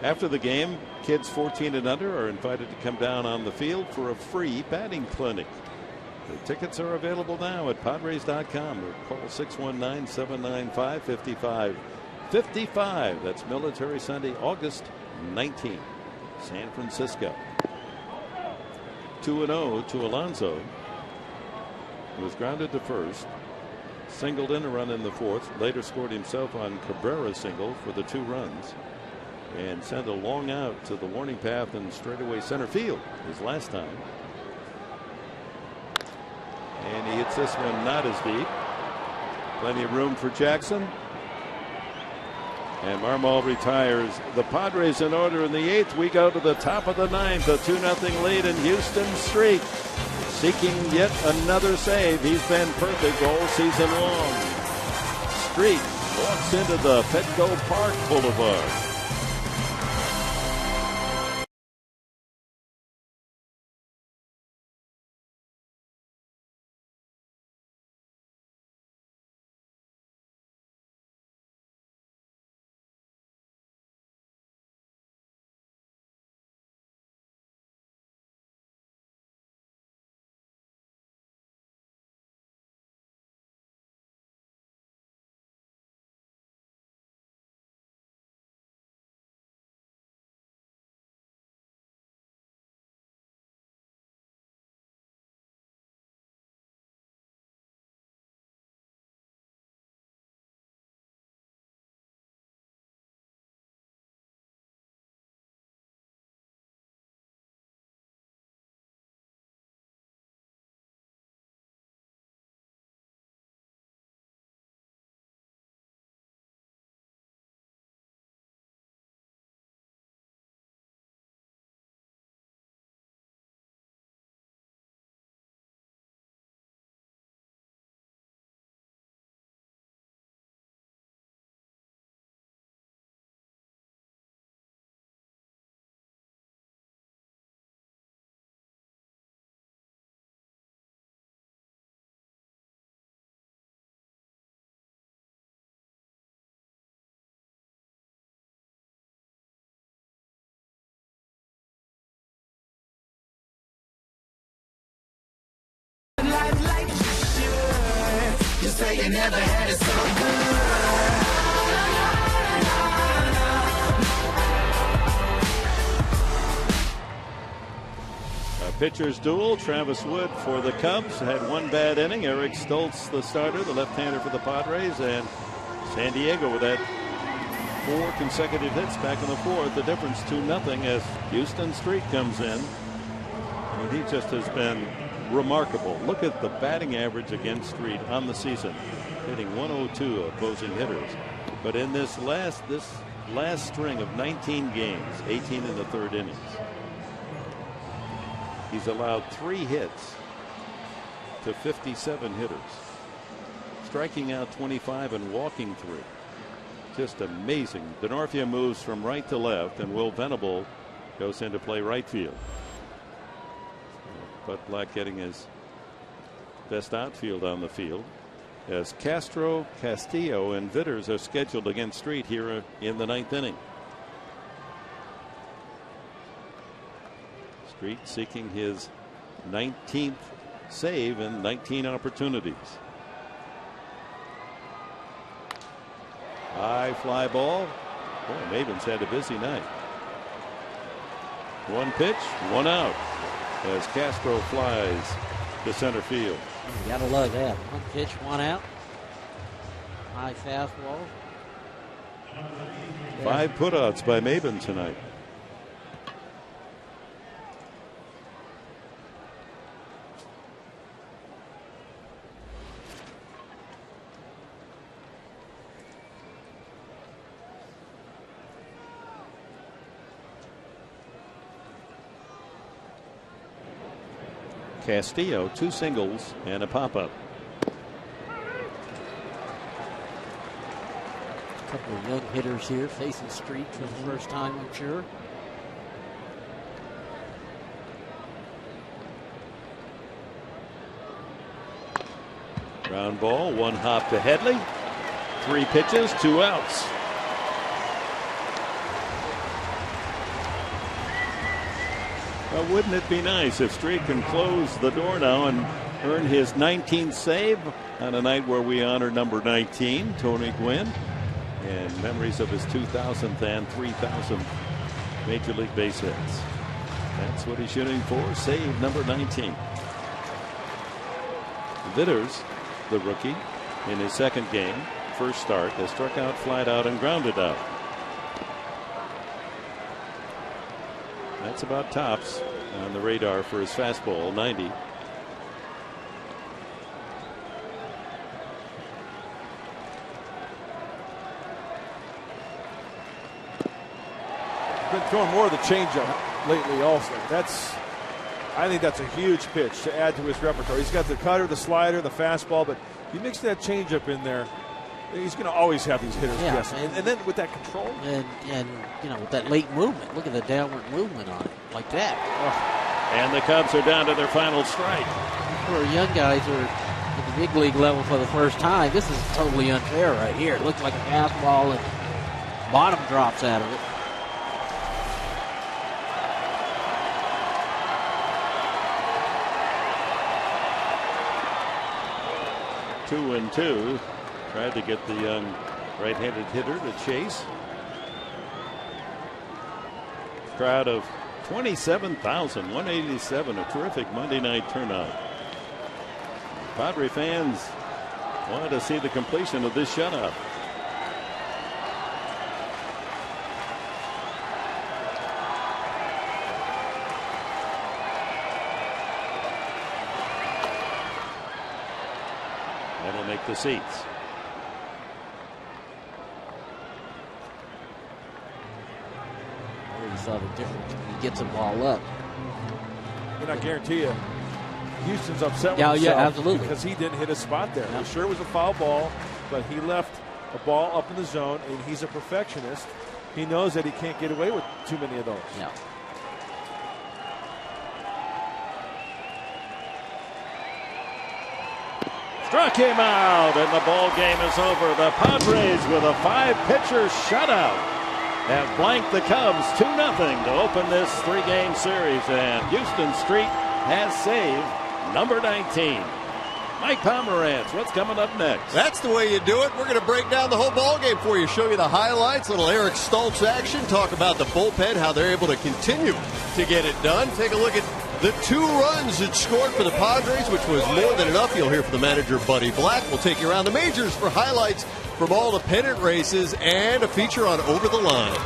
After the game, kids 14 and under are invited to come down on the field for a free batting clinic. The tickets are available now at Padres.com or call 619-795-5555. That's Military Sunday, August 19th, San Francisco. 2-0 to Alonso. He was grounded to first, singled in a run in the fourth, later scored himself on Cabrera's single for the 2 runs, and sent a long out to the warning path and straightaway center field his last time. And he hits this one not as deep. Plenty of room for Jackson. And Marmol retires. The Padres in order in the 8th. We go to the top of the 9th. A 2-0 lead in Houston Street. Seeking yet another save. He's been perfect all season long. Street walks into the Petco Park Boulevard. You say you never had it so good. A pitcher's duel. Travis Wood for the Cubs had one bad inning. Eric Stoltz, the starter, the left-hander for the Padres, and San Diego with that 4 consecutive hits back in the 4th. The difference 2-0 as Houston Street comes in. And he just has been remarkable. Look at the batting average against Street on the season, hitting 102 opposing hitters. But in this last string of 19 games, 18 in the 3rd innings, he's allowed 3 hits to 57 hitters. striking out 25 and walking 3. Just amazing. Denorfia moves from right to left, and Will Venable goes into play right field. But Black getting his best outfield on the field, as Castro, Castillo, and Vitters are scheduled against Street here in the 9th inning. Street seeking his 19th save in 19 opportunities. High fly ball. Boy, Maybin's had a busy night. 1 pitch, 1 out, as Castro flies to center field. You gotta love that. 1 pitch, 1 out. High fastball. 5 putouts by Maybin tonight. Castillo, 2 singles and a pop-up. A couple of young hitters here facing Street for the first time, I'm sure. Ground ball, 1 hop to Headley. 3 pitches, 2 outs. Well, wouldn't it be nice if Street can close the door now and earn his 19th save on a night where we honor number 19, Tony Gwynn, and memories of his 2000th and 3000th Major League base hits. That's what he's shooting for, save number 19. Vitters, the rookie, in his 2nd game, first start, has struck out, flied out, and grounded out. That's about tops on the radar for his fastball, 90. Been throwing more of the changeup lately also. I think that's a huge pitch to add to his repertoire. He's got the cutter, the slider, the fastball, but you mix that changeup in there, he's going to always have these hitters guessing. And then with that control. And you know, with that late movement, look at the downward movement on it, like that. Oh. And the Cubs are down to their final strike. For young guys who are at the big league level for the first time, this is totally unfair right here. It looks like a fastball and bottom drops out of it. Two and two. Tried to get the young right-handed hitter to chase. Crowd of 27,187, a terrific Monday night turnout. Padre fans wanted to see the completion of this shutout. That'll make the seats. Saw the difference when he gets the ball up. And I guarantee you, Houston's upset with himself. Yeah, absolutely. Because he didn't hit his spot there. Yeah. Sure, it was a foul ball, but he left a ball up in the zone, and he's a perfectionist. He knows that he can't get away with too many of those. Yeah. Struck him out, and the ball game is over. The Padres with a 5-pitcher shutout have blanked the Cubs 2-0 to open this 3-game series, and Houston Street has saved number 19. Mike Pomerantz, what's coming up next? That's the way you do it. We're going to break down the whole ball game for you, show you the highlights, little Eric Stoltz action, talk about the bullpen, how they're able to continue to get it done. Take a look at the 2 runs it scored for the Padres, which was more than enough. You'll hear from the manager, Buddy Black. We'll take you around the majors for highlights from all the pennant races and a feature on Over the Line.